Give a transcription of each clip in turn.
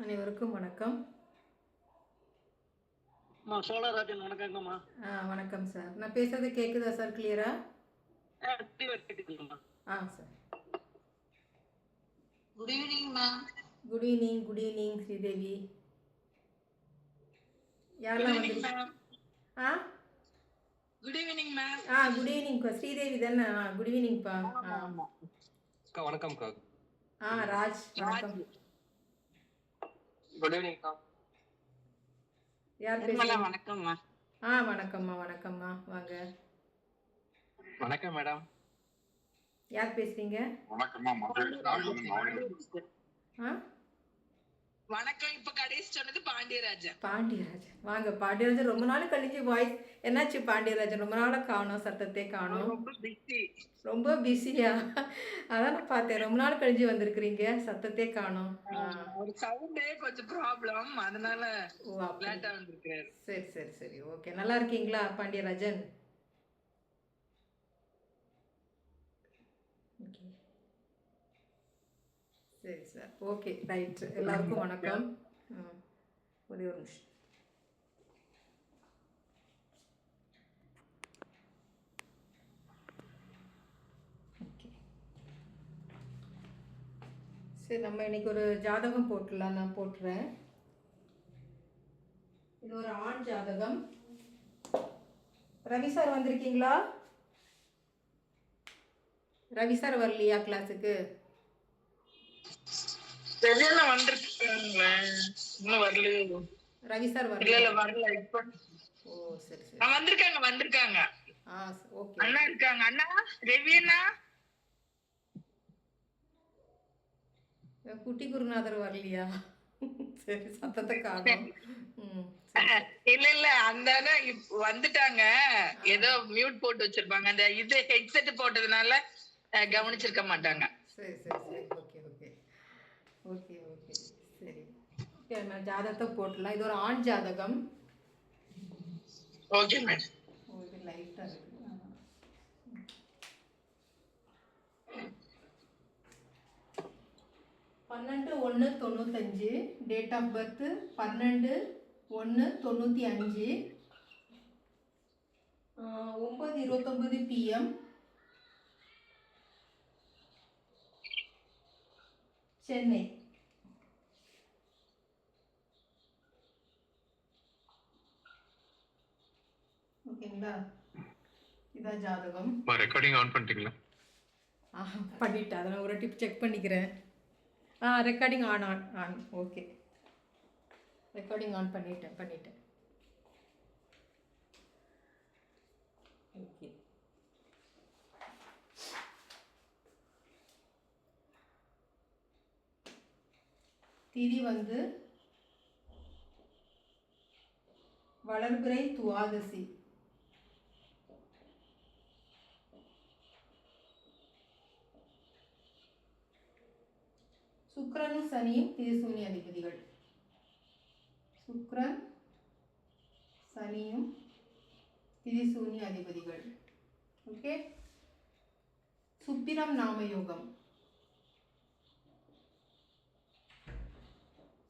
அனைவருக்கும் வணக்கம். சோழராஜன் வணக்கங்கம்மா. வணக்கம் சார். நான் பேசுறது கேக்குதா சார் கிளியரா? கேக்குதுங்கம்மா. Sir. Good evening ma'am. Good evening Sridevi. யாரெல்லாம் வந்து good evening ma'am. Good evening Sridevi தானே? குட் ஈவினிங்ப்பா. வணக்கம்க்கா. ராஜ் வணக்கம். குட் ஈவினிங்க்கா. யார் பேசுறீங்க? வணக்கம்மா. வணக்கம்மா வாங்க. வணக்கம் மேடம். யார் பேசுறீங்க? வணக்கம். இப்ப கடைசி சொன்னது பாண்டியராஜன். வாங்க பாண்டியராஜன். ரொம்ப நாள் கழிஞ்சு வாய்ஸ். என்னாச்சு பாண்டியராஜன்? ரொம்ப நாளா காணோம், சத்தத்தை காணோம். ரொம்ப பிஸியா? அதான் நான் பார்த்தேன், ரொம்ப நாள் கழிஞ்சு வந்திருக்கிறீங்க, சத்தத்தை காணோம். ஒரு சவுண்டே கொஞ்சம் ப்ராப்ளம், அதனால லேட்டா வந்திருக்காரு. சரி ஓகே. நல்லா இருக்கீங்களா பாண்டியராஜன்? ஓகே சரி சார். Okay right. எல்லாருக்கும் வணக்கம். ஒரே ஒரு நிமிஷம். ஓகே சரி, நம்ம இன்னைக்கு ஒரு ஜாதகம் போட்டுடலாம். நான் போட்டுறேன். இது ஒரு ஆண் ஜாதகம். ரவி சார் வந்திருக்கீங்களா? ரவி சார் வரலையா கிளாஸுக்கு? ரவி சார் வரல. ஓ சரி. வந்திருக்காங்க. ஓகே. அண்ணா இருக்காங்க. அண்ணா ரவி அண்ணா. குட்டி குருநாதர் வரலையா? சரி, சத்தத்தை காணோம். இல்ல அந்த வந்துட்டாங்க. ஏதோ மியூட் போட்டு வச்சிருப்பாங்க. அந்த இது ஹெட்செட் போட்டதுனால கவனிச்சிருக்க மாட்டாங்க. சரி ஓகே சரி. நான் ஜாதகத்தை போட்டுலாம். இது ஒரு ஆண் ஜாதகம். Okay madam. இது லைட்டா இருக்கு. 12/1/95. Date of birth 12/1/95. 9:29 PM. Chennai. ஓகேங்களா? இதான் ஜாதகம். ரெக்கார்டிங் ஆன் பண்ணிட்டீங்களா? பண்ணிட்டேன். அதை நான் ஒரு டிப் செக் பண்ணிக்கிறேன். Recording on. Okay, recording on பண்ணிட்டேன். ஓகே. திதி வந்து வளர்பிறை துவாதசி. சுக்கிரனும் சனியும் திதிசூனி அதிபதிகள். சுக்கிரன் சனியும் திதிசூனி அதிபதிகள். ஓகே. சுப்பிரம் நாமயோகம்.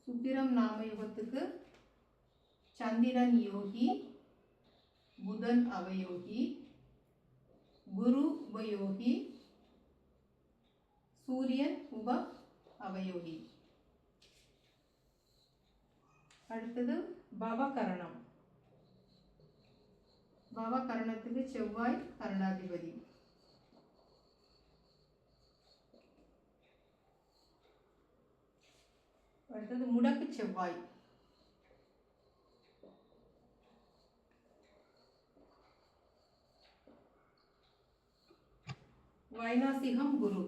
சுப்பிரம் நாமயோகத்துக்கு சந்திரன் யோகி, புதன் அவயோகி, குரு உபயோகி, சூரியன் உப அவயோகி. அடுத்தது பவகரணம். பவகரணத்துக்கு செவ்வாய் கரணாதிபதி. அடுத்தது முடக்கு செவ்வாய். வைநாசிகம் குரு.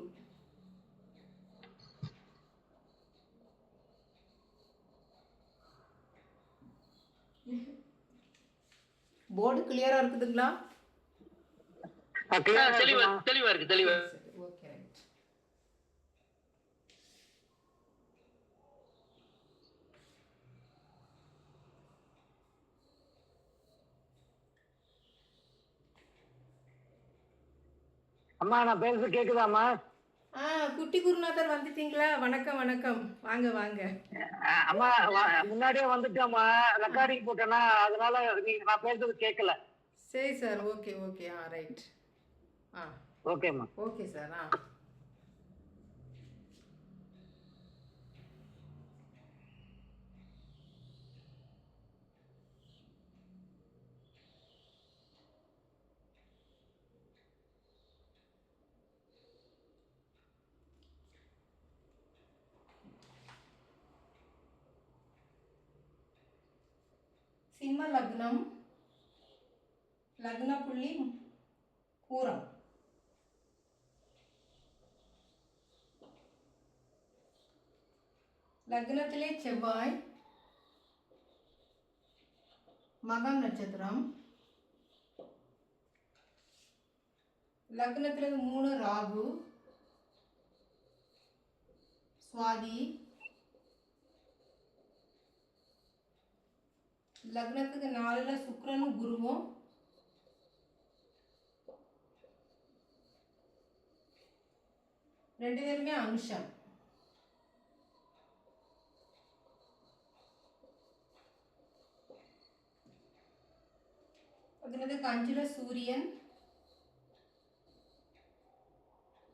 போர்டு கிளியரா இருக்குதுங்களா? தெளிவா இருக்கு. Okay right. அம்மா நான் பேசுறது கேக்குதாம்மா? ஆ குட்டி குருநாதர் வந்துட்டீங்களா? வணக்கம், வணக்கம். வாங்க, வாங்க. அம்மா முன்னாடியே வந்துட்டேம்மா. ரெக்கார்டிங் போட்டேனா அதனால நீங்க நான் பேசுறது கேட்கல. சரி சார். Okay, okay. ரைட். ஆ ஓகேம்மா. Okay sir. சிம்ம லக்னம், லக்ன புள்ளி பூரம். லக்னத்திலே செவ்வாய், மகம் நட்சத்திரம். லக்னத்துல 3 ராகு, சுவாதி. லக்னத்துக்கு 4ல சுக்கிரனும் குருவும். ரெண்டு பேருமே அனுஷம். லக்னத்துக்கு 5ல சூரியன்,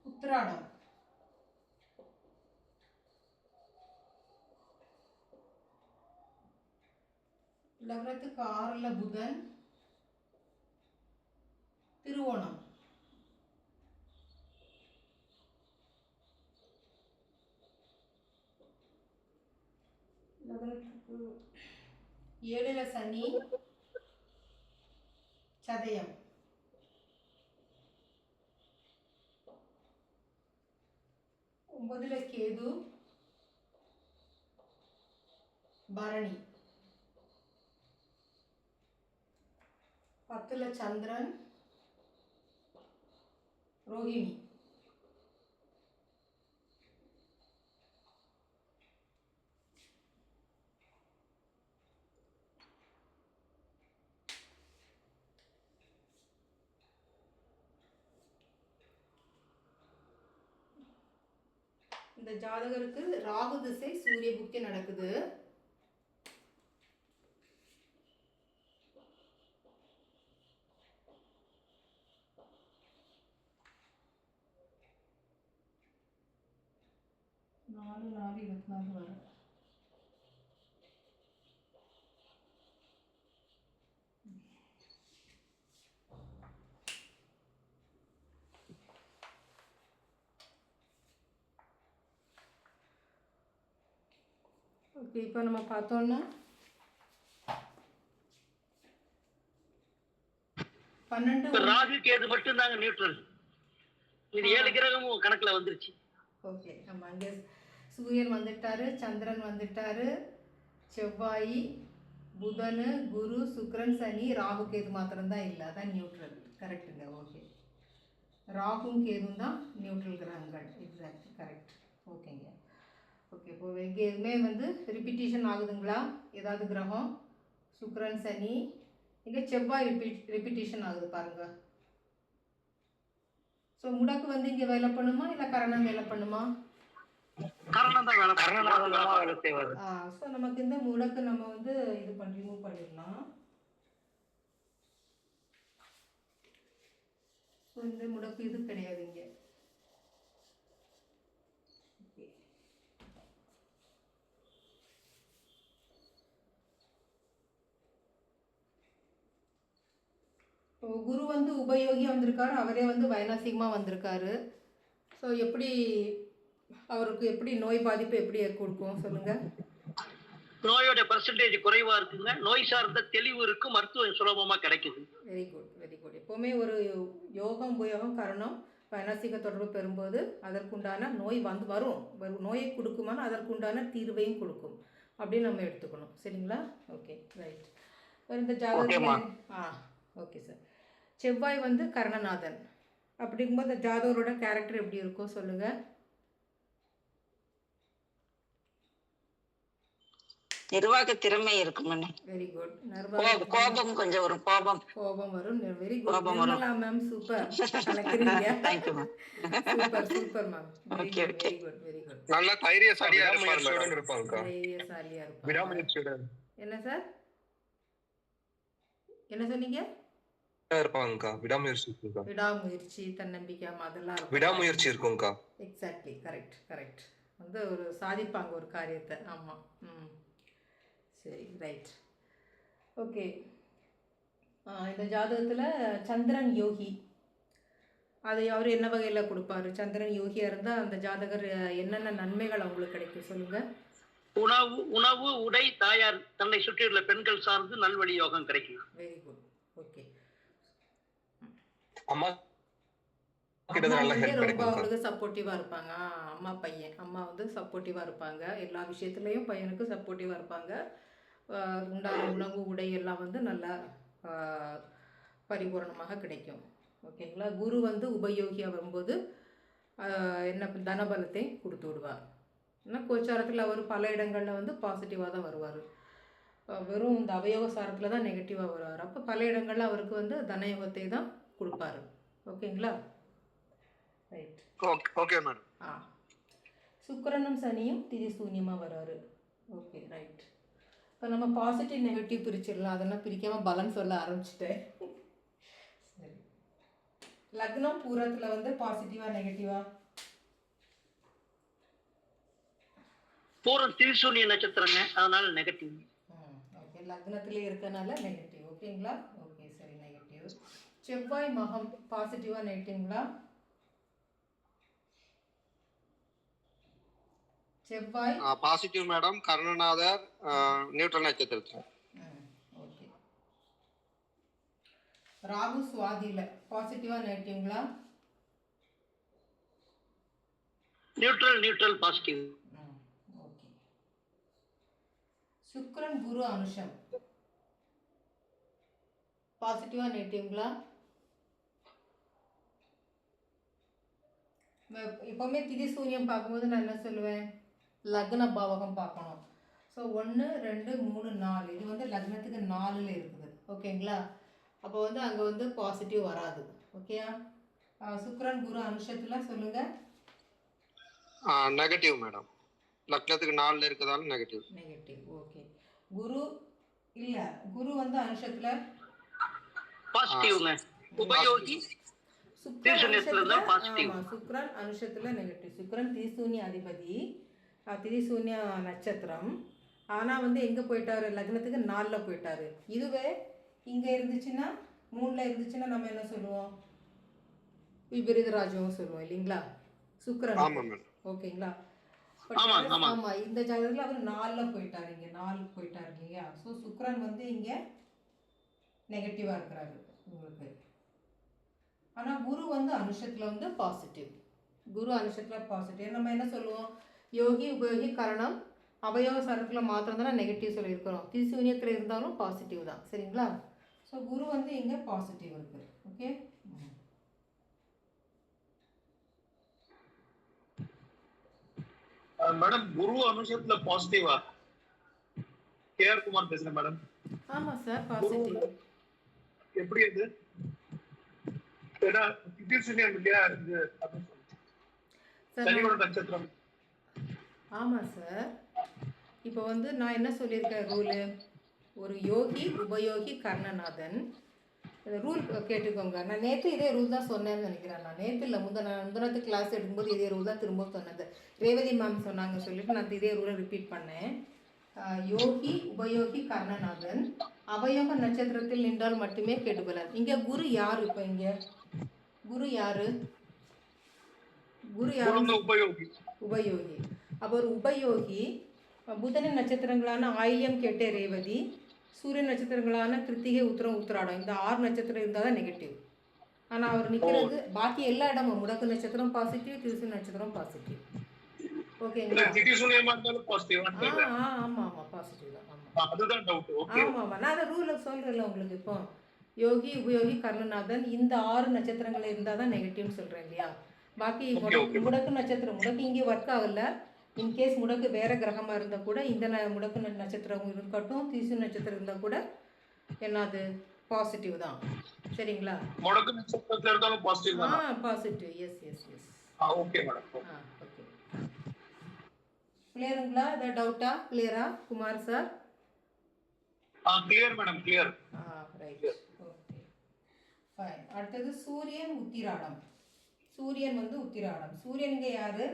உத்திராடம். லக்னத்துக்கு 6ல புதன், திருவோணம். லக்னத்துக்கு 7ல சனி, சதயம். ஒன்பதுல கேது, பரணி. 10ல சந்திரன், ரோஹிணி. இந்த ஜாதகருக்கு ராகு திசை சூரிய புக்தி நடக்குது. நாலு 4/24 வர. ஓகே, இப்போ நம்ம பார்த்தோம்னா 12 ராகு கேது மட்டும் தாங்க நியூட்ரல். இது 7 கிரகமும் கணக்குல வந்துருச்சு. ஓகே, நம்ம அங்கே சூரியன் வந்துட்டாரு, சந்திரன் வந்துட்டாரு, செவ்வாய், புதன், குரு, சுக்கிரன், சனி, ராகு கேது மாத்திரம்தான் இல்லை. அதான் நியூட்ரல். கரெக்டுங்க. ஓகே, ராகும் கேதும் தான் நியூட்ரல் கிரகங்கள். Exact, correct. ஓகேங்க. ஓகே, இப்போ இங்கே எதுவுமே வந்து ரிப்பீட்டேஷன் ஆகுதுங்களா? ஏதாவது கிரகம்? சுக்கிரன், சனி. இங்கே செவ்வாய் ரிப்பீட்டேஷன் ஆகுது பாருங்க. ஸோ முடக்கு வந்து இங்கே வேலை பண்ணுமா இல்லை கரணம் வேலை பண்ணுமா? ஸோ நமக்கு இந்த முடக்கு நம்ம வந்து இது பண்ணி ரிமூவ் பண்ணிடலாம். ஸோ இந்த முடக்கு இது கிடையாது இங்கே. குரு வந்து உபயோகியாக வந்திருக்காரு, அவரே வந்து வைநாசிகமாக வந்திருக்காரு. ஸோ எப்படி அவருக்கு எப்படி நோய் பாதிப்பு எப்படி கொடுக்கும் சொல்லுங்கள். நோயோட பர்சன்டேஜ் குறைவா இருக்குங்க. நோய் சார்ந்த தெளிவு இருக்கு, மருத்துவம் சுலபமா கிடைக்குது. Very good, very good. எப்போவுமே ஒரு யோகம் உபயோகம் கரணம் வைநாசிக தொடர்பு பெறும்போது அதற்குண்டான நோய் வந்து வரும். நோயை கொடுக்குமானா அதற்குண்டான தீர்வையும் கொடுக்கும் அப்படின்னு நம்ம எடுத்துக்கணும். சரிங்களா? Okay, right. இந்த ஜாதகம் ஓகே சார். செவ்வாய் வந்து கர்ணநாதன். அப்படிங்கும்போது இந்த ஜாதகரோட கேரக்டர் எப்படி இருக்கும் சொல்லுங்கள். நிர்வாக திறமை இருக்கும். Very good. கோபம் கொஞ்சம் வரும். கோபம் வரும். Very good. கோபம் வரும். Nirmala ma'am super. கலக்குறீங்க. Thank you ma'am. Super ma'am. Okay. Very good. நல்ல தைரியசாலியா விடாமுயற்சியுடன் இருப்பாங்கக்கா. தைரியசாலியா இருப்பாங்க. விடாமுயற்சியுடன் என்ன சார்? என்ன சொன்னீங்க? இருப்பாங்கக்கா. விடாமுயற்சி இருக்கும்க்கா. விடாமுயற்சி, தன்னம்பிக்கை, அதெல்லாம் இருக்கும். விடாமுயற்சி இருக்கும்க்கா. Exactly, correct. வந்து ஒரு சாதிப்பாங்க ஒரு காரியத்தை. ஆமாம். சரி, ரைட். ஓகே. இந்த ஜாதகத்தில் சந்திரன் யோகி, அதை அவர் என்ன வகையில் கொடுப்பாரு? சந்திரன் யோகியாக இருந்தால் அந்த ஜாதகர் என்னென்ன நன்மைகள் அவங்களுக்கு கிடைக்கும் சொல்லுங்கள். உணவு, உடை, தாயார், தன்னை சுற்றியுள்ள பெண்கள் சார்ந்து நல்வழி யோகம் கிடைக்கும். Very good. ஓகே. அம்மா கிட்ட அம்மா நல்ல வந்து ஹெல்ப் ரொம்ப கிடைக்கும்க்கா. அவங்களுக்கு சப்போர்ட்டிவாக இருப்பாங்க. அம்மா வந்து சப்போர்ட்டிவாக இருப்பாங்க. எல்லா விஷயத்துலையும் பையனுக்கு சப்போர்ட்டிவாக இருப்பாங்க. உண்டான உணவு, உடை எல்லாம் வந்து நல்லா பரிபூரணமாக கிடைக்கும். ஓகேங்களா. குரு வந்து உபயோகியாக வரும்போது என்ன தனபலத்தை கொடுத்து விடுவார். ஏன்னா கோச்சாரத்தில் அவர் பல இடங்களில் வந்து பாசிட்டிவாக தான் வருவார். வெறும் இந்த அவயோக சாரத்தில் தான் நெகட்டிவாக வருவார். அப்போ பல இடங்களில் அவருக்கு வந்து தனயோகத்தை தான் கொடுப்பாரு. ஓகேங்களா. ரைட். Okay madam. சுக்கிரனும் சனியும் திதி சூன்யமாக வராரு. Okay, right. இப்போ நம்ம பாசிட்டிவ் நெகட்டிவ் பிரிச்சிடலாம். அதெல்லாம் பிரிக்காமல் பலன் சொல்ல ஆரம்பிச்சிட்டேன். சரி. லக்னம் பூரத்தில் வந்து பாசிட்டிவா நெகட்டிவா? பூரம் திரிசூனிய நட்சத்திரங்க, அதனால நெகட்டிவ். ஓகே, லக்னத்திலே இருக்கனால நெகட்டிவ். ஓகேங்களா. ஓகே, சரி, நெகட்டிவ். செவ்வாய் மகம் பாசிட்டிவா நெகட்டிவ்ங்களா? செவ்வாய் பாசிட்டிவ் மேடம். கர்ணநாதர் நியூட்ரல் நட்சத்திரத்தில். ஓகே. ராகு சுவாதியில பாசிட்டிவா நெகட்டிவ்ங்களா? Neutral positive. ஓகே. சுக்கிரன் குரு அனுஷம் பாசிட்டிவா நெகட்டிவ்ங்களா? எப்பவுமே திதி சூன்யம் பார்க்கும்போது நான் என்ன சொல்லுவேன், லக்ன பாவகம் பார்க்கணும். ஸோ 1 2 3 4 இது வந்து லக்னத்துக்கு 4ல் இருக்குது. ஓகேங்களா. அப்போ வந்து அங்கே வந்து பாசிட்டிவ் வராது. ஓகேயா. சுக்கிரன் குரு அனுஷத்தில் சொல்லுங்கள். Negative madam. லக்னத்துக்கு 4ல் இருக்கிறதால நெகட்டிவ். ஓகே. குரு இல்லை, குரு வந்து அனுஷத்தில் பாசிட்டிவ்ங்க. உபயோகி சுக்கிரன் அனுஷத்துல நெகட்டிவ். சுக்கிரன் திரிசூன்ய அதிபதி, திரிசூன்ய நட்சத்திரம். ஆனால் வந்து எங்கே போயிட்டாரு? லக்னத்துக்கு 4ல் போயிட்டாரு. இதுவே இங்கே இருந்துச்சுன்னா 3ல் இருந்துச்சுன்னா நம்ம என்ன சொல்லுவோம்? விபரீத ராஜ்யம் சொல்லுவோம் இல்லைங்களா சுக்கிரன். ஓகேங்களா. ஆமாம், இந்த ஜாதகத்தில் அவர் 4ல் போயிட்டாரு. இங்கே 4 போயிட்டாரு இல்லையா. ஸோ சுக்கிரன் வந்து இங்கே நெகட்டிவாக இருக்கிறாரு உங்களுக்கு. ஆனால் குரு வந்து அனுஷத்தில் வந்து பாசிட்டிவ். குரு அனுஷத்தில் பாசிட்டிவ். நம்ம என்ன சொல்லுவோம்? யோகி உபயோகி கரணம் அவயோக சாரத்தில் மாத்திரம் தானே நெகட்டிவ் சொல்லியிருக்கிறோம். திரிசூன்யத்தில் இருந்தாலும் பாசிட்டிவ் தான். சரிங்களா. ஸோ குரு வந்து இங்கே பாசிட்டிவ் இருக்குது. ஓகே. மேடம் குரு அனுஷத்துல பாசிட்டிவா? கேஆர் குமார் பேசுறேன் மேடம். ஆமாம் சார், பாசிட்டிவ். எப்படி அது? ஆமாம் சார். இப்போ வந்து நான் என்ன சொல்லியிருக்கேன் ரூலு, ஒரு யோகி உபயோகி கர்ணநாதன். இந்த ரூல் கேட்டுக்கோங்க. நான் நேற்று இதே ரூல் தான் சொன்னேன்னு நினைக்கிறேன். நான் நேற்று இல்லை, முந்தினத்து கிளாஸ் எடுக்கும்போது இதே ரூல் தான் திரும்ப சொன்னது. ரேவதி மேம் சொன்னாங்க சொல்லிட்டு நான் இதே ரூலை ரிப்பீட் பண்ணேன். யோகி உபயோகி கர்ணநாதன் அவயோக நட்சத்திரத்தில் நின்றால் மட்டுமே கெடுபலன். இங்கே குரு யார்? இப்போ இங்கே குரு யாரு? குரு யாரு? உபயோகி. அப்போ ஒரு உபயோகி புதனின் நட்சத்திரங்களான ஆயில்யம், கேட்டே, ரேவதி, சூரிய நட்சத்திரங்களான கிருத்திகை, உத்திரம், உத்திராடம், இந்த 6 நட்சத்திரம் இருந்தால் தான் நெகட்டிவ். ஆனால் அவர் நிற்கிறது பாக்கி எல்லா இடமும் முடக்கு நட்சத்திரம் பாசிட்டிவ், திருசு நட்சத்திரம் பாசிட்டிவ். ஓகேங்களா. ஆமாம் பாசிட்டிவ் தான். ஆமாம் நான் அதை ரூலை சொல்கிறேன்ல உங்களுக்கு. இப்போ யோகி உபயோகி கர்ணநாதன் இந்த 6 நட்சத்திரங்கள் இருந்தால் தான் நெகட்டிவ்னு சொல்கிறேன் இல்லையா. பாக்கி முடக்கு நட்சத்திரம், முடக்கு இங்கே ஒர்க் ஆகல, இன்கேஸ் முடக்கு வேறு கிரகமாக இருந்தால் கூட இந்த முடக்கு நட்சத்திரம் இருக்கட்டும், திரிசூ நட்சத்திரம் இருந்தால் கூட என்னது பாசிட்டிவ் தான். சரிங்களா? முடக்கு நட்சத்திரத்துல இருந்தாலும் பாசிட்டிவ் தான். Positive. Yes yes yes. Okay madam. Okay. கிளியருங்களா? ஏதாவது டவுட்டா? கிளியரா Kumar sir? Clear madam, clear. Right. Okay fine. அடுத்தது சூரியன் உத்திராடம். சூரியன் வந்து உத்திராடம். சூரியன் இங்கே யாரு?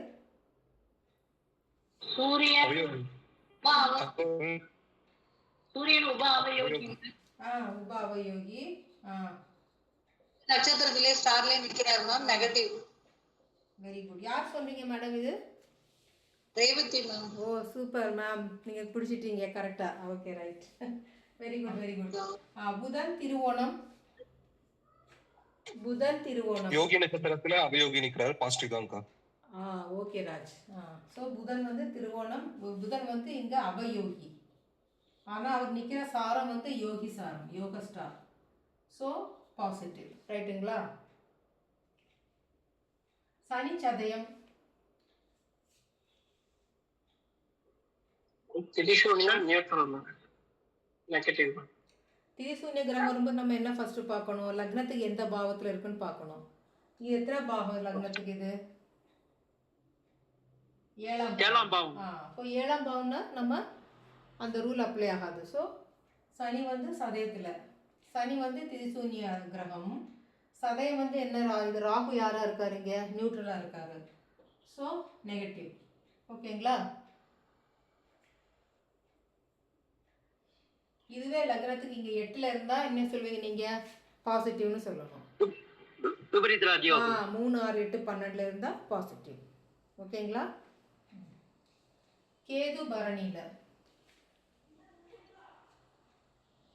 சூரியன் அவயோகி. சூரியன் உப அவயோகி. உப அவயோகி. நட்சத்திரத்திலே ஸ்டார்ல நிக்கிறாரு மேம், நெகட்டிவ். Very good. யார் சொல்றீங்க மேடம் இது? ரேவதி மேம். ஓ சூப்பர் மேம், நீங்கள் பிடிச்சிட்டீங்க கரெக்டாக. Okay right. Very good very good. புதன் திருவோணம். புதன் திருவோணம். யோகி நட்சத்திரத்துல அவயோகி நிக்கிறாரு, பாசிட்டிவ் தான்க்கா. ஓகே ராஜ். ஸோ புதன் வந்து திருவோணம். புதன் வந்து இங்கே அவயோகி. ஆனால் அவர் நிற்கிற சாரம் வந்து யோகி சாரம், யோக ஸ்டார். So positive. ரைட்டுங்களா? சனி சதயம். திரிசூன்யம் நியூட்ரல் நெகட்டிவ். திரிசூன்ய கிரகம் வரும்போது நம்ம என்ன ஃபர்ஸ்ட் பார்க்கணும்? லக்னத்துக்கு எந்த பாவத்தில் இருக்குன்னு பார்க்கணும். இது எத்தனை பாவம் லக்னத்துக்கு? இது 7ஆம் பாவம். இப்போ 7ஆம் பாவம்னா நம்ம அந்த ரூல் அப்ளை ஆகாது. ஸோ சனி வந்து சதயத்தில். சனி வந்து திரிசூன்ய கிரகம். சதயம் வந்து என்ன? இது ராகு யாராக இருக்காரு? இங்கே நியூட்ரலாக இருக்காரு. So negative. ஓகேங்களா? இதுவே லக்னத்துக்கு இங்கே 8ல் இருந்தால் என்ன சொல்வீங்க நீங்கள்? பாசிட்டிவ்னு சொல்லணும். 3, 6, 8, 12 இருந்தால் பாசிட்டிவ். ஓகேங்களா? கேது பரணியில்.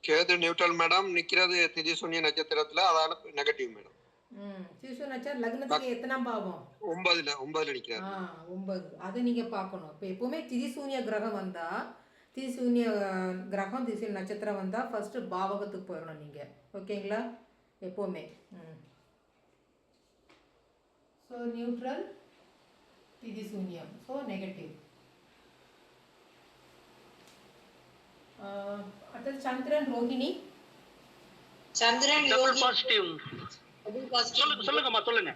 கேது நியூட்ரல் மேடம், நிக்கிறது திரிசூன்ய நட்சத்திரத்துல, அதால நெகட்டிவ் மேடம். திரிசூன்ய நட்சத்திரம் லக்னத்துக்கு எத்தனாம் பாவம்? 9ல நிக்கிறாரு. 9. அது நீங்கள் பார்க்கணும். இப்போ எப்போவுமே திரிசூன்ய கிரகம் வந்தால், திரிசூன்ய கிரகம் திரிசூன்ய நட்சத்திரம் வந்தால் ஃபஸ்ட்டு பாவகத்துக்கு போயிடணும் நீங்கள். ஓகேங்களா? எப்போவுமே. ஸோ நியூட்ரல் திரிசூன்யம். So negative. அடுத்தது சந்திரன் ரோகிணி. சந்திரன் யோகி. பாசிட்டிவ். சொல்லுங்க.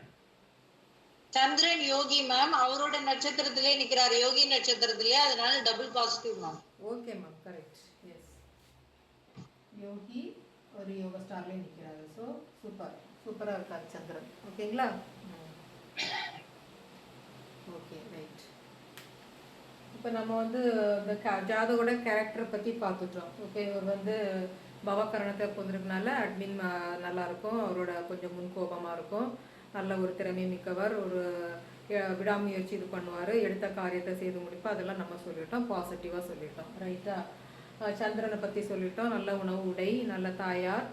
சந்திரன் யோகி மேம், அவரோட நட்சத்திரத்திலே நிக்கிறாரு, யோகி நட்சத்திரத்திலே, அதனால double positive ma'am. Okay ma'am, correct. Yes, யோகி ஒரு யோக ஸ்டார்லேயே நிற்கிறாரு. ஸோ சூப்பராக இருக்காரு சந்திரன். ஓகேங்களா? Okay right. இப்போ நம்ம வந்து இந்த ஜாதகோட கேரக்டரை பற்றி பார்த்துட்டோம். ஓகே, இவர் வந்து பவகரணத்தை பொறுத்திருக்கனால அட்மின் நல்லாயிருக்கும். அவரோட கொஞ்சம் முன்கோபமாக இருக்கும். நல்ல ஒரு திறமை மிக்கவர். ஒரு விடாமுயற்சி இது பண்ணுவார். எடுத்த காரியத்தை செய்து முடிப்போம். அதெல்லாம் நம்ம சொல்லிட்டோம். பாசிட்டிவாக சொல்லிட்டோம். ரைட்டா? சந்திரனை பற்றி சொல்லிட்டோம். நல்ல உணவு, உடை, நல்ல தாயார்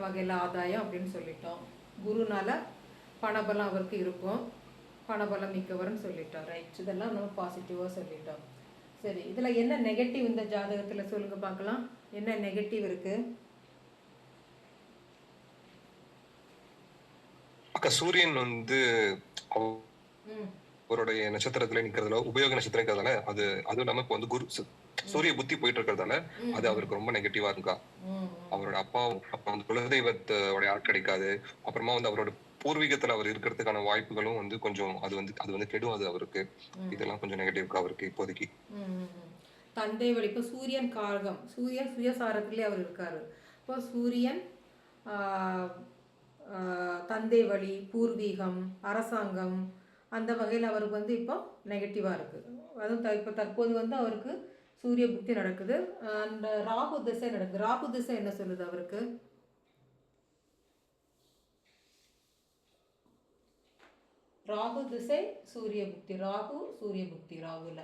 வகையில் ஆதாயம் அப்படின்னு சொல்லிட்டோம். குருனால பணபலம் அவருக்கு இருக்கும். பணபலம் மிக்கவர்னு சொல்லிட்டோம். ரைட், இதெல்லாம் நம்ம பாசிட்டிவாக சொல்லிட்டோம். சரி, இதில் என்ன நெகட்டிவ் இந்த ஜாதகத்தில் சொல்லுங்கள் பார்க்கலாம். என்ன நெகட்டிவ் இருக்குது? சூரியன் வந்து அவருடைய நட்சத்திரத்துல நிக்கிறதுல உபயோக நட்சத்திரம் இருக்கிறதால அதுவும் இல்லாம இப்ப வந்து குரு சூரிய புத்தி போயிட்டு இருக்கிறதால அது அவருக்கு ரொம்ப நெகட்டிவா இருக்கா. அவரோட அப்பா வந்து குலதெய்வத்தோட ஆள் கிடைக்காது. அப்புறமா வந்து அவரோட பூர்வீகத்துல அவர் இருக்கிறதுக்கான வாய்ப்புகளும் வந்து கொஞ்சம் அது வந்து கெடும். அது அவருக்கு இதெல்லாம் கொஞ்சம் நெகட்டிவ் அவருக்கு இப்போதைக்கு. தந்தை வழி. இப்போ சூரியன் காரகம். சூரியன் சுயசாரத்திலே அவர் இருக்காரு. இப்போ சூரியன் தந்தை வழி, பூர்வீகம், அரசாங்கம், அந்த வகையில் அவருக்கு வந்து இப்போ நெகட்டிவாக இருக்குது. அதுவும் இப்போ தற்போது வந்து அவருக்கு சூரிய புக்தி நடக்குது. அந்த ராகு திசை நடக்குது. ராகு திசை என்ன சொல்லுது அவருக்கு? ராகு திசை சூரிய புக்தி. ராகு சூரிய புக்தி. ராகுல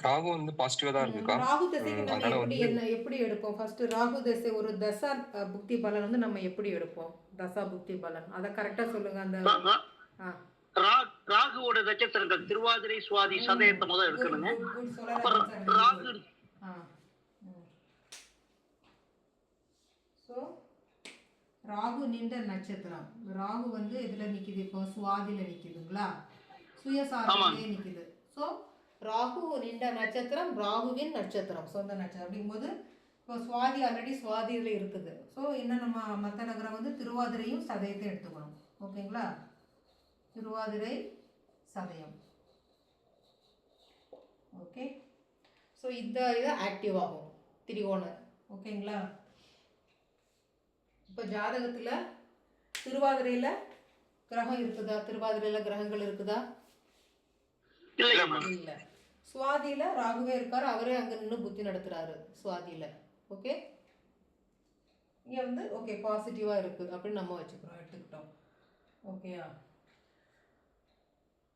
ராகு வந்து பாசிட்டிவா தான் இருக்குக்கா. ராகு திசைக்கு நம்ம எப்படி எடுப்போம்? ஃபர்ஸ்ட் ராகு திசை ஒரு தசா புக்தி பலன் வந்து நம்ம எப்படி எடுப்போம்? தசா புக்தி பலன் அதை கரெக்டா சொல்லுங்க. அந்த ராகுவோட நட்சத்திரங்கள் திருவாதிரை, சுவாதி, சதயத்தை முதல் எடுக்கணுங்க. ராகு ராகு நின்ற நட்சத்திரம். ராகு வந்து இதுல நிக்குது, இப்போ சுவாதியில நிக்குதுங்களா? சுயசார்பிலே நிக்குது. ஸோ ராகு நின்ற நட்சத்திரம் ராகுவின் நட்சத்திரம், சொந்த நட்சத்திரம். அப்படிங்கும்போது இப்போ சுவாதி ஆல்ரெடி சுவாதியில் இருக்குது. ஸோ இன்னும் நம்ம மற்ற நகரம் வந்து திருவாதிரையும் சதயத்தையும் எடுத்துக்கணும். ஓகேங்களா? திருவாதிரை சதயம். ஓகே. ஸோ இது ஆக்டிவ் ஆகும் திரிகோணம். ஓகேங்களா? இப்போ ஜாதகத்தில் திருவாதிரையில் கிரகம் இருக்குதா? திருவாதிரையில் கிரகங்கள் இருக்குதா? இல்லை. சுவாதியில் ராகுவே இருக்கார், அவரே அங்கே நின்று புத்தி நடத்துகிறாரு சுவாதியில். ஓகே, இங்கே வந்து ஓகே பாசிட்டிவாக இருக்குது அப்படின்னு நம்ம வச்சுக்கிறோம், எடுத்துக்கிட்டோம். ஓகேயா?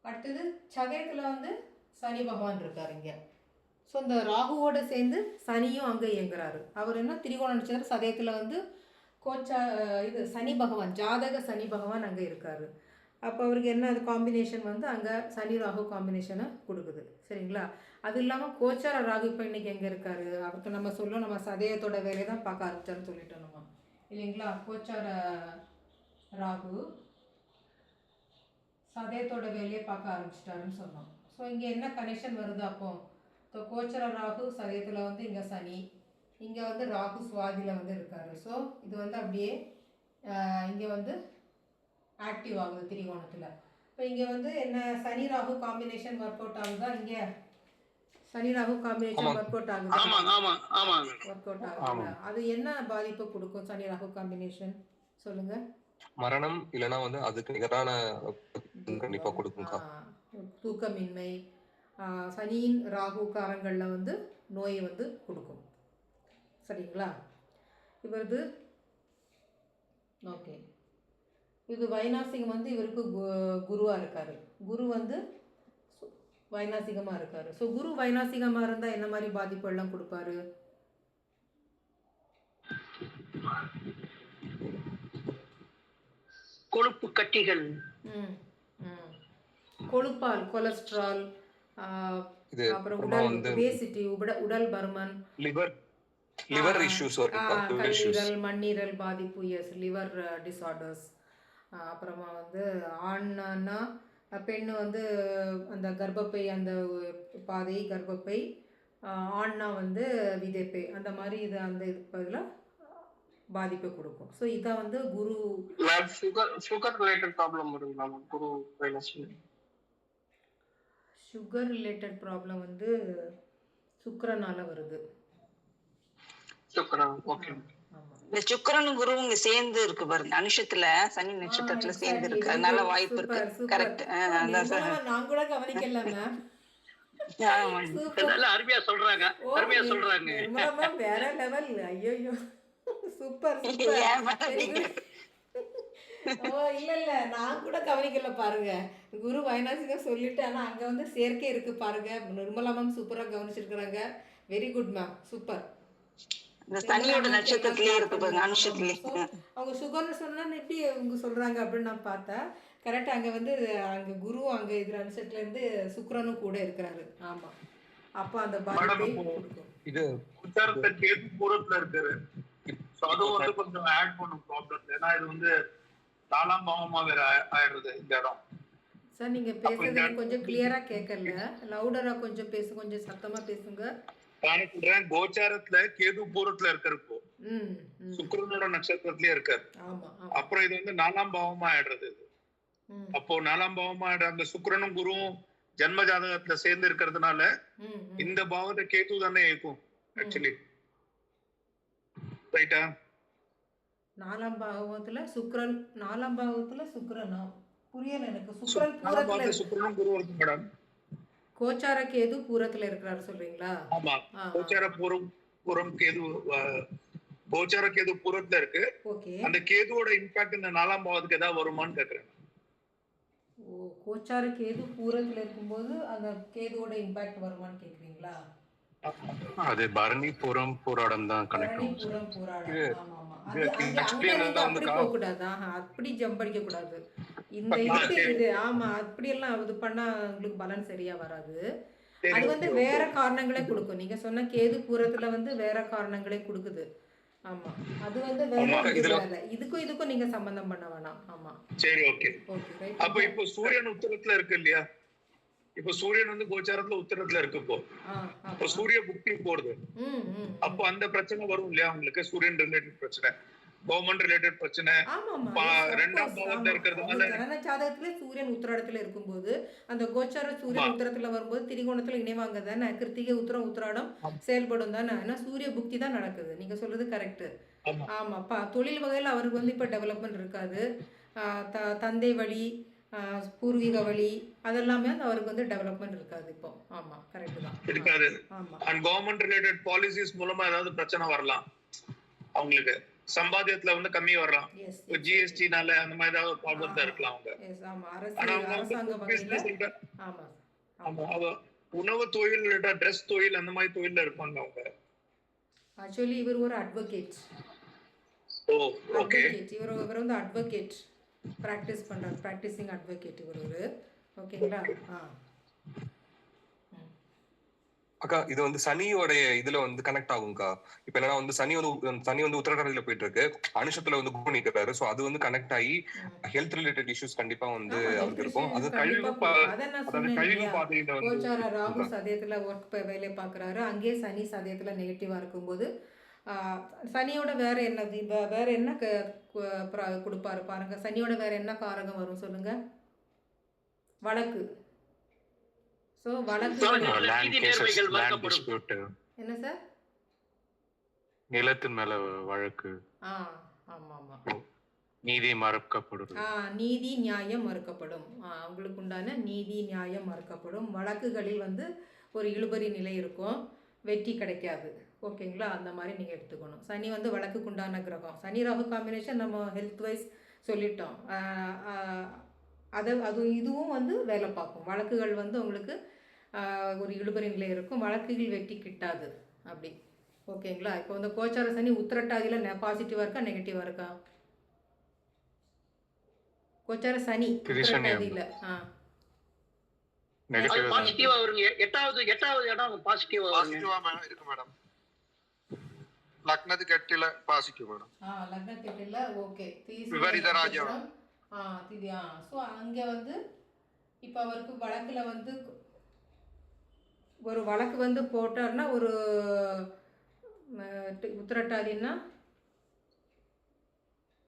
அடுத்தது சதயத்தில் வந்து சனி பகவான் இருக்கார் இங்கே. ஸோ இந்த ராகுவோட சேர்ந்து சனியும் அங்கே இயங்குறாரு. அவர் என்ன திரிகோண நட்சத்திரம் சதயத்தில் வந்து இது சனி பகவான், ஜாதக சனி பகவான் அங்கே இருக்கார். அப்போ அவருக்கு என்ன அது காம்பினேஷன் வந்து அங்கே சனி ராகு காம்பினேஷனை கொடுக்குது. சரிங்களா? அது இல்லாமல் கோச்சார ராகு இப்போ இன்றைக்கி எங்கே இருக்கார்? அவருக்கு நம்ம சொல்லுவோம், நம்ம சதயத்தோட வேலையை தான் பார்க்க ஆரம்பிச்சாருன்னு சொல்லிட்டோம் நம்ம, இல்லைங்களா? கோச்சார ராகு சதயத்தோட வேலையை பார்க்க ஆரம்பிச்சிட்டாருன்னு சொன்னோம். ஸோ இங்கே என்ன கனெக்ஷன் வருது அப்போ? ஸோ கோச்சார ராகு சதயத்தில் வந்து இங்கே சனி, இங்கே வந்து ராகு சுவாதியில் வந்து இருக்கார். ஸோ இது வந்து அப்படியே இங்கே வந்து ஆக்டிவ் ஆகுது திரிகோணத்தில். இப்போ இங்கே வந்து என்ன சனி ராகு காம்பினேஷன் ஒர்க் அவுட் ஆகுதா? இங்கே சனி ராகு காம்பினேஷன் ஒர்க் அவுட் ஆகுது. ஒர்க் அவுட் ஆகுது. அது என்ன பாதிப்பு கொடுக்கும் சனி ராகு காம்பினேஷன் சொல்லுங்க? மரணம் இல்லைன்னா வந்து அதுக்கு நிகரான கண்டிப்பாக கொடுக்குங்க. தூக்கமின்மை, சனியின் ராகு காரங்களில் வந்து நோயை வந்து கொடுக்கும். சரிங்களா? இவரது ஓகே, இது வைநாசிகம் வந்து இவருக்கு குருவாக இருக்கார். குரு வந்து வைநாசிகமாக இருக்கார். ஸோ குரு வைநாசிகமாக இருந்தால் என்ன மாதிரி பாதிப்பு எல்லாம் கொடுப்பாரு? கொழுப்பு கட்டிகள், கொழுப்பால், கொலஸ்ட்ரால், அப்புறம் உடல் ஒபேசிட்டி, உடல் பருமன், லிவர் இஷ்யூஸ், கல்லீரல் மண்ணீரல் பாதிப்பு, எஸ் லிவர் டிஸார்டர்ஸ். அப்புறமா வந்து ஆண்னா பெண்ணு வந்து அந்த கர்ப்பப்பை, அந்த பாதை கர்ப்பப்பை, ஆண்னா வந்து விதைப்பை, அந்த மாதிரி இது அந்த இது பதில் பாதிப்பை கொடுக்கும். ஸோ இதை வந்து குரு சுகர் ரிலேட்டட் ப்ராப்ளம் வருங்களா குரு வைநாசிகம்? சுகர் ரிலேட்டட் ப்ராப்ளம் வந்து சுக்கிரனால வருது. இந்த சுக்கிரனும் குருவும் இங்க சேர்ந்து இருக்கு பாருங்க, அனுஷத்துல சனி நட்சத்திரத்துல சேர்ந்து இருக்கு, அதனால வாய்ப்பு இருக்கு. கரெக்ட். நான் கூட கவனிக்கல மேம். அருமையா சொல்றாங்க, அருமையா சொல்றாங்க. வேற லெவல். ஐயோ சூப்பர். ஓ இல்ல நான் கூட கவனிக்கல பாருங்க. குரு வைநாசிகம் சொல்லிட்டு, ஆனா அங்க வந்து சேர்க்கை இருக்கு பாருங்க. நிர்மலா மேம் சூப்பரா கவனிச்சிருக்கிறாங்க. Very good ma'am, super. சனியோட நட்சத்திரத்திலே இருக்கு பாருங்க, அனுஷத்திலே. அவங்க சுகர்னு சொன்னா எப்படி அவங்க சொல்றாங்க அப்படின்னு நான் பார்த்தேன். கரெக்டா அங்க வந்து அங்க குரு அங்க இதுல அனுஷத்துல இருந்து சுக்கிரனும் கூட இருக்கிறாரு. ஆமா, அப்ப அந்த பாதிப்பை இது கேது பூரத்துல இருக்காரு. அது வந்து கொஞ்சம் ஆட் பண்ணும் ப்ராப்ளம். ஏன்னா இது வந்து 4ஆம் பாவமா வேற ஆயிடுறது இந்த இடம். சார் நீங்க பேசுறது கொஞ்சம் கிளியரா கேட்கல, லவுடரா கொஞ்சம் பேசு, கொஞ்சம் சத்தமா பேசுங்க. நான் சொல்றேன், கோச்சாரத்துல கேது பூரத்துல இருக்கிறப்போ சுக்கிரனோட நட்சத்திரத்திலே இருக்காரு. அப்புறம் இது வந்து 4ஆம் பாவமா ஆயிடுறது. இது அப்போ 4ஆம் பாவமா அந்த சுக்கிரனும் குருவும் ஜன்ம ஜாதகத்துல சேர்ந்து இருக்கிறதுனால இந்த பாவத்தை கேது தானே இருக்கும் ஆக்சுவலி. ரைட்டா? 4ஆம் பாவத்துல சுக்கிரன், 4ஆம் பாவத்துல சுக்கிரனா? புரியல எனக்கு. சுக்கிரன் பூரத்துல, சுக்கிரனும் குரு இருக்கு மேடம். கோச்சார கேது பூரத்துல இருக்கிறாரு சொல்றீங்களா? ஆமா, கோச்சார பூரம் கேது, கோச்சார கேது பூரத்துல இருக்கு. ஓகே, அந்த கேதுவோட இம்பாக்ட் இந்த 4ஆம் பாவத்துக்கு ஏதாவது வருமான்னு கேக்குறேன். ஓ, கோச்சார கேது பூரத்துல இருக்கும்போது அந்த கேதுவோட இம்பாக்ட் வருமான்னு கேக்குறீங்களா? அது பரணி பூரம் பூராடம் தான் கனெக்ட் ஆகும். பூரம் பூராடம். ஆமா ஆமா, அது அப்படி போக கூடாது. அப்படி ஜம்ப் அடிக்க கூடாது. இந்த இது ஆமா, அப்படி எல்லாம் இது பண்ணா உங்களுக்கு பலன் சரியா வராது. அது வந்து வேற காரணங்களே கொடுக்கும். நீங்க சொன்ன கேது பூரத்துல வந்து வேற காரணங்களே கொடுக்குது. ஆமா, அது வந்து வேற இதுக்கும் நீங்க சம்பந்தம் பண்ண வேணாம். ஆமா, சரி, ஓகே. Okay, right. அப்ப இப்போ சூரியன் உத்தரத்துல இருக்கு இல்லையா? இப்ப சூரியன் வந்து கோச்சாரத்துல உத்தரத்துல இருக்கு இப்போ சூரிய புக்தி போறது. அப்போ அந்த பிரச்சனை வரும் இல்லையா உங்களுக்கு, சூரியன் ரிலேட்டட் பிரச்சனை, கவர்மெண்ட் ரிலேட்டட் பிரச்சனை. ரெண்டாம் பாவத்துல இருக்கிறதுனால ஜாதகத்துல சூரியன் உத்திராடத்துல இருக்கும்போது அந்த கோச்சார சூரியன் உத்திரத்துல வரும்போது திரிகோணத்துல இணைவாங்க தானே, கிருத்திகை உத்திரம் உத்திராடம் செயல்படும் தானே. ஏன்னா சூரிய புக்தி தான் நடக்குது. நீங்க சொல்றது கரெக்ட். ஆமாப்பா. தொழில் வகையில் அவருக்கு வந்து இப்போ டெவலப்மெண்ட் இருக்காது. தந்தை வழி, பூர்வீக வழி, அதெல்லாமே வந்து அவருக்கு வந்து டெவலப்மெண்ட் இருக்காது இப்போ. ஆமா, கரெக்ட் தான், இருக்காது. ஆமா. அண்ட் கவர்மெண்ட் ரிலேட்டட் பாலிசிஸ் மூலமா ஏதாவது பிரச்சனை வரலாம் அவங்களுக்கு, சம்பாத்தியத்துல வந்து கம்மி வரலாம், ஜிஎஸ்டினால அந்த மாதிரி ஏதாவது ப்ராப்ளம் இருக்கலாம் அவங்க. உணவு தொழில், ட்ரெஸ் தொழில், அந்த மாதிரி தொழில இருப்பாங்க அவங்க. ஆக்சுவலி இவர் ஒரு அட்வொகேட். இவர் வந்து அட்வொகேட் பிராக்டிஸ் பண்றாரு, பிராக்டிசிங் அட்வொகேட் இவர் ஒரு. ஓகேங்களா? அக்கா இது வந்து சனியோட இதுல வந்து கனெக்ட் ஆகும்க்கா. இப்ப என்னன்னா வந்து சனி வந்து உத்தரகாண்டில போயிட்டு இருக்கு, அனுஷத்துல வந்து குரு நிக்கிறாரு. சோ அது வந்து கனெக்ட் ஆகி ஹெல்த் ரிலேட்டட் இஷ்யூஸ் கண்டிப்பா வந்து அவருக்கு இருக்கும். அது கழிவு பாதையில வந்து கோச்சார ராகு சதயத்துல ஒர்க் வேலை பாக்குறாரு, அங்கே சனி சதயத்துல நெகட்டிவா இருக்கும்போது சனியோட வேற என்ன கொடுப்பாரு பாருங்க. சனியோட வேற என்ன காரகம் வரும் சொல்லுங்க? வழக்கு. சோ வழக்கு என்ன சார்? நிலத்தின் மேல வழக்கு. ஆமா ஆமா. நீதி மறுக்கப்படும். நீதி நியாயம் மறுக்கப்படும். உங்களுக்கு உண்டான நீதி நியாயம் மறுக்கப்படும். வழக்குகளில் வந்து ஒரு இழுபறி நிலை இருக்கும், வெற்றி கிடைக்காது. ஓகேங்களா? அந்த மாதிரி நீங்கள் எடுத்துக்கணும். சனி வந்து வழக்குக்கு உண்டான கிரகம். சனி ராகு காம்பினேஷன் நம்ம ஹெல்த் வைஸ் சொல்லிட்டோம். இதுவும் வந்து வேலை பார்க்கும். வழக்குகள் வந்து உங்களுக்கு ஒரு இழுபறி நிலை இருக்கும், வழக்குகள் வெற்றி கிட்டாது அப்படி. ஓகேங்களா? இப்போ வந்து கோச்சார சனி உத்திரட்டாதியில் பாசிட்டிவாக இருக்கா நெகட்டிவாக இருக்கா? கோச்சார சனி உத்திரட்டாதியில் பாசிட்டிவா வருங்க. எட்டாவது இடம் பாசிட்டிவா இருக்கு மேடம். லக்னத்துக்கு 8ல பாசிட்டிவ் மேடம். லக்னத்துக்கு 8ல ஓகே. விபரீத ராஜயோகம். சோ அங்க வந்து இப்ப அவருக்கு வழக்குல வந்து ஒரு வழக்கு வந்து போட்டார்னா ஒரு உத்திரட்டாதின்னா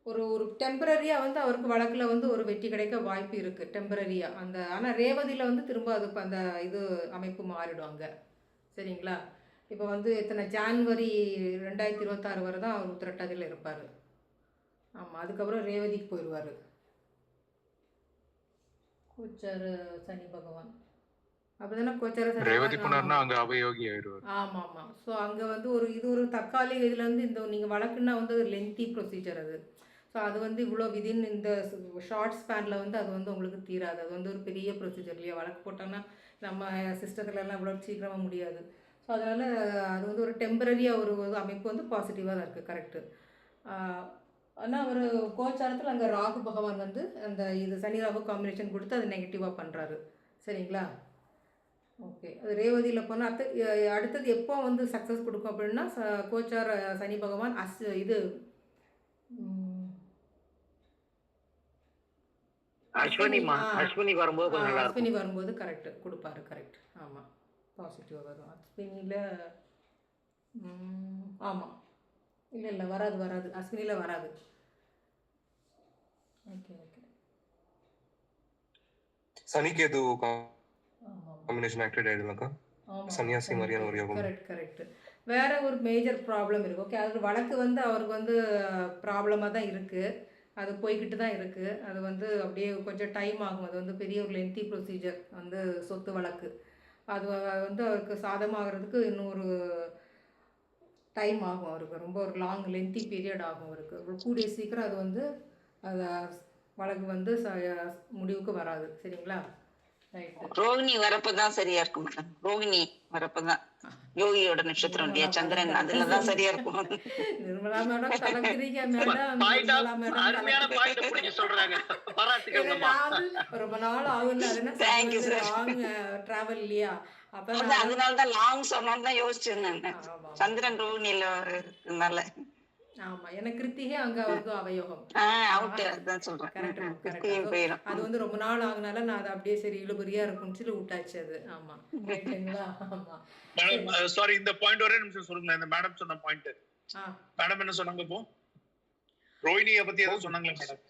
ஒரு டெம்பரரியா வந்து அவருக்கு வழக்குல வந்து ஒரு வெற்றி கிடைக்க வாய்ப்பு இருக்கு டெம்பரரியா. அந்த ஆனால் ரேவதியில் வந்து திரும்ப அது அந்த இது அமைப்பு மாறிடும் அங்கே. சரிங்களா? இப்போ வந்து இத்தனை ஜான்வரி 2026 வரை தான் அவர் உத்திரட்டாதியில் இருப்பார். ஆமாம், அதுக்கப்புறம் ரேவதிக்கு போயிடுவார் கோச்சார சனி பகவான். அப்படிதானே? கோச்சார சனி ரேவதி போனார்னா அங்க அவயோகி ஆயிடுவார். ஆமாம் ஆமாம். ஸோ அங்கே வந்து ஒரு தற்காலிக இதில் வந்து இந்த நீங்கள் வழக்குன்னா வந்து அது லென்த்தி ப்ரொசீஜர் அது. ஸோ அது வந்து இவ்வளோ விதின் இந்த ஷார்ட் ஸ்பேனில் வந்து அது வந்து உங்களுக்கு தீராது. அது வந்து ஒரு பெரிய ப்ரொசீஜர் இல்லையா? வழக்கு போட்டோன்னா நம்ம சிஸ்டத்துலலாம் இவ்வளோ சீக்கிரமாக முடியாது. ஸோ அதனால் அது வந்து ஒரு டெம்பரரியாக ஒரு அமைப்பு வந்து பாசிட்டிவாக தான் இருக்குது. கரெக்டு. ஆனால் ஒரு கோச்சாரத்தில் அங்கே ராகு பகவான் வந்து அந்த இது சனி ராகு காம்பினேஷன் கொடுத்து அது நெகட்டிவாக பண்ணுறாரு. சரிங்களா? ஓகே. அது ரேவதியில் போனால் அடுத்தது எப்போ வந்து சக்ஸஸ் கொடுக்கும் அப்படின்னா கோச்சார சனி பகவான் அஸ்வினி வரும்போது கரெக்ட் கொடுப்பாரு. கரெக்ட். ஆமாம், பாசிட்டிவாக வரும் அஸ்வினியில். ஆமாம், இல்லை வராது அஸ்வினியில் வராது. Okay okay. சனிகேது காம்பினேஷன் ஆக்டிவேட் ஆயிடும்லக்கா. சன்னியாசி மாதிரியான ஒரு யோகம். கரெக்ட். வேற ஒரு மேஜர் ப்ராப்ளம் இருக்குது. ஓகே, அது வழக்கு வந்து அவருக்கு வந்து ப்ராப்ளமாக தான் இருக்குது, அது போய்கிட்டு தான் இருக்குது. அது வந்து அப்படியே கொஞ்சம் டைம் ஆகும். அது வந்து பெரிய ஒரு லென்த்தி ப்ரொசீஜர் வந்து சொத்து வழக்கு. அது வந்து அவருக்கு சாதமாகிறதுக்கு இன்னும் ஒரு டைம் ஆகும். அவருக்கு ரொம்ப ஒரு லாங் லென்த்தி பீரியட் ஆகும். அவருக்கு கூடிய சீக்கிரம் அது வந்து அது வழக்கு வந்து முடிவுக்கு வராது. சரிங்களா? ரோகிணி வரப்பதான் சரியா இருக்கும் மேடம். ரோகிணி வரப்பதான் யோகியோட நட்சத்திரம் இல்லையா, சந்திரன், அதுலதான் சரியா இருக்கும். நிர்மலா மேடம் கலக்குறீங்க மேடம். சொல்றாங்க, ரொம்ப நாள் ஆகும்ல. அது டிராவல் இல்லையா? அதனாலதான் லாங் சொன்னோம்னு தான் யோசிச்சிருந்தேன். சந்திரன் ரோகிணியில இருக்கனால ஆமா. ஏன்னா கிருத்திகை அங்க அவருக்கு அவயோகம். அவுட் அதான் சொல்றேன். Correct ma'am. கரெக்ட். கிறிஸ்டியன் போயிடும். அது வந்து ரொம்ப நாள் ஆகுனால நான் அதை அப்படியே சரி இழுபறியா இருக்கும்னு சொல்லி விட்டாச்சு அது. ஆமா. ரைட்டுங்களா? ஆமா. சரி. மேடம் சாரி, இந்த பாயிண்ட் ஒரே நிமிஷம் சொல்லுங்க. இந்த மேடம் சொன்ன பாயிண்ட் ஆ. மேடம் என்ன சொன்னாங்க இப்போ? ரோஹிணியை பத்தி ஏதோ சொன்னாங்களே மேடம்.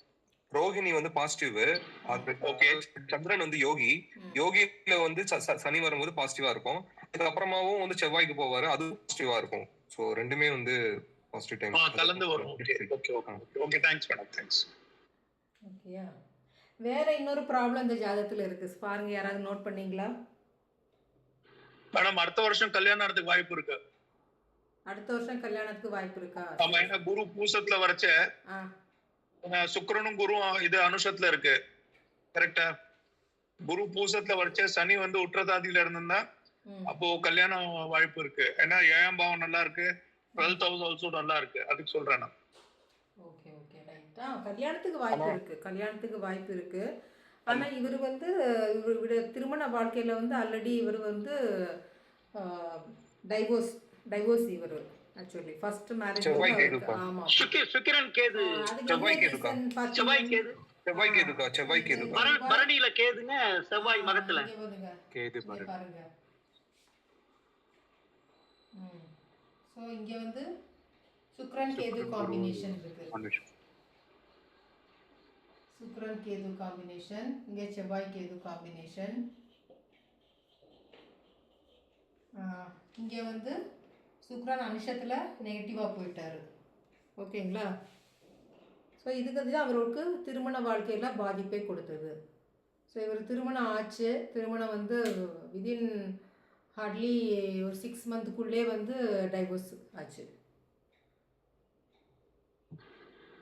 ரோஹிணி வந்து பாசிட்டிவ். ஓகே. சந்திரன் வந்து யோகி. யோகில வந்து சனி வரும்போது பாசிட்டிவா இருக்கும். அதுக்கப்புறமாவும் வந்து செவ்வாய்க்கு போவாரு, அது பாசிட்டிவா இருக்கும். சோ ரெண்டுமே வந்து பாசிட்டிவ் டைம் கலந்து வரும். Okay okay okay thanks madam, thanks. ஓகேயா? வேற இன்னொரு ப்ராப்ளம் இந்த ஜாதகத்துல இருக்கு பாருங்க, யாராவது நோட் பண்ணீங்களா? மேடம் அடுத்த வருஷம் கல்யாணம் ஆகிறதுக்கு வாய்ப்பு இருக்கு. அடுத்த வருஷம் கல்யாணத்துக்கு வாய்ப்பு இருக்கா? ஆமா, ஏன்னா குரு பூசத்துல வரைச்ச சுக்கிரனும் குருவும் இது அனுஷத்துல இருக்கு. கரெக்டா? குரு பூசத்துல வரைச்ச சனி வந்து உற்றதாதியில இருந்தா அப்போ கல்யாணம் வாய்ப்பு இருக்கு. ஏன்னா 7ஆம் பாவம் நல்லா இருக்கு, 12th house ஆல்சோ நல்லா இருக்கு. அதுக்கு சொல்றேன் நான். Okay okay right. கல்யாணத்துக்கு வாய்ப்பு இருக்கு, கல்யாணத்துக்கு வாய்ப்பு இருக்கு. ஆனா இவர் வந்து இவருடைய திருமண வாழ்க்கையில வந்து ஆல்ரெடி இவர் வந்து டைவோர்ஸ் இவர் ஆக்சுவலி ஃபர்ஸ்ட் மேரேஜ். ஆமா. சுக்கிரன் கேது. செவ்வாய் கேதுக்கா. பரணியில கேதுங்க, செவ்வாய் மகத்துல கேது பாருங்க. சோ இங்க வந்து சுக்கிரன் கேது காம்பினேஷன் இருக்கு. சுக்கிரன் கேது காம்பினேஷன், இங்க செவ்வாய் கேது காம்பினேஷன். இங்க வந்து சுக்கிரன் அனுஷத்துல நெகட்டிவா போயிட்டாரு. ஓகேங்களா? ஸோ இதுக்கு தான் அவருக்கு திருமண வாழ்க்கையில் பாதிப்பை கொடுத்தது. ஸோ இவர் திருமணம் ஆச்சு, திருமணம் வந்து விதின் ஹார்ட்லி ஒரு 6 மந்த்துக்குள்ளே வந்து டைவோர்ஸ் ஆச்சு.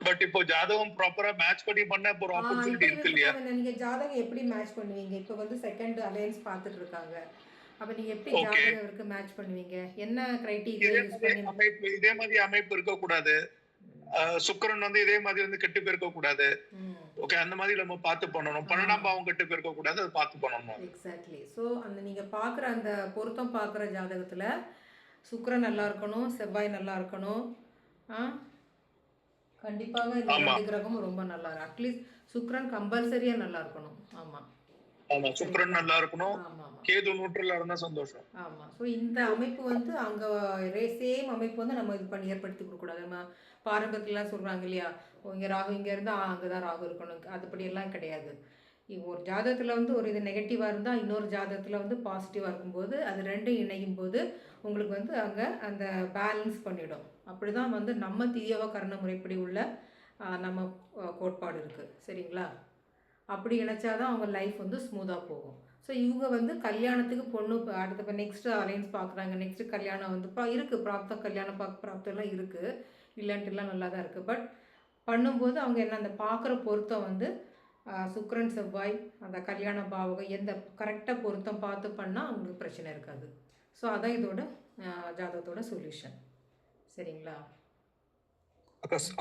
பட் இப்போ ஜாதகம் ப்ராப்பரா மேட்ச் பண்ணி பண்ண ஒரு ஆப்பர்ச்சுனிட்டி இருக்கு இல்லையா? நீங்க ஜாதகம் எப்படி மேட்ச் பண்ணுவீங்க? இப்போ வந்து செகண்ட் அலையன்ஸ் பார்த்துட்டு இருக்காங்க. அப்ப நீங்க எப்படி ஜாதகருக்கு மேட்ச் பண்ணுவீங்க? என்ன கிரைட்டீரியா யூஸ் பண்ணி? இதே மாதிரி அமைப்பு இருக்க கூடாது. சுக்கிரன் வந்து இதே மாதிரி வந்து கெட்டு போயிருக்க கூடாது. ஓகே, அந்த மாதிரி நம்ம பார்த்து பண்ணணும். 12ஆம் பாவம் கெட்டு போயிருக்க கூடாது, அது பார்த்து பண்ணணும். எக்ஸாக்ட்லி. ஸோ அந்த நீங்க பார்க்குற அந்த பொருத்தம் பார்க்குற ஜாதகத்துல சுக்கிரன் நல்லா இருக்கணும், செவ்வாய் நல்லா இருக்கணும். கண்டிப்பாக இந்த 2 கிரகமும் ரொம்ப நல்லா இருக்கும். அட்லீஸ்ட் சுக்கிரன் கம்பல்சரியா நல்லா இருக்கணும். ஆமா ஆமா, சுக்கிரன் நல்லா இருக்கணும். கேது நியூட்ரலா இருந்தா சந்தோஷம். ஆமா. ஸோ இந்த அமைப்பு வந்து அங்க சேம் அமைப்பு வந்து நம்ம இது பண்ணி ஏற்படுத்தி கொடுக்கக்கூடாது. நம்ம பாரம்பரியெல்லாம் சொல்றாங்க இல்லையா, இங்க ராகு இங்க இருந்தா அங்கதான் ராகு இருக்கணும், அதுபடி எல்லாம் கிடையாது. ஒரு ஜாதகத்துல வந்து ஒரு இது நெகட்டிவா இருந்தா இன்னொரு ஜாதகத்துல வந்து பாசிட்டிவா இருக்கும்போது அது ரெண்டும் இணையும் போது உங்களுக்கு வந்து அங்க அந்த பேலன்ஸ் பண்ணிடும். அப்படிதான் வந்து நம்ம தீயவ கர்ண முறைப்படி உள்ள நம்ம கோட்பாடு இருக்கு. சரிங்களா? அப்படி இணைச்சாதான் அவங்க லைஃப் வந்து ஸ்மூத்தாக போகும். ஸோ இவங்க வந்து கல்யாணத்துக்கு பொண்ணு அடுத்த இப்போ நெக்ஸ்ட்டு அலைன்ஸ் பார்க்குறாங்க, நெக்ஸ்ட்டு கல்யாணம் வந்து இருக்குது, பிராப்தம் கல்யாணம் பிராப்தம்லாம் இருக்குது, இல்லைன்ட்டுலாம் நல்லா தான் இருக்குது. பட் பண்ணும்போது அவங்க என்ன அந்த பார்க்குற பொருத்தம் வந்து சுக்கிரன் செவ்வாய் அந்த கல்யாண பாவகம் எந்த கரெக்டாக பொருத்தம் பார்த்து பண்ணால் அவங்களுக்கு பிரச்சனை இருக்காது. ஸோ அதான் இதோட ஜாதகத்தோட சொல்யூஷன். சரிங்களா?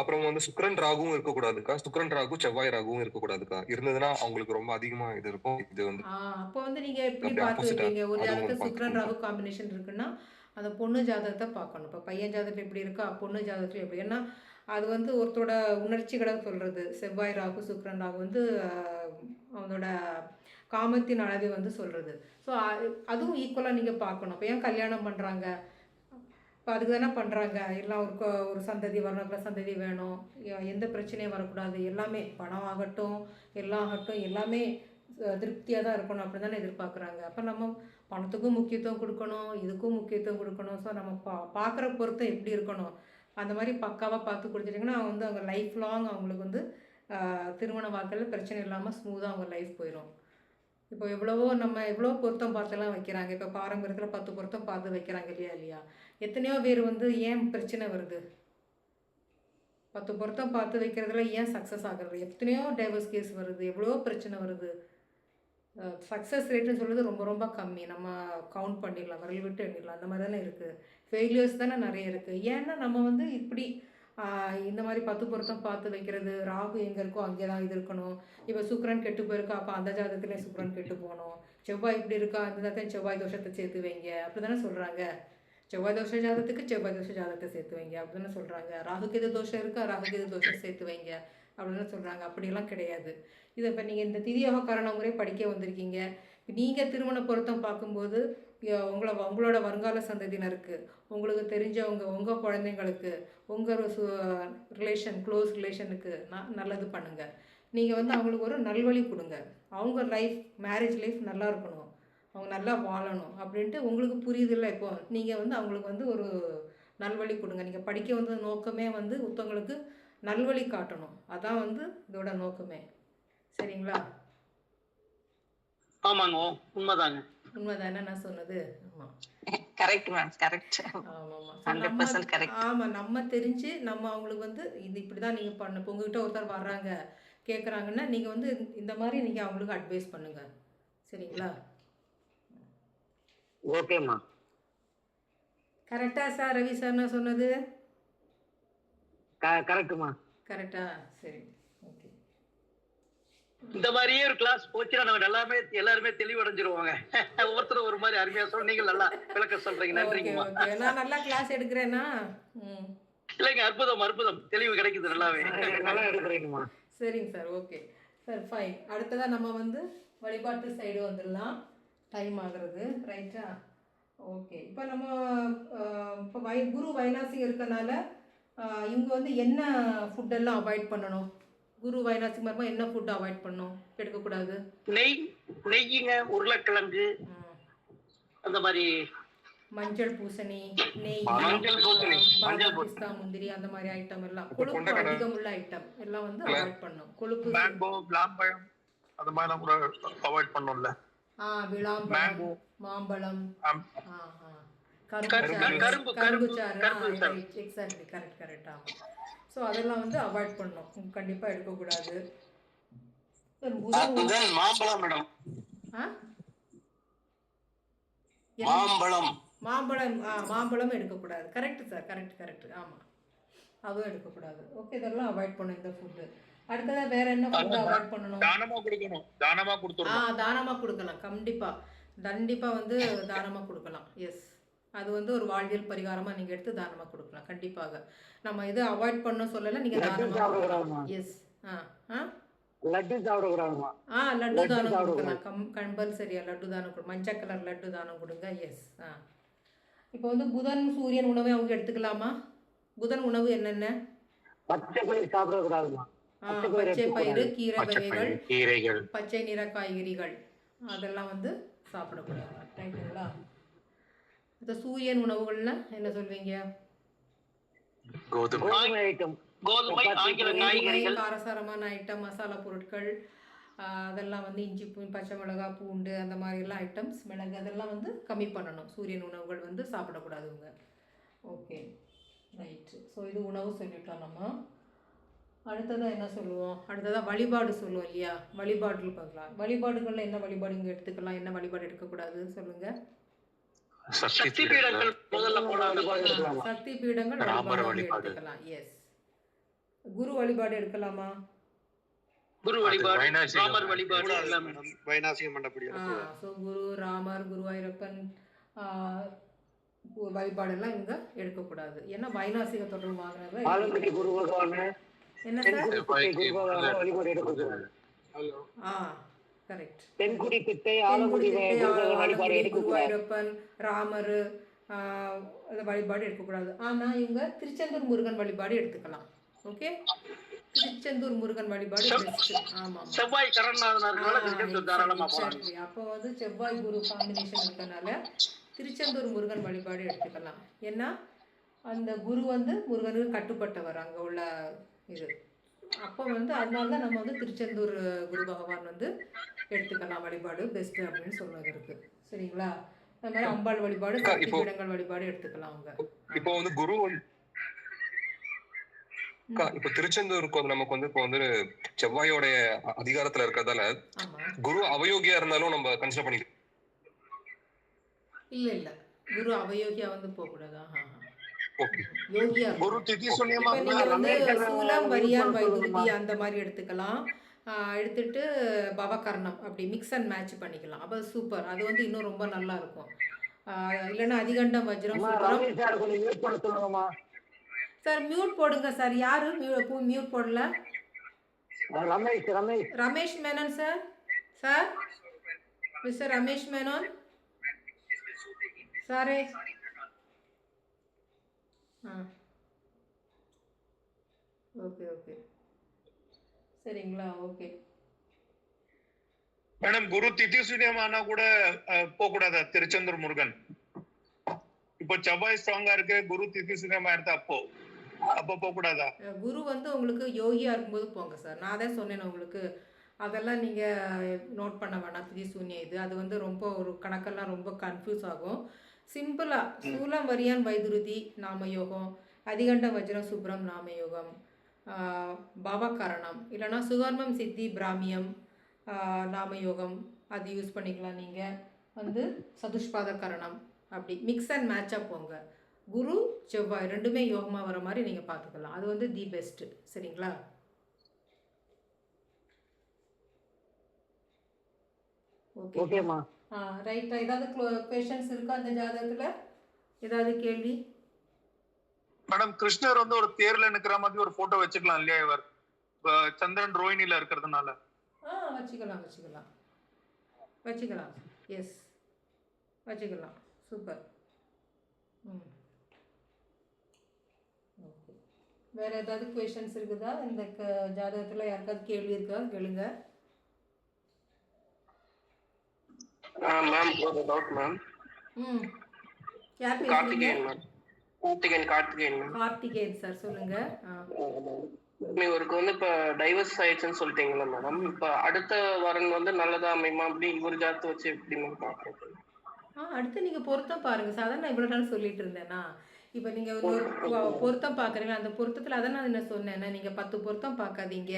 அப்புறம் வந்து சுக்கிரன் ராகுவும் இருக்க கூடாதுக்கா. சுக்கிரன் ராகு செவ்வாய் ராகுவும் இருக்க கூடாதுக்கா. இருந்ததுன்னா அவங்களுக்கு ரொம்ப அதிகமா இது இருக்கும். இது வந்து அப்போ வந்து நீங்க எப்படி பார்த்து வைப்பீங்க? ஒரு ஜாதகத்துல சுக்கிரன் ராகு காம்பினேஷன் இருக்குன்னா அந்த பொண்ணு ஜாதகத்தை பார்க்கணும். இப்போ பையன் ஜாதகத்தில் எப்படி இருக்கா, பொண்ணு ஜாதகத்தில் எப்படி? ஏன்னா அது வந்து ஒருத்தரோட உணர்ச்சிகளை சொல்றது. செவ்வாய் ராகு சுக்கிரன் ராகு வந்து அவனோட காமத்தின் அளவை வந்து சொல்றது. ஸோ அதுவும் ஈக்குவலாக நீங்கள் பார்க்கணும். இப்போ ஏன் கல்யாணம் பண்ணுறாங்க? இப்போ அதுக்கு தானே பண்ணுறாங்க. எல்லாம் ஒரு சந்ததி வரணும், சந்ததி வேணும், எந்த பிரச்சனையும் வரக்கூடாது, எல்லாமே பணம் ஆகட்டும் எல்லாம் ஆகட்டும் எல்லாமே திருப்தியாக தான் இருக்கணும், அப்படி தானே எதிர்பார்க்குறாங்க. அப்போ நம்ம பணத்துக்கும் முக்கியத்துவம் கொடுக்கணும், இதுக்கும் முக்கியத்துவம் கொடுக்கணும். ஸோ நம்ம பார்க்குற பொருத்தம் எப்படி இருக்கணும் அந்த மாதிரி பக்காவாக பார்த்து கொடுத்துட்டிங்கன்னா வந்து அவங்க லைஃப் லாங் அவங்களுக்கு வந்து திருமண வாழ்க்கையில் பிரச்சனை இல்லாமல் ஸ்மூத்தாக அவங்க லைஃப் போயிடும். இப்போ எவ்வளோ பொருத்தம் பார்த்தெல்லாம் வைக்கிறாங்க. இப்போ பாரம்பரியத்தில் 10 பொருத்தம் பார்த்து வைக்கிறாங்க இல்லையா? எத்தனையோ பேர் வந்து ஏன் பிரச்சனை வருது? 10 பொருத்தம் பார்த்து வைக்கிறதுல ஏன் சக்ஸஸ் ஆகுறது? எத்தனையோ டைவர்ஸ் கேஸ் வருது, எவ்வளோ பிரச்சனை வருது. சக்ஸஸ் ரேட்டுன்னு சொல்கிறது ரொம்ப ரொம்ப கம்மி. நம்ம கவுண்ட் பண்ணிடலாம், விரல் விட்டு எண்ணிடலாம், அந்த மாதிரி தானே இருக்குது. ஃபெயிலியர்ஸ் தானே நிறைய இருக்குது. ஏன்னா நம்ம வந்து இப்படி இந்த மாதிரி 10 பொருத்தம் பார்த்து வைக்கிறது. ராகு எங்கே இருக்கோ அங்கே தான் இது இருக்கணும். இப்போ சுக்கிரன் கெட்டு போயிருக்கா, அப்போ அந்த ஜாதகத்துலேயும் சுக்கிரன் கெட்டு போகணும். செவ்வாய் இப்படி இருக்கா, அந்த ஜாதகத்தையும் செவ்வாய் தோஷத்தை சேர்த்து வைங்க, அப்படி தானே சொல்கிறாங்க. செவ்வாய் தோஷ ஜாதத்துக்கு செவ்வாய் தோஷ ஜாதகத்தை சேர்த்து வைங்க அப்படின்னு சொல்கிறாங்க. ராகுகேது தோஷம் இருக்கா, ராகுகேது தோஷம் சேர்த்து வைங்க அப்படின்னு சொல்கிறாங்க. அப்படியெல்லாம் கிடையாது. இதை இப்போ நீங்கள் இந்த திதியோக காரண முறை படிக்க வந்திருக்கீங்க. நீங்கள் திருமண பொருத்தம் பார்க்கும்போது உங்களோட வருங்கால சந்ததியினருக்கு, உங்களுக்கு தெரிஞ்சவங்க, உங்கள் குழந்தைங்களுக்கு, உங்கள் ரிலேஷன், க்ளோஸ் ரிலேஷனுக்கு நல்லது பண்ணுங்கள். நீங்கள் வந்து அவங்களுக்கு ஒரு நல்வழி கொடுங்க. அவங்க லைஃப், மேரேஜ் லைஃப் நல்லா இருக்கணும், அவங்க நல்லா வாழணும் அப்படின்ட்டு உங்களுக்கு புரியுதில்ல. இப்போ நீங்கள் வந்து அவங்களுக்கு வந்து ஒரு நல்வழி கொடுங்க. நீங்கள் படிக்க வந்த நோக்கமே வந்து ஒருத்தவங்களுக்கு நல்வழி காட்டணும். அதான் வந்து இதோட நோக்கமே. சரிங்களா? ஆமாங்க, உண்மைதாங்க. உண்மைதானே நான் சொன்னது? ஆமாம், கரெக்ட் மேம், கரெக்ட். ஆமாம். 100% கரெக்ட். ஆமாம், நம்ம தெரிஞ்சு நம்ம அவங்களுக்கு வந்து இது இப்படி தான் நீங்கள் பண்ண. இப்போ உங்ககிட்ட ஒருத்தர் வர்றாங்க கேட்குறாங்கன்னா நீங்கள் வந்து இந்த மாதிரி நீங்கள் அவங்களுக்கு அட்வைஸ் பண்ணுங்கள். சரிங்களா? ஓகேம்மா. கரெக்டா சார்? ரவி சார் நான் சொன்னது கரெக்டுமா. கரெக்டா? சரி, ஓகே. இந்த மாதிரியே ஒரு கிளாஸ் போச்சுன்னா நம்ம எல்லாருமே தெளிவடைஞ்சிருவாங்க. ஒவ்வொருத்தரும் ஒரு மாதிரி அருமையா சொன்னீங்க, நல்லா விளக்க சொல்றீங்க. நன்றிங்கம்மா. ஓகே, நான் நல்லா கிளாஸ் எடுக்கிறேன்னா? இல்லைங்க, அற்புதம் அற்புதம், தெளிவு கிடைக்குது, நல்லாவே நல்லா எடுக்கிறீங்கம்மா. சரிங்க சார், ஓகே சார், ஃபைன். அடுத்ததாக நம்ம வந்து வழிபாட்டு சைடு வந்துடலாம். டைம் ஆகுறது, ரைட்டா? ஓகே. இப்போ நம்ம இப்போ குரு வைநாசிகம் இருக்கனால இவங்க வந்து என்ன ஃபுட்டெல்லாம் அவாய்ட் பண்ணணும்? குரு வைநாசிகம் மாதிரி என்ன ஃபுட் அவாய்ட் பண்ணணும், எடுக்கக்கூடாது? நெய்யுங்க, உருளைக்கிழங்கு, அந்த மாதிரி மஞ்சள் பூசணி, நெய், பாதாம், பிஸ்தா, முந்திரி, அந்த மாதிரி ஐட்டம் எல்லாம், கொழுப்பு அதிகம் உள்ள ஐட்டம் எல்லாம் வந்து அவாய்ட் பண்ணணும். கொழுப்பு, மேங்கோ, விளாம்பழம் அந்த மாதிரிலாம் கூட அவாய்ட் பண்ணணும்ல. விளாம்பழம், மாம்பழம், கரும்புச்சாறு, எக்ஸாக்ட்லி, கரெக்ட். ஆமாம். ஸோ அதெல்லாம் வந்து அவாய்ட் பண்ணணும், கண்டிப்பாக எடுக்கக்கூடாது. மாம்பழம் மேடம், மாம்பழம் எடுக்கக்கூடாது. Correct sir, correct. ஆமாம், அதுவும் எடுக்கக்கூடாது. ஓகே, இதெல்லாம் அவாய்ட் பண்ணும் இந்த ஃபுட்டு. அடுத்ததாக வேற என்ன ஃபுட் அவாய்ட் பண்ணணும்? தானமாக கொடுக்கலாம். கண்டிப்பாக வந்து தானமாக கொடுக்கலாம். எஸ், அது வந்து ஒரு வாழ்வியல் பரிகாரமாக நீங்கள் எடுத்து தானமாக கொடுக்கலாம். கண்டிப்பாக நம்ம எது அவாய்ட் பண்ண சொல்லலை, நீங்கள் தானமாக. எஸ். லட்டு சாப்பிடக்கூடாதுமா? லட்டு தானம் கொடுக்கலாம். கம்பல்சரியா லட்டு தானம் கொடு, மஞ்சள் கலர் லட்டு தானம் கொடுங்க. எஸ். இப்போ வந்து புதன் சூரியன் உணவை அவங்க எடுத்துக்கலாமா? புதன் உணவு என்னென்ன? பச்சை பயிர் சாப்பிடக்கூடாதுமா? பச்சை பயிறு, கீரைகள், பச்சை நிற காய்கறிகள் அதெல்லாம் வந்து சாப்பிடக்கூடாது. ரைட்டுங்களா? இந்த சூரியன் உணவுகள்னா என்ன சொல்வீங்க? கோதுமை ஐட்டம், காரசாரமான ஐட்டம், மசாலா பொருட்கள், அதெல்லாம் வந்து இஞ்சி, பச்சை மிளகாய், பூண்டு, அந்த மாதிரிலாம் ஐட்டம்ஸ், மிளகு, அதெல்லாம் வந்து கம்மி பண்ணணும். சூரியன் உணவுகள் வந்து சாப்பிடக்கூடாதுங்க. Okay, right. ஸோ இது உணவு சொல்லிட்டோம் நம்ம. அடுத்ததாக என்ன சொல்லுவோம்? அடுத்ததாக வழிபாடு சொல்லுவோம் இல்லையா? வழிபாடுகள் பார்க்கலாம். வழிபாடுகளில் என்ன வழிபாடு இங்கே எடுத்துக்கலாம், என்ன வழிபாடு எடுக்கக்கூடாது சொல்லுங்கள்? சக்தி பீடங்கள் சக்தி பீடங்கள் எடுத்துக்கலாம். எஸ். குரு வழிபாடு எடுக்கலாமா? குரு வழிபாடு, ராமர் வழிபாடு, வைநாசிக மண்டபடி. ஸோ குரு, ராமர், குருவாயூரப்பன் வழிபாடெல்லாம் இங்கே எடுக்கக்கூடாது. ஏன்னா வைநாசிக தொடர்பு வாங்கினது. குரு பகவான் என்ன சார்? வழிபாடு எடுக்கக்கூடாது. கரெக்ட். தென்குடி பிட்டை, ஆலங்குடி வழிபாடு எடுக்கக்கூடாது. குருவாயூரப்பன், ராமர் வழிபாடு எடுக்கக்கூடாது. ஆனால் இவங்க திருச்செந்தூர் முருகன் வழிபாடு எடுத்துக்கலாம். ஓகே, திருச்செந்தூர் முருகன் வழிபாடு பெஸ்ட். ஆமாம், செவ்வாய் அப்போ வந்து செவ்வாய் குரு காம்பினேஷன் இருக்கனால திருச்செந்தூர் முருகன் வழிபாடு எடுத்துக்கலாம். ஏன்னா அந்த குரு வந்து முருகனுக்கு கட்டுப்பட்டவர் அங்கே உள்ள இது. அப்போ வந்து அதனால தான் நம்ம வந்து திருச்செந்தூர் குரு பகவான் வந்து எடுத்துக்கலாம் வழிபாடு பெஸ்ட்டு அப்படின்னு சொல்லுவது இருக்கு. சரிங்களா? அந்த மாதிரி அம்பாள் வழிபாடு, சக்தி பீடங்கள் வழிபாடு எடுத்துக்கலாம் அவங்க. இப்போ வந்து குரு இப்ப திருச்செந்தூருக்கு வந்து நமக்கு வந்து இப்போ வந்து செவ்வாயோடைய அதிகாரத்துல இருக்கிறதால குரு அவயோகியா இருந்தாலும் நம்ம கன்சிடர் பண்ணிக்கலாம். இல்ல குரு அவயோகியா வந்து போக கூடாது. சூலம், வரியான், வைதுருதி அந்த மாதிரி எடுத்துக்கலாம். எடுத்துட்டு பவகர்ணம் அப்படி மிக்ஸ் அண்ட் மேட்ச் பண்ணிக்கலாம். அப்போ சூப்பர். அது வந்து இன்னும் ரொம்ப நல்லா இருக்கும். இல்லைன்னா அதிகண்டம் வஜ்ரம் சுப்ரம். சார் மியூட் போடுங்க சார். யாரு மியூட் போடல? Ramesh Menon sir. Sir mister Ramesh Menon சாரே. ஓகே ஓகே சரிங்களா? ஓகே மேடம் குரு திதி சூன்யமானா கூட போக கூடாதா திருச்செந்தூர் முருகன்? இப்போ செவ்வாய் ஸ்ட்ராங்கா இருக்கு, குரு திதி சூன்யமா எடுத்தா அப்போ போக கூடாதா? குரு வந்து உங்களுக்கு யோகியா இருக்கும்போது போங்க சார். நான் தான் சொன்னேன் உங்களுக்கு, அதெல்லாம் நீங்கள் நோட் பண்ண வேணாம். திதி சூன்யம் இது அது வந்து ரொம்ப ஒரு கணக்கெல்லாம் ரொம்ப கன்ஃபியூஸ் ஆகும். சிம்பிளாக சூலம் வரியான் வைதுருதி நாமயோகம், அதிகண்ட வஜ்ரம் சுப்ரம் நாமயோகம், பாவகரணம், இல்லைனா சுகர்மம் சித்தி பிராமியம் நாமயோகம் அது யூஸ் பண்ணிக்கலாம். நீங்கள் வந்து சதுஷ்பாத கரணம் அப்படி மிக்ஸ் அண்ட் மேட்சாக போங்க. குரு செவ்வாய் ரெண்டுமே யோகமாக வர மாதிரி நீங்கள் பார்த்துக்கலாம். அது வந்து தி பெஸ்ட்டு. சரிங்களா? ஓகேம்மா. ரைட்டா. ஏதாவது கொஷன்ஸ் இருக்கா அந்த ஜாதகத்தில்? ஏதாவது கேள்வி? மேடம் கிருஷ்ணர் வந்து ஒரு தேர்ல நிக்கிற மாதிரி ஒரு போட்டோ வச்சுக்கலாம் இல்லையா? இவர் சந்திரன் ரோஹிணில இருக்கிறதுனால வச்சுக்கலாம் வச்சுக்கலாம் வச்சுக்கலாம். எஸ் வச்சுக்கலாம். சூப்பர். ஓகே. வேறு ஏதாவது கொஷன்ஸ் இருக்குதா இந்த ஜாதகத்தில்? யாருக்காவது கேள்வி இருக்கா? கேளுங்க. மேம் ஒரு டவுட் மேம். யார் பேசுறீங்க? கார்த்திகேயன் மேம். கார்த்திகேயன் சார் சொல்லுங்க. இவருக்கு வந்து இப்ப டைவர்ஸ் ஆயிடுச்சுன்னு சொல்லிட்டீங்களா மேடம்? இப்ப அடுத்த வரன் வந்து நல்லதா அமையுமா? அப்படி இவர் ஜாதகத்தை வச்சு எப்படி மேம் பாக்குறது? அடுத்து நீங்கள் பொருத்தம் பாருங்கள். சாதாரண இவ்வளோ நாள் சொல்லிட்டு இருந்தேன்னா, இப்போ நீங்கள் ஒரு பொருத்தம் பார்க்குறீங்களா? அந்த பொருத்தத்தில் அதை நான் என்ன சொன்னேன்னா, நீங்கள் 10 பொருத்தம் பார்க்காதீங்க.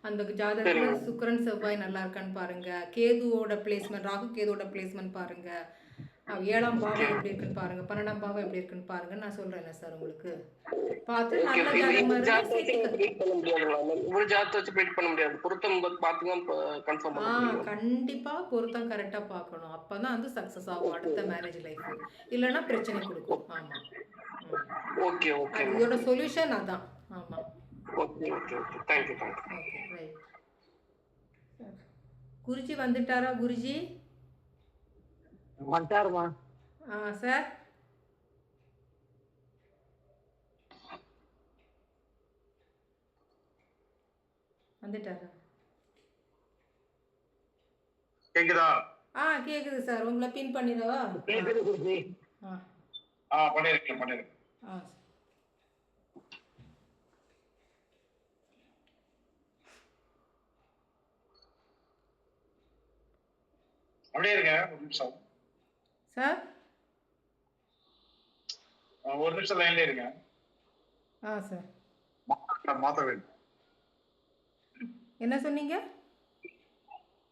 அந்த ஜாதகத்தில் சுக்கிரன் செவ்வாய் நல்லா இருக்கான்னு பாருங்க, கேதுவோட பிளேஸ்மெண்ட், ராகு கேதுவோட பிளேஸ்மெண்ட் பாருங்க, 7ஆம் பாவம் எப்படி இருக்குன்னு பாருங்க, 12ஆம் பாவம் எப்படி இருக்குன்னு பாருங்க. நான் சொல்றேன் சார் உங்களுக்கு பார்த்து நல்ல கண்டிப்பா பொருத்தம் கரெக்டா பார்க்கணும். அப்பதான் வந்து சக்சஸ் ஆகும் அடுத்த மேரேஜ் லைஃப். இல்லைன்னா பிரச்சனை கொடுக்கும். ஆமா இதோட சொல்யூஷன் அதான். ஆமா குருஜி வந்துட்டாரா? குருஜி வந்துட்டாருமா? சார் வந்துட்டாரா? கேக்குதா? கேக்குது சார். உங்களை பின் பண்ணிடவா? கேக்குது குருஜி. பண்ணிருக்கேன். அப்படியே இருங்க ஒரு நிமிஷம் சார். ஒரு நிமிஷம் லைன்ல இருங்க. சார் மாத்த வேணும். என்ன சொன்னீங்க?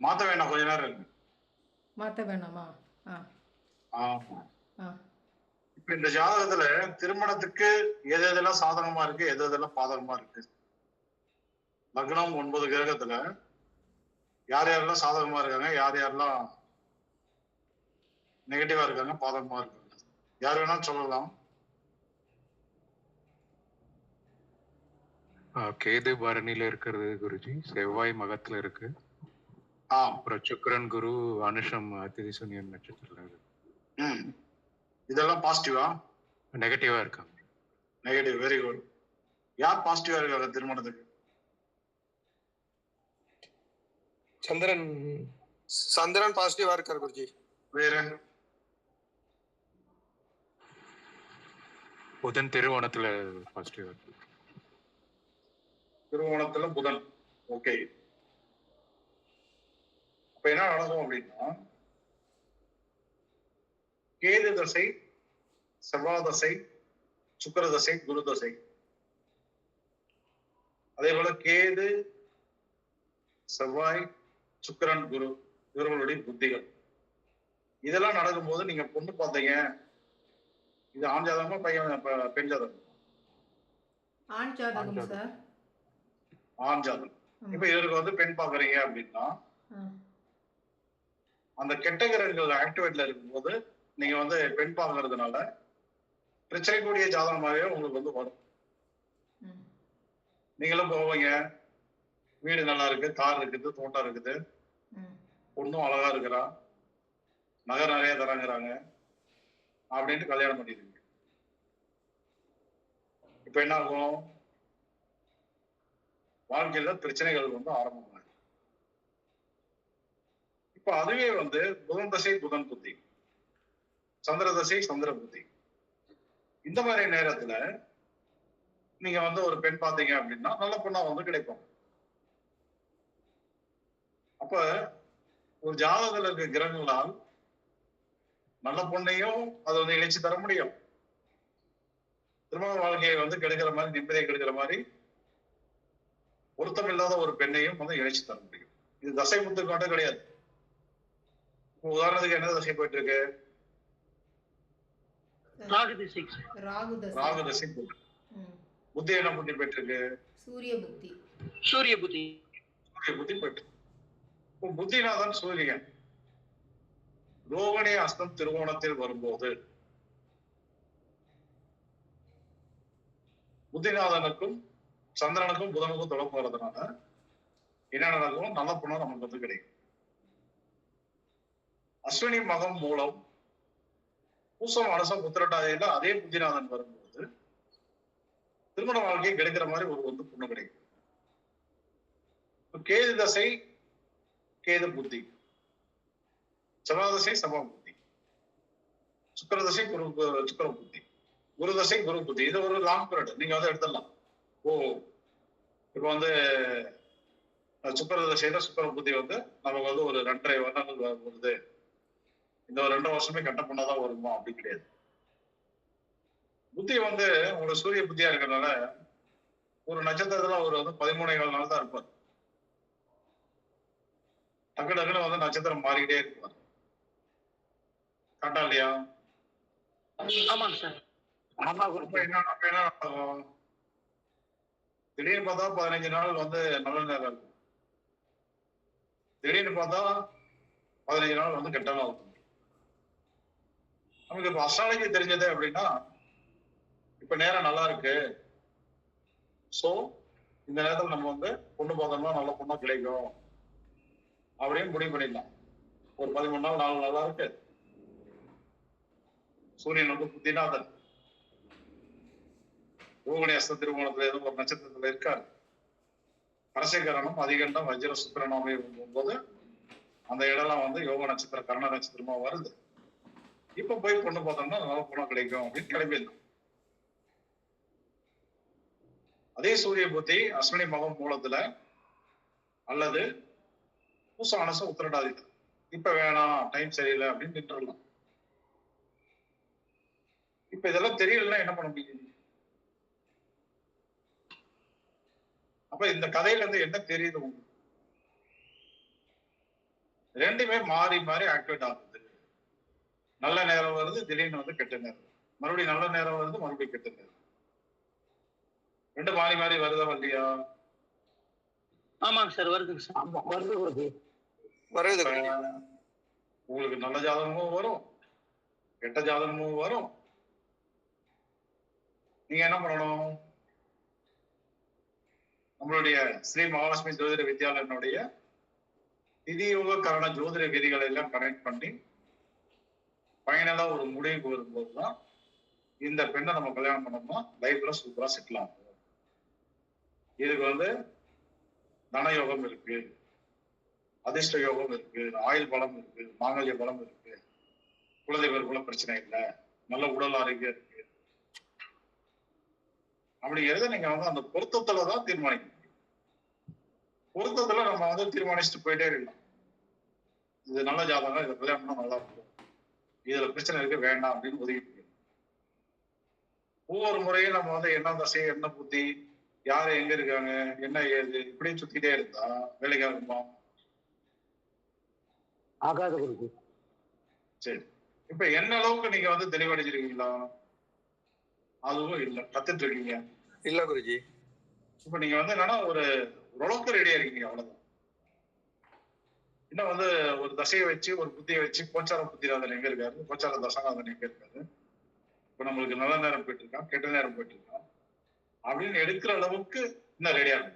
மாத்த வேணாம், கொஞ்ச நேரம் இருக்கு. மாத்த வேணாமா? இப்ப இந்த ஜாதகத்துல திருமணத்துக்கு எது எதெல்லாம் சாதகமா இருக்கு, எது எதெல்லாம் பாதகமா இருக்கு? லக்னம் 9 கிரகத்துல யார் யாரெல்லாம் சாதகமா இருக்காங்க, யார் யாரெல்லாம் நெகட்டிவா இருக்காங்க, பாதகமா இருக்காங்க? யார் வேணாலும் சொல்லலாம். கேது பரணில இருக்கிறது குருஜி, செவ்வாய் மகத்துல இருக்கு. அப்புறம் சுக்கிரன் குரு அனுஷம் திதி சூன்யம் நட்சத்திரத்துல இருக்கு. இதெல்லாம் பாசிட்டிவா நெகட்டிவா இருக்காங்க? நெகட்டிவ். Very good. யார் பாசிட்டிவா இருக்காங்க திருமணத்துக்கு? சந்திரன் பாசிட்டிவா இருக்காரு குருஜி. வேற? புதன் திருவோணத்துல பாசிட்டிவா இருக்கு. திருவோணத்துல புதன். ஓகே. இப்ப என்ன நடக்கும் அப்படின்னா, கேது தசை, செவ்வாய் தசை, சுக்கிர தசை, குரு தசை, அதே போல கேது, செவ்வாய், சுக்கிரன், குரு இவர்களுடைய புத்திகள் இதெல்லாம் நடக்கும்போது நீங்க பொண்ணு பார்த்தீங்க, இது ஆண் ஜாதகமா பெண் ஜாதகம்? ஆண் ஜாதகம் சார். ஆண் ஜாதகம். இப்ப இவருக்கு வந்து பெண் பாக்குறீங்க அப்படின்னா, அந்த கெட்ட கிரகங்கள் ஆக்டிவேட்ல இருக்கும்போது நீங்க வந்து பெண் பார்க்கறதுனால பிரச்சனைக்குரிய ஜாதகமாகவே உங்களுக்கு வந்து வரும். நீங்களும் போவீங்க, வீடு நல்லா இருக்கு, கார் இருக்குது, தோட்டம் இருக்குது, பொண்ணும் அழகா இருக்கிறா, நகை நிறைய தராங்கிறாங்க அப்படின்ட்டு கல்யாணம் பண்ணிடுவீங்க. இப்ப என்ன ஆகும்? வாழ்க்கையில பிரச்சனைகள் வந்து ஆரம்பமாகும். இப்ப அதுவே வந்து புதன் தசை புதன் புத்தி, சந்திர தசை சந்திர புத்தி, இந்த மாதிரி நேரத்துல நீங்க வந்து ஒரு பெண் பார்த்தீங்க அப்படின்னா நல்ல பொண்ணா வந்து கிடைக்கும். அப்ப ஒரு ஜாதகத்துல இருக்க கிரகங்களால் நல்ல பொண்ணையும் அது வந்து இணைச்சு தர முடியும். திருமண வாழ்க்கையை வந்து கெடுக்கிற மாதிரி, நிம்மதியை கெடுக்கிற மாதிரி பொருத்தம் இல்லாத ஒரு பெண்ணையும் வந்து இணைச்சு தர முடியும். இது தசை முத்து காட்ட கிடையாது. உதாரணத்துக்கு என்ன தசை போயிட்டு இருக்கு? ராகு திசை. ராகு தசை போயிட்டு. புத்தி என்ன புத்தி போயிட்டு இருக்கு? சூரிய புத்தி. சூரிய புத்தி. சூரிய புத்தி போயிட்டு. இப்போ புத்திநாதன் சூரியன் ரோகிணி அஸ்தம் திருவோணத்தில் வரும்போது புத்திநாதனுக்கும் சந்திரனுக்கும் புதனுக்கும் தொடர்பு வர்றதுனால என்ன நடக்கும்? நல்ல பொண்ணு நமக்கு வந்து கிடைக்கும். அஸ்வினி மகம் மூலம் பூசம் அரசம் புத்திரட்டாதியில அதே புத்திநாதன் வரும்போது திருமண வாழ்க்கையை கிடைக்கிற மாதிரி ஒரு வந்து பொண்ணு கிடைக்கும். கேது தசை கேது புத்தி, செவ்வாய் தசை செவ்வாய் புத்தி, சுக்கிர தசை சுக்கிர புத்தி, குரு தசை குரு புத்தி. இது ஒரு லாங் பீரியட், நீங்க வந்து எடுத்துடலாம். ஓ இப்ப வந்து சுக்கிர தசையில சுக்கிர புத்தி வந்து நமக்கு வந்து ஒரு 2.5 வருடங்கள் வருது, இந்த ஒரு 2 வருஷமே கட்ட பொண்ணாதான் வருமா? அப்படி கிடையாது. புத்தி வந்து உங்களுக்கு சூரிய புத்தியா இருக்கிறதுனால ஒரு நட்சத்திரத்துல அவர் வந்து 13 நாள் தான் இருப்பார். டக்கு டக்குன்னு வந்து நட்சத்திரம் மாறிக்கிட்டே இருப்பார். கரெக்டா இல்லையா? ஆமாங்க சார். அப்ப என்ன நடக்கும்? திடீர்னு பார்த்தா 15 நாள் வந்து நல்ல நேரம் இருக்கும், திடீர்னு பார்த்தா 15 நாள் வந்து கெட்ட நாள் இருக்கும். நமக்கு இப்ப அஸ்ட்ராலஜி தெரிஞ்சது அப்படின்னா, இப்ப நேரம் நல்லா இருக்கு, சோ இந்த நேரத்துல நம்ம வந்து பொண்ணு பார்த்தோம்னா நல்ல பொண்ணா கிடைக்கும் அப்படின்னு முடிவு பண்ணிடலாம். ஒரு 13 நாள் 4 நல்லா இருக்கு, சூரியன் வந்து புத்திநாதன் ரோகிணி அஸ்த திருவோணத்துல ஏதோ ஒரு நட்சத்திரத்துல இருக்காரு, அரசிகரணம் அதிகண்டம் வஜ்ர சுக்கிரனாமே போது அந்த இடம்லாம் வந்து யோக நட்சத்திரம் கரண நட்சத்திரமா வருது. இப்ப போய் பொண்ணு பார்த்தோம்னா நல்ல பொண்ணா கிடைக்கும் அப்படின்னு கிளம்பிடலாம். அதே சூரிய புத்தி அஸ்வினி மகம் மூலத்துல அல்லது பூச அனசம் உத்திரட்டாதி இப்ப வேணாம், டைம் சரியில்லை அப்படின்னு நின்றுடலாம். இப்ப இதெல்லாம் தெரியலன்னா என்ன பண்ண முடியும்? அப்ப இந்த கதையில இருந்து என்ன தெரியுது உங்களுக்கு? ரெண்டுமே மாறி மாறி ஆக்டிவேட் ஆகுது. நல்ல நேரம் வருது, திடீர்னு வந்து கெட்ட நேரம், மறுபடியும் நல்ல நேரம் வருது, மறுபடியும் கெட்ட நேரம், ரெண்டு மாறி மாறி வருதா வரலையா? ஆமாங்க சார், வருதுங்க சார். ஆமா வருது. உங்களுக்கு நல்ல ஜாதகமும் வரும், கெட்ட ஜாதகமும் வரும். நீங்க என்ன பண்ணணும்? நம்மளுடைய ஸ்ரீ மகாலட்சுமி ஜோதிட வித்யாலயனுடைய திதியோக கரண ஜோதிட விதிகளை எல்லாம் கனெக்ட் பண்ணி ஃபைனலா ஒரு முடிவுக்கு வரும்போதுதான் இந்த பெண்ணை நம்ம கல்யாணம் பண்ணோம்னா லைஃப்ல சூப்பரா செட்டில் ஆகும். இதுக்கு வந்து தனயோகம் இருக்கு, அதிர்ஷ்ட யோகம் இருக்கு, ஆயுள் பலம் இருக்கு, மாங்கல்ய பலம் இருக்கு, குலதெய்வர் குல பிரச்சனை இல்லை, நல்ல உடல் ஆரோக்கியம் இருக்கு. அப்படிங்கிறத நீங்க வந்து அந்த பொருத்தத்துலதான் தீர்மானிக்க முடியும். பொருத்தத்துல நம்ம வந்து தீர்மானிச்சுட்டு போயிட்டே இருக்கலாம். இது நல்ல ஜாதகம், இதை கல்யாணம் நல்லா இருக்கும், இதுல பிரச்சனை இருக்கு வேண்டாம் அப்படின்னு ஒதுக்கி போயிடும். ஒவ்வொரு முறையும் நம்ம வந்து என்ன தசை, என்ன புத்தி, யாரு எங்க இருக்காங்க, என்ன ஏது இப்படின்னு சுத்திட்டே இருந்தா வேலைக்கு ஆகுமா? ஆகாது. சரி, இப்ப என்ன அளவுக்கு நீங்க வந்து தெளிவடைஞ்சிருக்கீங்களா? அதுவும் இல்லை, கத்துட்டு இருக்கீங்க. இல்ல குருஜி. இப்ப நீங்க வந்து என்னன்னா ஒரு ஓரளவுக்கு ரெடியா இருக்கீங்க, அவ்வளவுதான். இன்னும் வந்து ஒரு தசையை வச்சு ஒரு புத்தியை வச்சு கோச்சார புத்திராதன் எங்க இருக்காரு, கோச்சார தசநாதன் எங்க இருக்காரு, இப்ப நம்மளுக்கு நல்ல நேரம் போயிட்டு இருக்கான், கெட்ட நேரம் போயிட்டு இருக்கான் அப்படின்னு எடுக்கிற அளவுக்கு இன்னும் ரெடியா இருக்கு.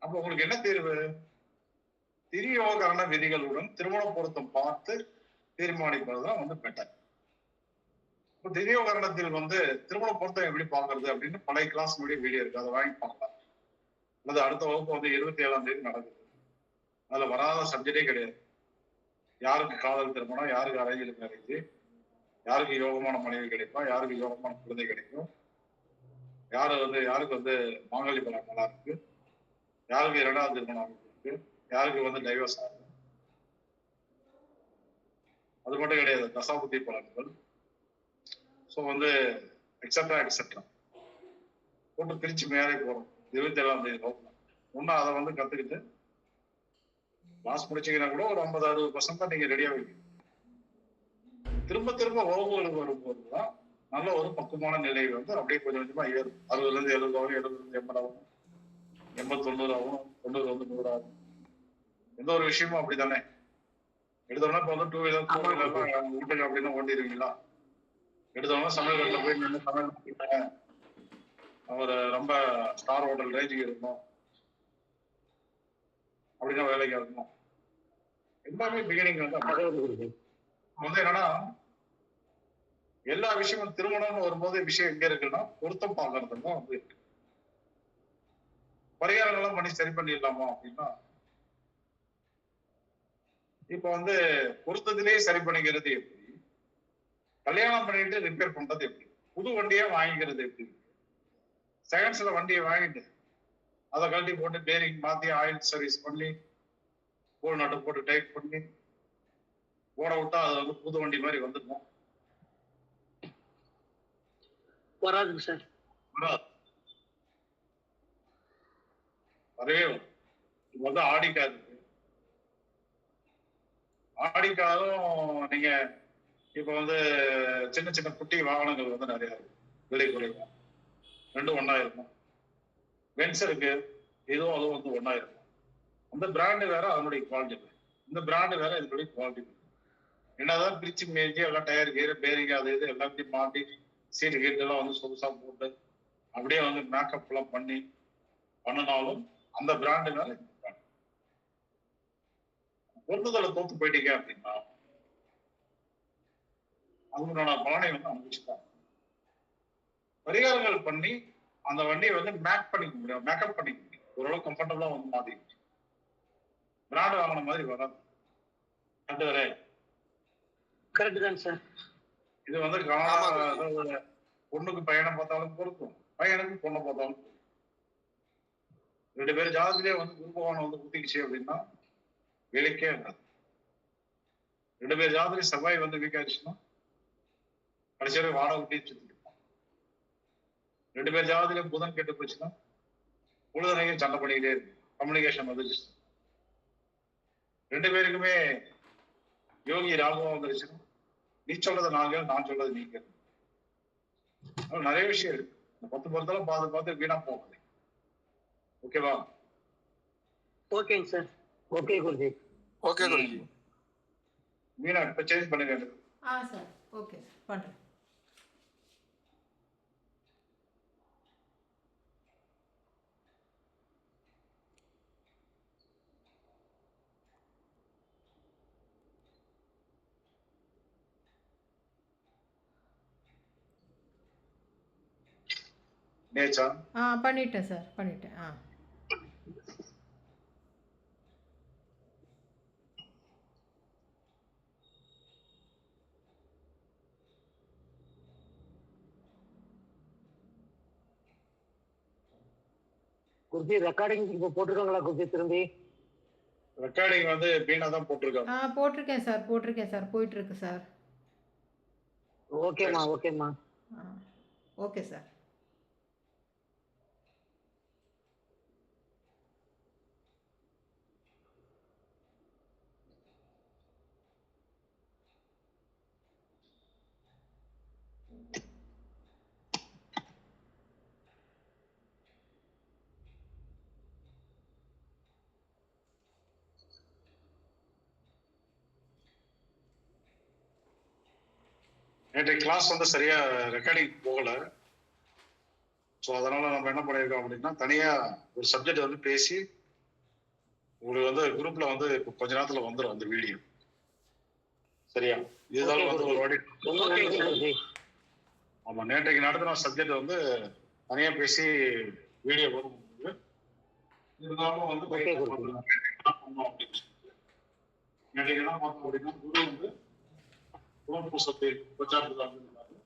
அப்ப உங்களுக்கு என்ன தீர்வு? திரியோகரண விதிகளுடன் திருமண பொருத்தம் பார்த்து தீர்மானிப்பதுதான் வந்து பெட்டர். இப்போ திரியோகரணத்தில் வந்து திருமண பொருத்தம் எப்படி பாக்குறது அப்படின்னு பழைய கிளாஸ் வீடியோ இருக்கு, அதை வாங்கி பார்க்கலாம். அல்லது அடுத்த வகுப்பு வந்து 27ஆம் தேதி நடக்குது. அதுல வராத சப்ஜெக்டே கிடையாது. யாருக்கு காதல் திருமணம், யாருக்கு அரேஞ்ச் மேரேஜ், யாருக்கு யோகமான மனைவி கிடைக்கும், யாருக்கு யோகமான குழந்தை கிடைக்கும், யாருக்கு வந்து மாங்கல்ய பலம் நல்லா இருக்கு, யாருக்கு 2வது திருமணம் இருக்கு, யாருக்கு வந்து டைவர்ஸ் ஆகும். அது மட்டும் கிடையாது, தசாபுத்தி பலன்கள். ஸோ வந்து எக்ஸெட்ரா போட்டு பிரிச்சு மேலே போறோம். 27ஆம் தேதி ஒன்னா அதை வந்து கத்துக்கிட்டு கிளாஸ் முடிச்சீங்கன்னா கூட ஒரு 50-60% தான் நீங்க ரெடியா வைக்கணும். திரும்ப திரும்ப வகுப்புகளுக்கு வரும்போதுதான் நல்ல ஒரு பக்குவமான நிலை வந்து அப்படியே கொஞ்சம் கொஞ்சமா ஏறும். 60லேருந்து 70 ஆகும், 70லேருந்து 80 ஆகும், 80 90 ஆகும், 90 வந்து 100 ஆகும். எந்த ஒரு விஷயமும் அப்படித்தானே. எடுத்தோம்னா இப்ப வந்து 2 வீலர் 4 வீலர்லாம் வீட்டுக்கு அப்படின்னு ஓட்டிடுவீங்களா? எடுத்தோம்னா சமையல் கட்டில போய் நின்று சமையல் ஒரு ரொம்ப ஸ்டார் ஹோட்டல் ரேஞ்சுக்கு இருக்கணும் அப்படின்னா வேலைக்கு இருக்கணும். எல்லாமே பிகினிங் வந்து என்னன்னா எல்லா விஷயமும் திருமணம்னு வரும்போது விஷயம் எங்க இருக்குன்னா பொருத்தம் பார்க்கறது தான் வந்து இருக்கு. பரிகாரங்கள்லாம் பண்ணி சரி பண்ணிடலாமா அப்படின்னா இப்ப வந்து பொருத்தத்திலேயே சரி பண்ணிக்கிறது எப்படி, கல்யாணம் பண்ணிட்டு ரிப்பேர் பண்றது எப்படி, புது வண்டியா வாங்கிக்கிறது எப்படி, செகண்ட்ஸ்ல வண்டியை வாங்கிட்டு அதை கழட்டி போட்டு பேரிங் மாத்தி ஆயில் சர்வீஸ் பண்ணி போல் நாட்டை போட்டு டைட் பண்ணி ஓட விட்டா அது வந்து புது வண்டி மாதிரி வந்துடும். வராதுங்க சார். வரவே இது வந்து ஆடிக்காரும் நீங்க இப்ப வந்து சின்ன சின்ன குட்டி வாகனங்கள் வந்து நிறைய இருக்கு, விலை குறைவா, ரெண்டும் ஒன்னா இருக்கும். பென்ஸ் இருக்கு, இதுவும் அதுவும் வந்து ஒன்னா இருக்கும். அந்த பிராண்டு வேற, அதனுடைய குவாலிட்டி வேற. இந்த பிராண்டு வேற, இதனுடைய குவாலிட்டி வேற. என்னதான் பிரிச்சு மேய்ச்சி எல்லாம் டயர் கீர் பேரிங் அது இது எல்லாத்தையும் மாட்டி சீட்டு கீட்டு எல்லாம் வந்து சொகுசா போட்டு அப்படியே வந்து மேக்கப் எல்லாம் பண்ணினாலும் அந்த பிராண்டு வேற, இந்த பிராண்டு. பொருத்துதலை தோத்து போயிட்டீங்க அப்படின்னா அவங்களோட பலனை வந்து அனுப்பிச்சுட்டாங்க. பரிகாரங்கள் பண்ணி அந்த வண்டியை வந்து மேக்கப் பண்ணிக்க முடியும், ஓரளவு கம்ஃபர்டபுளா வந்து மாத்தி பிராண்ட் வாங்கின மாதிரி வராது. கரெக்ட் தான் சார். இது வந்து பொண்ணுக்கு பையனை பார்த்தாலும் பொருத்தும், பையனுக்கு பொண்ணை பார்த்தாலும் பொருத்தும். 2 பேர் ஜாதத்திலே வந்து குருபகவான் வந்து குத்திக்குச்சு அப்படின்னா வேலைக்கே இருக்காது. 2 பேர் ஜாதத்திலே செவ்வாய் வந்து வீக்காயிருச்சுன்னா கடைசியாக வாடகை விட்டு சுத்திருப்பான். 2 பேர் ஜாதத்திலே புதன் கெட்டு போச்சுன்னா பொழுதுனையும் சண்டை பண்ணிக்கிட்டே இருக்கு, கம்யூனிகேஷன் வந்துருச்சு. 2 பேருக்குமே யோகி ராகுவா வந்துருச்சுன்னா நீ சொல்றது நாங்க, நான் சொல்றது நீங்க. நிறைய விஷயம் இருக்கு. இந்த 10 பொறுத்தெல்லாம் பார்த்து வீணா போகுது. ஓகேவா? ஓகேங்க sir. Okay Guruji. Okay Guruji. Veena இப்ப சேஞ்ச் பண்ணுங்க. சார் ஓகே பண்றேன். பண்ணிட்டேன் சார், பண்ணிட்டேன். குருஜி ரெக்கார்டிங் இப்போ போட்டிருக்காங்களா குருஜி? திரும்பி ரெக்கார்டிங் வந்து வீணா தான் போட்டிருக்காங்க. போட்டிருக்கேன் சார், போயிட்டு இருக்கு சார். ஓகேம்மா. Okay sir. நேற்றைக்கு கிளாஸ் வந்து சரியா ரெக்கார்டிங் போகல. ஸோ அதனால நம்ம என்ன பண்ணியிருக்கோம் அப்படின்னா தனியா ஒரு சப்ஜெக்ட் வந்து பேசி உங்களுக்கு வந்து குரூப்ல வந்து இப்போ கொஞ்ச நேரத்துல வந்துடும் அந்த வீடியோ. சரியா? இதுதான் வந்து ஒரு வாட்டி. ஆமா, நேற்றைக்கு நடத்தின சப்ஜெக்ட் வந்து தனியா பேசி வீடியோ வரும். இருந்தாலும் வந்து நேற்றைக்கு என்ன பார்த்தோம் அப்படின்னா குரு வந்து புறப்பூசத்தை பிரச்சாரத்துக்கு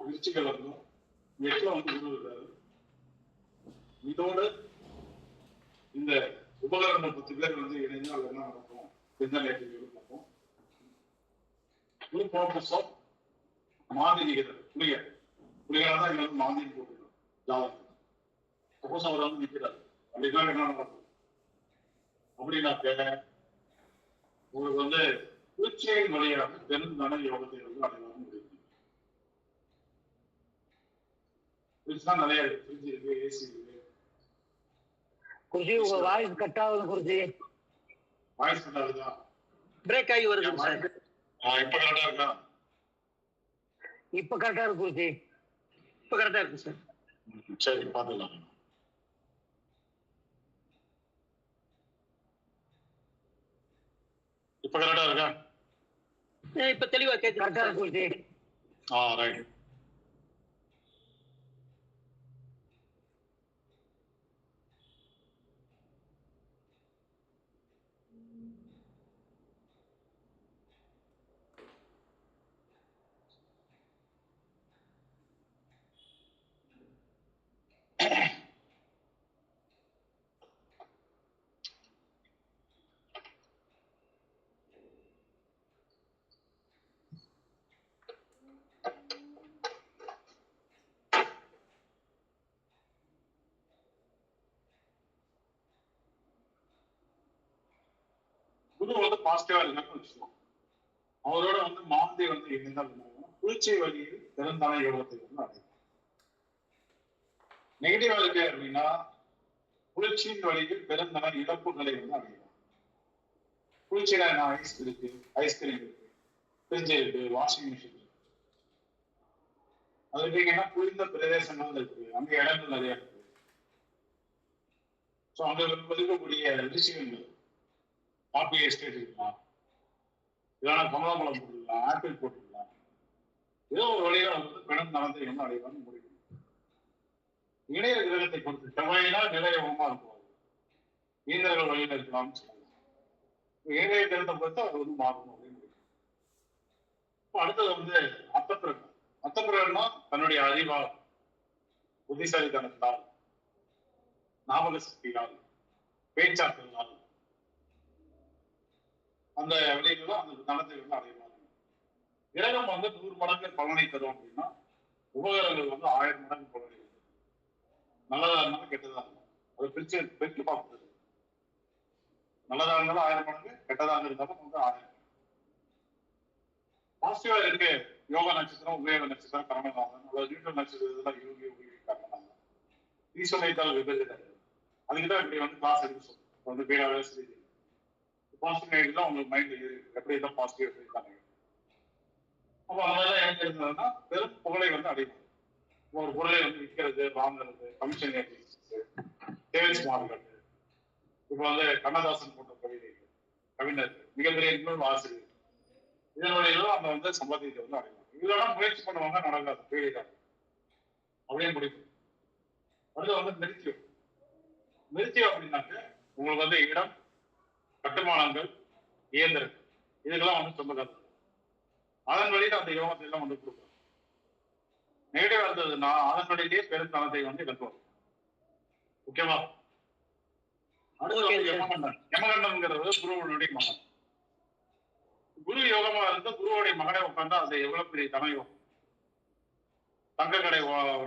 விருச்சிகள் இருந்தோம். எட்டுல வந்து குரு இருக்காரு. இதோட இந்த உபகரணம் 10 பேர் வந்து இணைந்தால் என்ன நடக்கும்? பார்ப்போம். குரு புறப்பூசம் மாதிரிகள் புலிகளை தான் இங்க வந்து மாதிரி போட்டுருக்கோம். ஜாதகம் சப்போஸ் அவர் வந்து நிற்கிறார் அப்படின்னா என்ன நடக்கும் அப்படின்னாக்க உங்களுக்கு வந்து பூச்சியின் வழியாக பெருந்தன யோகத்தை வந்து அடையாளம் முடியும். ஃப்ரிட்ஜ்லாம் நிறைய இருக்கு. ஃப்ரிட்ஜ் இருக்கு, ஏசி இருக்கு. குருஜி உங்க வாய்ஸ் கட் ஆகுது குருஜி. வாய்ஸ் கட் ஆகுதா? பிரேக் ஆகி வருது சார். இப்ப கரெக்டா இருக்கா? இப்ப கரெக்டா இருக்கு குருஜி. இப்ப கரெக்டா இருக்கு சார். சரி, பாத்துக்கலாம். இப்ப கரெக்டா இருக்கா? இப்ப தெளிவா கேட்க கரெக்டா இருக்கு குருஜி. ரைட். குரு வந்து பாசிட்டிவா இருக்கான்னு வச்சுக்கோம். அவரோட வந்து மாந்தி வந்து இருந்தால் குளிர்ச்சி வழியில் பெருந்தான யோகத்தை வந்து அடையும். நெகட்டிவா இருக்கு அப்படின்னா குளிர்ச்சியின் வழியில் பெருந்தான இழப்புகளை வந்து அடையும். குளிர்ச்சியில ஐஸ் இருக்கு, ஐஸ்கிரீம் இருக்கு, ஃப்ரிட்ஜ் இருக்கு, வாஷிங் மிஷின் இருக்கு. அது எப்படிங்கன்னா குளிர்ந்த பிரதேசங்கள் இருக்கு, அங்க இடங்கள் நிறைய இருக்கு. ஸோ அங்க இருக்கக்கூடிய விஷயங்கள் காபி எஸ்டேட் இருக்கலாம், இதெல்லாம் கமலாபலம் போட்டுக்கலாம், ஆப்பிள் போட்டுக்கலாம். ஏதோ ஒரு வழியில வந்து பெரும் நலத்தை வந்து அடைவான்னு முடியும். இணைய கிரகத்தை பொறுத்து செவ்வாயினா நிலையமா இருக்கும். ஈந்திரர்கள் வழியில இருக்கலாம்னு சொல்லலாம். இணைய கிரகத்தை பொறுத்து அது வந்து மாறும் அப்படின்னு முடியும். இப்போ அடுத்தது வந்து அத்தப்பிரகம். அத்தப்பிரகம்னா தன்னுடைய அறிவால், புத்திசாலித்தனத்தால், ஞாபக சக்தியால், பேச்சாற்றலால் அந்த விளைவுகளும் அந்த தனத்தை வந்து அடைவாங்க. கிரகம் வந்து 100 மடங்கு பலனை தரும் அப்படின்னா உபகரணங்கள் வந்து 1000 மடங்கு பலனை தரும். நல்லதா இருந்தாலும் கெட்டதா இருந்தாலும் அதை பிரிச்சு பார்க்குறது. நல்லதா இருந்தாலும் 1000 மடங்கு, கெட்டதா இருந்தாலும் வந்து 1000. பாசிட்டிவா இருக்கு யோகா நட்சத்திரம், உபயோக நட்சத்திரம், கரணநாதன், அதாவது நியூட்ரல் நட்சத்திரத்துல யோகி கரணநாதன், ஈஸ்வரைத்தால் விபரீதம். அதுக்குதான் இப்படி வந்து கிளாஸ் எடுக்க சொல்லுவோம். வந்து பேராவே சரி பாசிட்டிவ் நைட் தான் உங்களுக்கு மைண்ட் எப்படி தான் பாசிட்டிவ் இருக்காங்க. அப்போ அதனால என்ன இருந்ததுன்னா பெரும் புகழை வந்து அடையும். ஒரு பொருளை வந்து விற்கிறது, வாங்குறது, கமிஷன் சேல்ஸ் மார்க்கெட். இப்போ வந்து கண்ணதாசன் போன்ற கவிஞர், மிகப்பெரிய இன்னொரு ஆசிரியர், இதனுடைய அந்த வந்து சம்பாதித்தை வந்து அடைவாங்க. இதெல்லாம் முயற்சி பண்ணுவாங்க, நடக்காது, பேரிடாது அப்படின்னு முடிக்கும். அடுத்து வந்து மிருத்தியம் அப்படின்னாக்க உங்களுக்கு வந்து இடம், கட்டுமானங்கள், இயந்திரங்கள், இதுக்கெல்லாம் வந்து சொந்தக்காரர்கள். அதன் வழியில் அந்த யோகத்தை எல்லாம் வந்து கொடுக்கும். நெகட்டிவா இருந்ததுன்னா அதன் வழியிலேயே பெருந்தனத்தை வந்து இழக்கும். ஓகேவா? அடுத்து யமகண்டன். யமகண்டன்ங்கிறது குருவனுடைய மகன். குரு யோகமா இருந்து குருவுடைய மகனை உட்கார்ந்தா அது எவ்வளவு பெரிய தன யோகம். தங்க கடை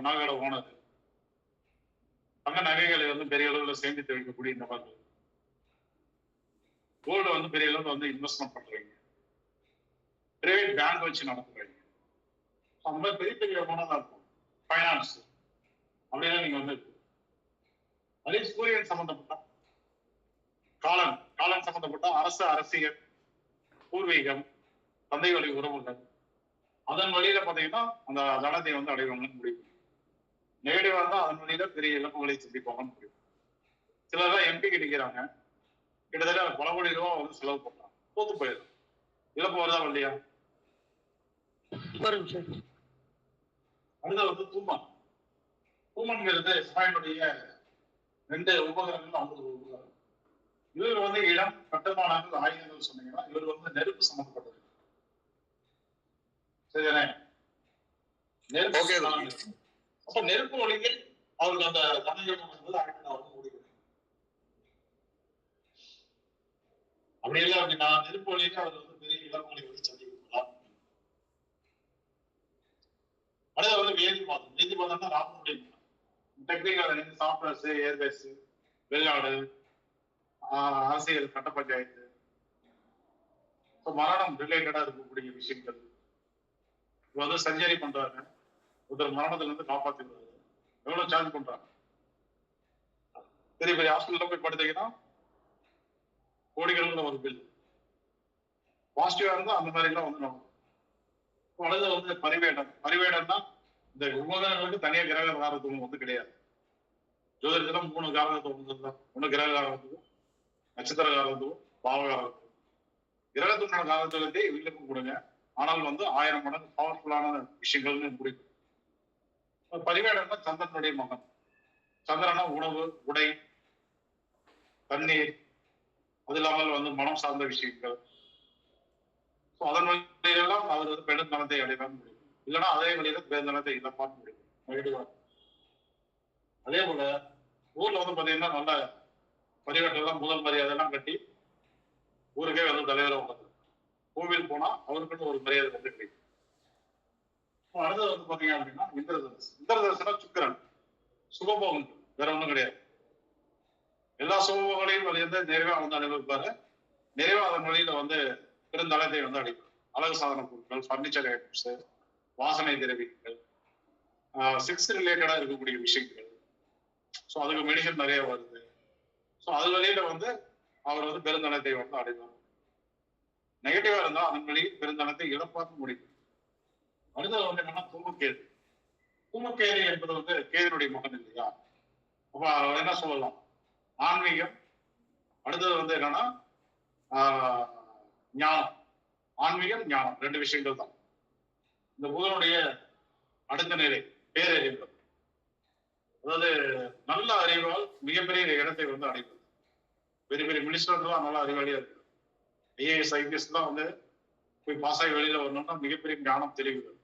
நகை ஓனது, தங்க நகைகளை வந்து பெரிய அளவில் சேமித்து வைக்கக்கூடிய இந்த மாதிரி கோல்டு வந்து பெரிய அளவில் வந்து இன்வெஸ்ட்மெண்ட் பண்றீங்க, பிரைவேட் பேங்க் வச்சு நடத்துறீங்க. அந்த மாதிரி பெரிய பெரிய யோகமாக தான் இருக்கும். ஃபைனான்ஸ் அப்படின்னா நீங்க வந்து அதே சூரியன் சம்பந்தப்பட்ட காலன் சம்பந்தப்பட்ட அரசு, அரசியல், பூர்வீகம், தந்தை வழி உறவுகள், அதன் வழியில பாத்தீங்கன்னா அந்த தனத்தை வந்து அடைவாங்கன்னு முடிவு. நெகட்டிவா இருந்தா அதன் வழியில பெரிய இழப்புகளை சந்திப்பாங்கன்னு முடிவு. சிலர் எம்பிக்கு நிக்கிறாங்க, கிட்டத்தட்ட பல கோடி ரூபாய் வந்து செலவு பண்றாங்க, தோத்து போயிடும். இழப்பு வருதா இல்லையா? வரும் சார். அடுத்த வந்து தூமன். தூமன்கிறது சிவாயினுடைய 2 உபகரணங்கள், 50 உபகரணம். இவர் வந்து இடம், கட்டுமானங்கள், ஆயுதங்கள் சொன்னீங்கன்னா இவர் வந்து நெருப்பு சம்பந்தப்பட்டது. சரிதானே? நெருப்பு. அப்ப நெருப்பு வழியில் அவருக்கு அந்த தனயோகம் என்பது ஆக்டிவ் ஆக முடியும். அப்படி இல்லை அப்படின்னா நெருப்பு வழியில அவர் வந்து பெரிய இழப்புகளை வந்து சந்திக்கலாம். அடுத்த வந்து வேதிபாதம். வேதிபாதம்னா ராமனுடைய டெக்னிக்கல் சாஃப்ட்வேர்ஸ், ஏர்வேஸ், வெளிநாடு, அரசியல், கட்ட பஞ்சாயத்து, மரணம் ரிலேட்டடா இருக்கக்கூடிய விஷயங்கள். வந்து சர்ஜரி பண்றாங்க, ஒருத்தர் மரணத்துல இருந்து காப்பாத்திடுறாரு, எவ்வளவு சார்ஜ் பண்றாங்க? பெரிய பெரிய ஹாஸ்பிட்டல்ல போய் படுத்தீங்கன்னா கோடிகளுக்கு ஒரு பில். பாசிட்டிவா இருந்தா அந்த மாதிரி எல்லாம் வந்து நம்ம அடுத்து வந்து பரிவேடம். பரிவேடம்னா இந்த உபகரணங்களுக்கு தனியா கிரக காரத்துவம் வந்து கிடையாது. ஜோதிடத்துல 3 காரகத்துவம் தான். 1 கிரக காரத்துவம், நட்சத்திர காரத்துவம், பாவகாரத்துவம். கிரகத்தினோட காரத்துவத்தை வீட்டுக்கு கொடுங்க, ஆனால் வந்து 1000 மடங்கு பவர்ஃபுல்லான விஷயங்கள்னு முடிக்கும். பரிவேடம்னா சந்திரனுடைய மகன். சந்திரனா உணவு, உடை, தண்ணீர், அது இல்லாமல் வந்து மனம் சார்ந்த விஷயங்கள். அதன் வழியெல்லாம் அவர் வந்து பெருந்தனத்தை அடைவான் முடியும். இல்லைன்னா அதே வழியில பெருந்தனத்தை இழப்பான் முடியும். அதே போல ஊர்ல வந்து பாத்தீங்கன்னா நல்ல பரிவேட்டெல்லாம் முதல் மரியாதை எல்லாம் கட்டி ஊருக்கே வந்து தலைவராக உட்காந்து கோவில் போனா அவருக்குன்னு ஒரு மரியாதை வந்து கிடைக்கும். அடுத்தது வந்து பாத்தீங்க அப்படின்னா இந்திரதனுஷ். இந்திரதனுஷ்னா சுக்கிரன், சுகபோகம், வேற ஒண்ணும் கிடையாது. எல்லா சுகபோகங்களையும் வந்து நிறைவா வந்து அனுபவிப்பாரு. நிறைவா அதன் வழியில வந்து பெருந்தளத்தை வந்து அடைப்பார். அழகு சாதன பொருட்கள், பர்னிச்சர் ஐட்டம்ஸ், வாசனை திரவியங்கள், செக்ஸ் ரிலேட்டடா இருக்கக்கூடிய விஷயங்கள். ஸோ அதுக்கு மெடிசன் நிறைய வருது. ஸோ அது வழியில வந்து அவர் வந்து பெருந்தளத்தை வந்து அடைவார். நெகட்டிவா இருந்தா அதன் வழியில் பெருந்தளத்தை இழப்பாக்க முடியும். அடுத்தது வந்து என்னன்னா தூமக்கேது. தூமக்கேது என்பது வந்து கேதுனுடைய மகன் இல்லையா? அப்ப அவர் என்ன சொல்லலாம்? ஆன்மீகம். அடுத்தது வந்து என்னன்னா ஞானம். ஆன்மீகம், ஞானம் 2 விஷயங்கள் தான். இந்த புதனுடைய அடுத்த நிலை பேரறிவு. அதாவது நல்ல அறிவால் மிகப்பெரிய இடத்தை வந்து அடைவது. பெரிய பெரிய மினிஸ்டர் தான் நல்ல அறிவாளியா இருக்கு. ஐஏஎஸ், ஐபிஎஸ் தான் வந்து போய் பாஸ் ஆகி வெளியில வரணும்னா மிகப்பெரிய ஞானம் தெரிவிக்கிறது.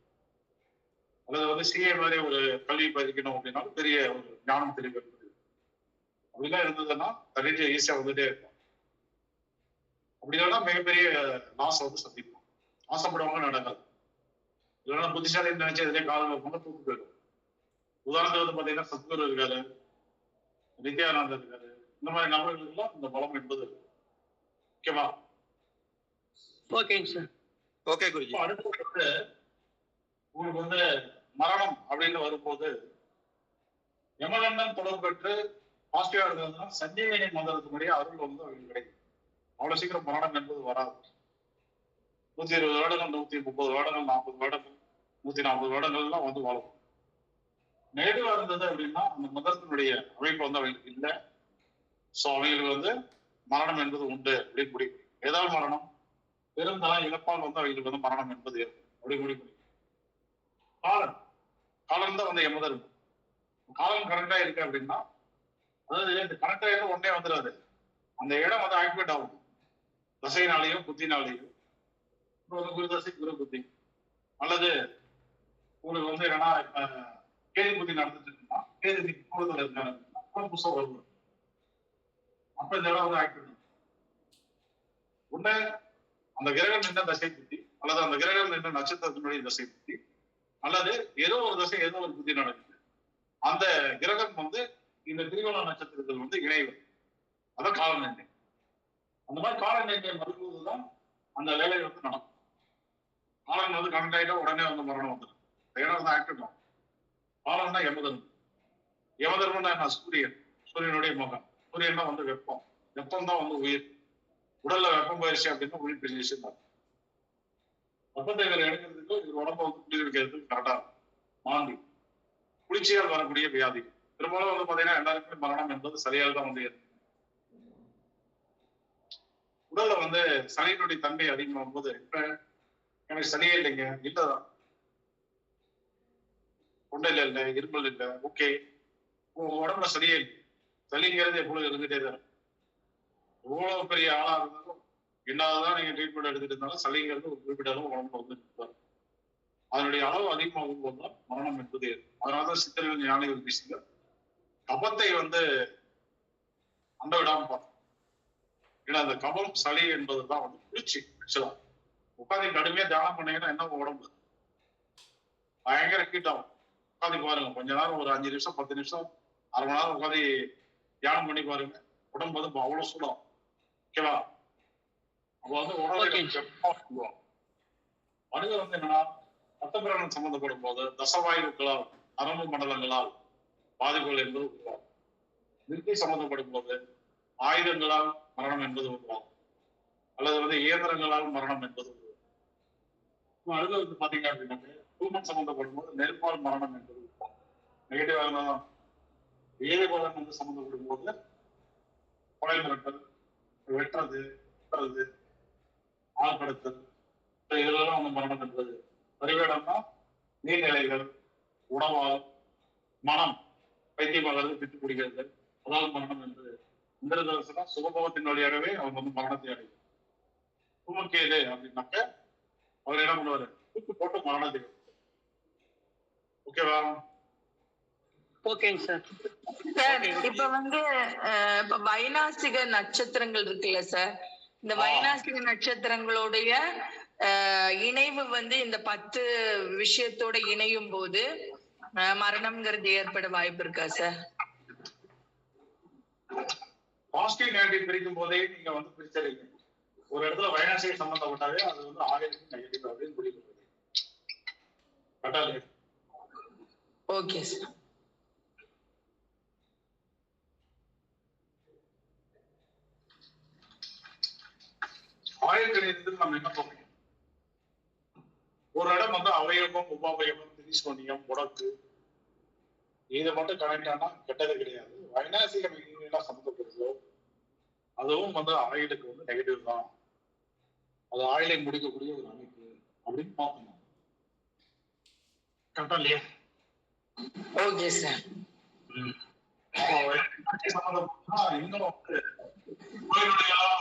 அல்லது வந்து சிஏ மாதிரி ஒரு கல்வி பதிக்கணும் அப்படின்னா பெரிய ஒரு ஞானம் தெரிவிக்கிறது. அப்படிலாம் இருந்ததுன்னா தனியாக ஈஸியா வந்துட்டே இருக்கும். அப்படி இல்லைன்னா மிகப்பெரிய லாஸ் வந்து சந்திப்போம். ஆசைப்படுவாங்க நடக்காது. இல்லைன்னா புத்திசாலின்னு நினைச்சு எதிரே காலம் கொண்டு தூக்கு போயிடும். உதாரணத்துக்கு வந்து பாத்தீங்கன்னா சத்குரு இருக்காரு, நித்யானந்தர் இருக்காரு. இந்த மாதிரி நபர்களுக்கெல்லாம் இந்த பலம் என்பது இருக்கு. ஓகேவா? ஓகேங்க சார். ஓகே குருஜி. அடுத்து வந்து உங்களுக்கு வந்து மரணம் அப்படின்னு வரும்போது யமகண்டன் தொடர்பு பெற்று பாசிட்டிவா இருந்ததுன்னா சஞ்சீவினி மந்திரத்தினுடைய அருள் வந்து அவங்களுக்கு கிடைக்கும். அவ்வளவு சீக்கிரம் மரணம் என்பது வராது. 120 வருடங்கள், 130 வருடங்கள், 40 வருடங்கள், 140 வருடங்கள்லாம் வந்து வாழும். நெகட்டிவா இருந்தது அப்படின்னா அந்த மந்திரத்தினுடைய அமைப்பு வந்து அவங்களுக்கு இல்லை. ஸோ அவங்களுக்கு வந்து மரணம் என்பது உண்டு அப்படின்னு முடிவு. ஏதாவது மரணம் பெருந்தளம் இழப்பால் வந்து அவங்களுக்கு வந்து மரணம் என்பது அப்படி முடிவு. காலன். காலன் தான் வந்து யமதர்மம். காலம் கரெக்டா இருக்கு அப்படின்னா அதாவது இந்த கரெக்டா இருந்து உடனே வந்துடாது. அந்த இடம் வந்து ஆக்டிவேட் ஆகும். தசைனாலையும் புத்தினாலையும் குரு தசை, குரு புத்தி. அல்லது உங்களுக்கு வந்து என்னன்னா இப்ப கேது புத்தி நடந்துட்டு இருக்குன்னா கேது பூரத்தில் இருக்காரு அப்படின்னா புதுசாக வருவார். அப்ப இந்த இடம் வந்து ஆக்டிவேட் ஆகும். உடனே அந்த கிரகம் நின்ற தசை புத்தி, அல்லது அந்த கிரகம் நின்ற நட்சத்திரத்தினுடைய தசை புத்தி, அல்லது ஏதோ ஒரு தசை ஏதோ ஒரு புத்தி நடக்குது. அந்த கிரகம் வந்து இந்த திரிகோண நட்சத்திரத்தில் வந்து இணைவு. அதான் கால நிர்ணயம். அந்த மாதிரி கால நிர்ணயம் வரும்போதுதான் அந்த வேலை வந்து நடக்கும். காலம் வந்து கனெக்ட் ஆகிட்டா உடனே வந்து மரணம் வந்துடும். இடம் வந்து ஆக்டிவ் ஆகும். காலம்னா யமதர்மம். யமதர்மம்னா என்ன? சூரியன். சூரியனுடைய மகன். சூரியன் வந்து வெப்பம். வெப்பம் தான் வந்து உயிர். உடல்ல வெப்பம் போயிடுச்சு அப்படின்னா உயிர் பிரிஞ்சிச்சு தான். கபத்தை இவர் எடுக்கிறதுக்கு இவர் உடம்ப வந்து குளிர்விக்கிறதுக்கு கரெக்டா மாந்தி குளிர்ச்சியால் வரக்கூடிய வியாதி பெரும்பாலும் வந்து பாத்தீங்கன்னா எல்லாருக்குமே மரணம் என்பது சரியாக தான் வந்து உடல்ல வந்து சளியினுடைய தன்மை அதிகமாகும் போது இப்ப எனக்கு சளியே இல்லைங்க இல்லதான் தொண்டையில இல்லை இருமல் இல்லை ஓகே உடம்புல சளியே இல்லை சளிங்கிறது எப்பொழுது இருந்துட்டே தான் எவ்வளவு பெரிய ஆளா இருந்தாலும் என்னதான் நீங்க ட்ரீட்மெண்ட் எடுத்துட்டு இருந்தாலும் சளிங்கிறது ஒரு குறிப்பிட்ட அளவு உடம்புல வந்து இருப்பாரு அதனுடைய அளவு அதிகமாகும் போதுதான் மரணம் என்பது அதனாலதான் சித்தர்கள் ஞானிகள் பேசுங்க கபத்தை வந்து அண்ட விடாம பார்க்கணும் ஏன்னா அந்த கபம் சளி என்பதுதான் வந்து குளிர்ச்சி ஆக்சுவலா உட்காந்து கடுமையா தியானம் பண்ணீங்கன்னா என்ன உடம்பு பயங்கர ஹீட் ஆகும் உட்காந்து பாருங்க கொஞ்ச நேரம் ஒரு 5 நிமிஷம் 10 நிமிஷம் அரை மணி நேரம் உட்காந்து தியானம் பண்ணி பாருங்க உடம்பு வந்து அவ்வளவு சூடாகும் ஓகேவா அப்ப வந்து உடம்பு மனிதர் வந்து என்னன்னா ரத்தபிரணம் சம்பந்தப்படும் போது தசவாயுக்களால் நரம்பு மண்டலங்களால் பாதிப்புகள் என்பது உருவாகும் நிறுத்தி சம்பந்தப்படும் போது ஆயுதங்களால் மரணம் என்பது உருவாகும் அல்லது வந்து இயந்திரங்களால் மரணம் என்பது உருவாகும் அடுத்து வந்து பாத்தீங்க அப்படின்னா ஹியூமன் சம்பந்தப்படும் போது நெருப்பால் மரணம் என்பது உருவாகும் நெகட்டிவாக தான் வேலைபாலன் வந்து சம்பந்தப்படும் போது கொலை மிரட்டல் வெட்டுறது வெட்டுறது ஆழ்படுத்தல் இதெல்லாம் வந்து மரணம் என்பது பரிவேடம்னா நீர்நிலைகள் உணவால் மனம் பைத்தியமாகிறது விட்டு பிடிக்கிறது அதாவது மரணம் என்பது இந்திரதர்சனா சுகபோகத்தின் வழியாகவே அவங்க வந்து மரணத்தை அடையும் தூமக்கேது அப்படின்னாக்க அவர் என்ன பண்ணுவாரு தூக்கு போட்டு மரணத்தை ஓகேவா ஓகேங்க சார். சார் இப்ப வந்து இப்ப வைநாசிக நட்சத்திரங்கள் இருக்குல்ல சார், இந்த வைநாசிக நட்சத்திரங்களுடைய இணைவு வந்து இந்த 10 விஷயத்தோட இணையும் போது மரணம்ங்கிறது ஏற்பட வாய்ப்பு இருக்கா சார்? பாசிட்டிவ் நெகட்டிவ் பிரிக்கும் போதே நீங்க வந்து பிரிச்சறீங்க. ஒரு இடத்துல வைநாசிக சம்பந்தப்பட்டாவே அது வந்து ஆயிரத்துக்கு நெகட்டிவ் அப்படின்னு முடிவு கட்டாலே. Okay sir. ஆயுர்வேதத்தில் நம்ம என்ன பார்க்கணும்? ஒரு இடம் வந்து அவயவம் உபாவயவம் திரிசோனியம் முடக்கு இதை மட்டும் கனெக்ட் ஆனா கெட்டது கிடையாது. வைநாசிக எல்லாம் சம்மந்தப்படுதோ அதுவும் வந்து ஆயுளுக்கு வந்து நெகட்டிவ் தான். அது ஆயுளை முடிக்கக்கூடிய ஒரு அமைப்பு அப்படின்னு பார்க்கணும். கரெக்டா இல்லையா? Okay sir. இன்னும்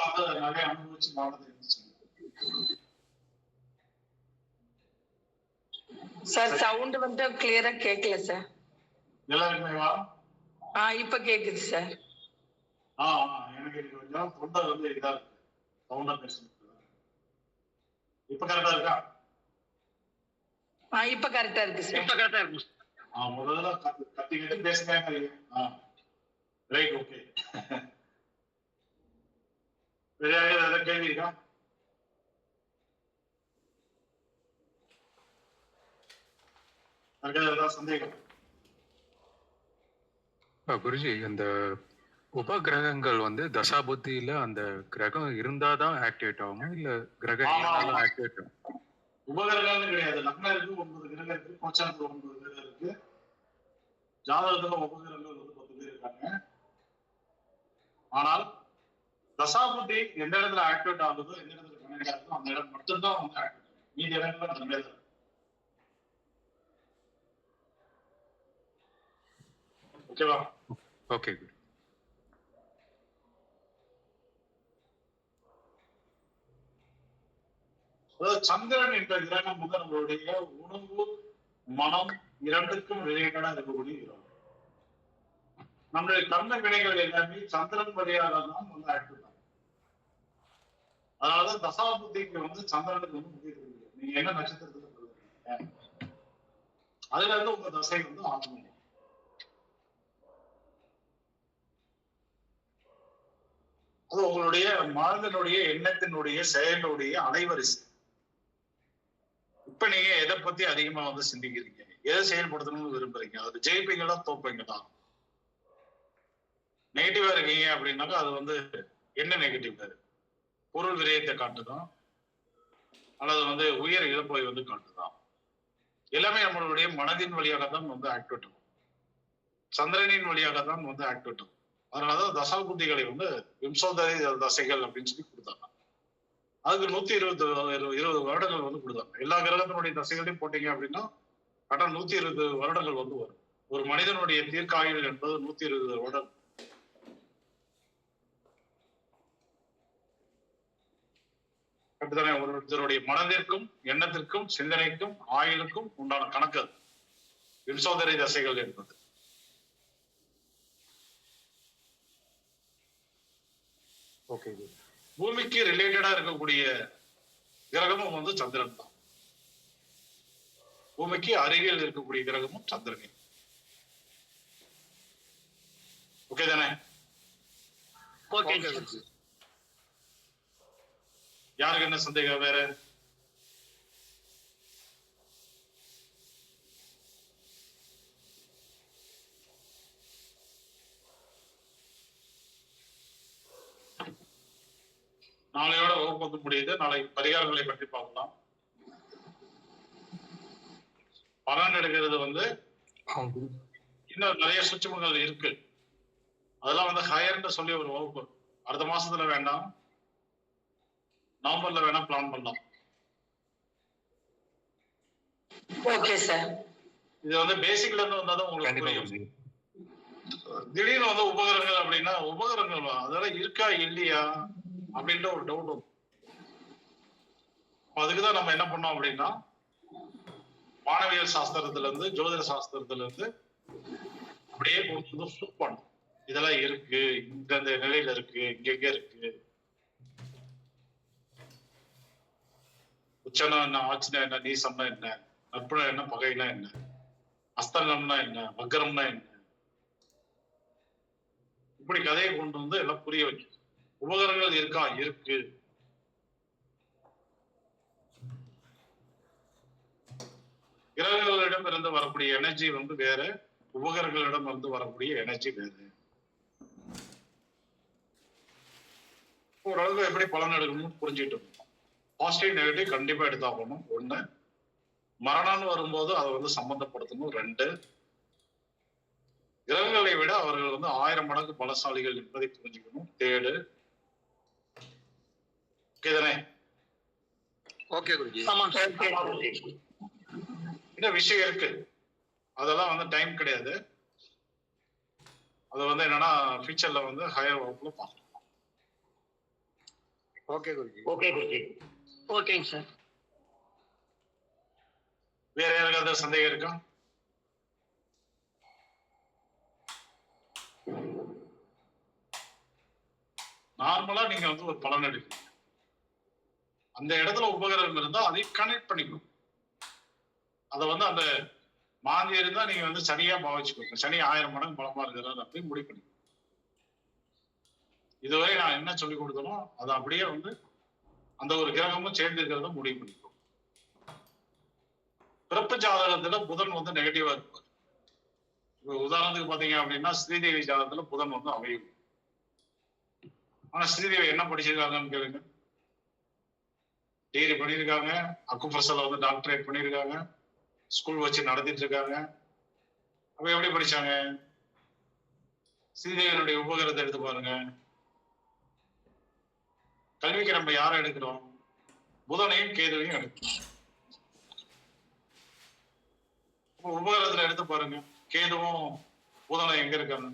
வந்து நிறைய அனுபவிச்சு வாழ்ந்து சார் சவுண்ட் வந்து கிளியரா கேட்கல சார். எல்லாருக்குமேவா? இப்ப கேக்குது சார். எனக்கு கொஞ்சம் தொண்டை வந்து இதா இருக்கு. சவுண்டா பேசுறது இப்ப கரெக்டா இருக்கா? இப்ப கரெக்டா இருக்கு சார். இப்ப கரெக்டா இருக்கு. முதல்ல கத்தி கட்டி பேசுறாங்க. Right okay. வேற ஏதாவது கேள்வி இருக்கா? சந்தேகம்? குருஜி, அந்த உபகிரகங்கள் வந்து தசாபுத்தியில அந்த கிரகம் இருந்தாதான் ஆக்டிவேட் ஆகுமா இல்ல கிரகம் இல்லைனாலும் ஆக்டிவேட் ஆகும்? உபகிரகம்னு கிடையாது. லக்னம் இருக்கு, 9 கிரகம் இருக்கு, கோச்சாரத்துல 9 கிரகம் இருக்கு, ஜாதகத்துல உபகிரகங்கள் வந்து 10 பேர் இருக்காங்க. ஆனால் தசாபுத்தி எந்த இடத்துல ஆக்டிவேட் ஆகுதோ, எந்த இடத்துல கனெக்ட் ஆகுதோ அந்த இடம் மட்டும்தான் வந்து ஆக்டிவேட். மீதி இடங்கள்ல அந்த மாதிரி ஓகேவா? ஓகே. அதாவது சந்திரன் என்ற கிரகம் வந்து நம்மளுடைய உணவு மனம் இரண்டுக்கும் ரிலேட்டடா இருக்கக்கூடிய கிரகம். நம்மளுடைய கர்ம வினைகள் எல்லாமே சந்திரன் வழியாக தான் வந்து ஆக்டிவ் ஆகும். அதனாலதான் தசாபுத்திக்கு வந்து சந்திரனுக்கு வந்து முக்கியத்துவம் இல்லை. நீங்க என்ன நட்சத்திரத்துல சொல்லுங்க, அதுல இருந்து உங்க தசை வந்து ஆகும். அது உங்களுடைய மனதினுடைய எண்ணத்தினுடைய செயலுடைய அலைவரிசை. இப்ப நீங்க எதை பத்தி அதிகமா வந்து சிந்திக்கிறீங்க, எதை செயல்படுத்தணும்னு விரும்புறீங்க, அது ஜெயிப்பீங்களா தோப்பீங்களா? நெகட்டிவா இருக்கீங்க அப்படின்னாக்கா அது வந்து என்ன நெகட்டிவ்? பொருள் விரயத்தை காட்டுதான், அல்லது வந்து உயிர் இழப்பை வந்து காட்டுதான். எல்லாமே நம்மளுடைய மனதின் வழியாக தான் வந்து ஆக்டிவேட் ஆகும். சந்திரனின் வழியாக தான் வந்து ஆக்டிவேட் ஆகும். அதனாலதான் தசா புத்திகளை வந்து விம்சோதரி தசைகள் அப்படின்னு சொல்லி கொடுத்தாங்க. அதுக்கு 120 வருடங்கள் வந்து கொடுத்தாங்க. எல்லா கிரகத்தினுடைய தசைகளையும் போட்டீங்க அப்படின்னா கரெக்டா 120 வருடங்கள் வந்து வரும். ஒரு மனிதனுடைய தீர்க்காயுள் என்பது 120 வருடம். அப்படித்தானே ஒருத்தருடைய மனதிற்கும் எண்ணத்திற்கும் சிந்தனைக்கும் ஆயுளுக்கும் உண்டான கணக்கு அது விம்சோதரி தசைகள் என்பது. பூமிக்கு ரிலேட்டடா இருக்கக்கூடிய கிரகமும் வந்து சந்திரன் தான். பூமிக்கு அருகில் இருக்கக்கூடிய கிரகமும் சந்திரனே. ஓகே தானே? யாருக்கு என்ன சந்தேகம் வேற? நாளையோட வகுப்பு வந்து முடியுது. நாளை பரிகாரங்களை பற்றி பார்க்கலாம். பலன் எடுக்கிறது வந்து இன்னும் நிறைய சுற்றுமங்கள் இருக்கு. அதெல்லாம் வந்து ஹையர்னு சொல்லி ஒரு வகுப்பு அடுத்த மாசத்துல வேண்டாம், நவம்பர்ல வேணா பிளான் பண்ணலாம். Okay sir. இது வந்து பேசிக்ல இருந்து வந்தாதான் உங்களுக்கு புரியும். திடீர்னு வந்து உபகரணங்கள் அப்படின்னா உபகரணங்கள் அதெல்லாம் இருக்கா இல்லையா அப்படின்ற ஒரு டவுட் வரும். அதுக்குதான் நம்ம என்ன பண்ணோம் அப்படின்னா வானவியல் சாஸ்திரத்துல இருந்து ஜோதிட சாஸ்திரத்துல இருந்து அப்படியே கொண்டு வந்து ப்ரூவ் பண்ணோம். இதெல்லாம் இருக்கு, இந்த நிலையில இருக்கு, இங்க இருக்கு. உச்சனம் என்ன, ஆட்சினா என்ன, நீசம்னா என்ன, நட்புனா என்ன, பகைனா என்ன, அஸ்தங்கம்னா என்ன, வக்கரம்னா என்ன, இப்படி கதையை கொண்டு வந்து எல்லாம் புரிய வைக்கும். உபகரணங்கள் இருக்கா? இருக்கு. கிரகங்களிடம் இருந்து வரக்கூடிய எனர்ஜி வந்து வேற, உபகரணங்களிடம் இருந்து வரக்கூடிய எனர்ஜி வேற. ஓரளவுக்கு எப்படி பலன் எடுக்கணும்னு புரிஞ்சுட்டு இருக்கோம். பாசிட்டிவ் நெகட்டிவ் கண்டிப்பா எடுத்தாகணும். 1. மரணம்னு வரும்போது அதை வந்து சம்பந்தப்படுத்தணும். 2. கிரகங்களை விட அவர்கள் வந்து 1000 மடங்கு பலசாலிகள் என்பதை புரிஞ்சுக்கணும். 3. ஓகே குருஜி. இன்னும் விஷயம் இருக்கு, அதெல்லாம் வந்து டைம் கிடையாது. அது வந்து என்னன்னா ஃபியூச்சர்ல வந்து ஹையர் வகுப்புல பார்க்கலாம். ஓகே குருஜி. ஓகே குருஜி. ஓகேங்க சார். வேற யாருக்காவது சந்தேகம் இருக்கா? நார்மலா நீங்க வந்து ஒரு பலன் எடுக்கணும். அந்த இடத்துல உபகரணம் இருந்தா அதை கனெக்ட் பண்ணிக்கணும். அதை வந்து அந்த மாந்தி இருந்தா நீங்க வந்து சனியா பாவிச்சுக்கோங்க. சனி 1000 மடங்கு பலமா இருக்கிறாரு அப்படின்னு முடிவு பண்ணிக்கணும். இதுவரை நான் என்ன சொல்லி கொடுத்தனோ அதை அப்படியே வந்து அந்த ஒரு கிரகமும் சேர்ந்து இருக்கிறத முடிவு பண்ணிக்கணும். பிறப்பு ஜாதகத்துல புதன் வந்து நெகட்டிவா இருப்பார். இப்ப உதாரணத்துக்கு பாத்தீங்க அப்படின்னா ஸ்ரீதேவி ஜாதகத்துல புதன் வந்து அமையும். ஆனா ஸ்ரீதேவி என்ன படிச்சிருக்காங்கன்னு கேளுங்க. டிகிரி பண்ணியிருக்காங்க, அக்குப்ரெஷர்ல வந்து டாக்டரேட் பண்ணியிருக்காங்க, ஸ்கூல் வச்சு நடத்திட்டு இருக்காங்க. அப்ப எப்படி படிச்சாங்க? ஸ்ரீதேவியனுடைய உபகரணத்தை எடுத்து பாருங்க. கல்விக்கு நம்ம யாரை எடுக்கிறோம்? புதனையும் கேதுவையும் எடுக்கிறோம். உபகரணத்துல எடுத்து பாருங்க, கேதுவும் புதனை எங்க இருக்காங்க?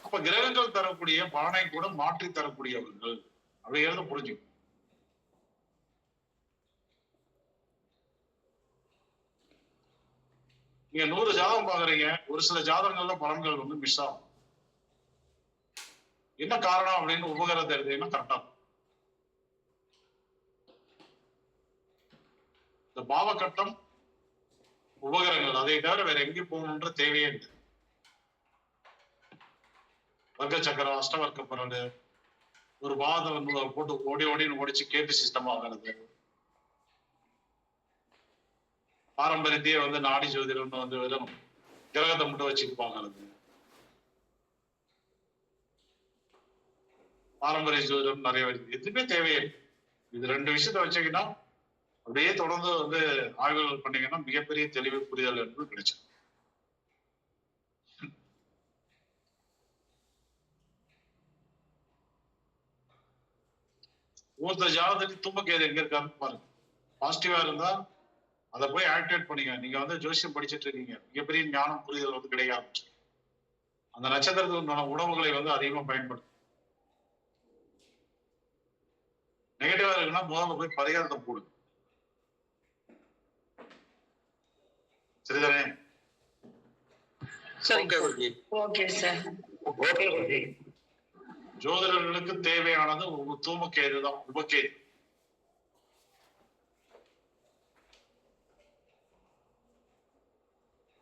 அப்ப கிரகங்கள் தரக்கூடிய பலனை கூட மாற்றி தரக்கூடியவர்கள் அப்படிங்கிறத புரிஞ்சுக்கும். நீங்க 100 ஜாதகம் பாக்குறீங்க, ஒரு சில ஜாதகங்கள்ல பலன்கள் வந்து மிஸ் ஆகும். என்ன காரணம் அப்படின்னு உபகரணத்தை எடுத்தீங்கன்னா கரெக்டா இருக்கும். இந்த பாவகட்டம் உபகரணங்கள் அதை தவிர வேற எங்கேயும் போகணுன்ற தேவையே இல்லை. வர்க்க சக்கரம், அஷ்டவர்க்க பரடு, ஒரு பாதம் வந்து போட்டு ஓடின்னு ஓடிச்சு கேபி சிஸ்டம் ஆகிறது. பாரம்பரியத்தையே வந்து நாடி ஜோதிடம் வந்து வெறும் கிரகத்தை மட்டும் வச்சுட்டு பார்க்கறது. பாரம்பரிய ஜோதிடம் நிறைய வருது. எதுவுமே தேவையே. இது 2 விஷயத்த வச்சீங்கன்னா அப்படியே தொடர்ந்து வந்து ஆய்வுகள் பண்ணீங்கன்னா மிகப்பெரிய தெளிவு புரிதல் என்பது கிடைச்சது. ஒருத்தர் ஜாதகத்துக்கு தும்பக்கேது எங்க இருக்காருன்னு பாருங்க. பாசிட்டிவா இருந்தா அதை போய் ஆக்டிவேட் பண்ணீங்க. நீங்க வந்து ஜோசியம் படிச்சுட்டு இருக்கீங்க, மிகப்பெரிய ஞானம் புரிதல் வந்து கிடைக்க ஆரம்பிச்சு. அந்த நட்சத்திரத்துக்கு உண்டான உணவுகளை வந்து அதிகமா பயன்படுத்தும். நெகட்டிவா இருக்குன்னா முதல்ல போய் பரிகாரத்தை போடுங்க. சரிதானே? Okay sir. ஜோதிடர்களுக்கு தேவையானது ஒரு தூமக்கேது தான், உபக்கேது.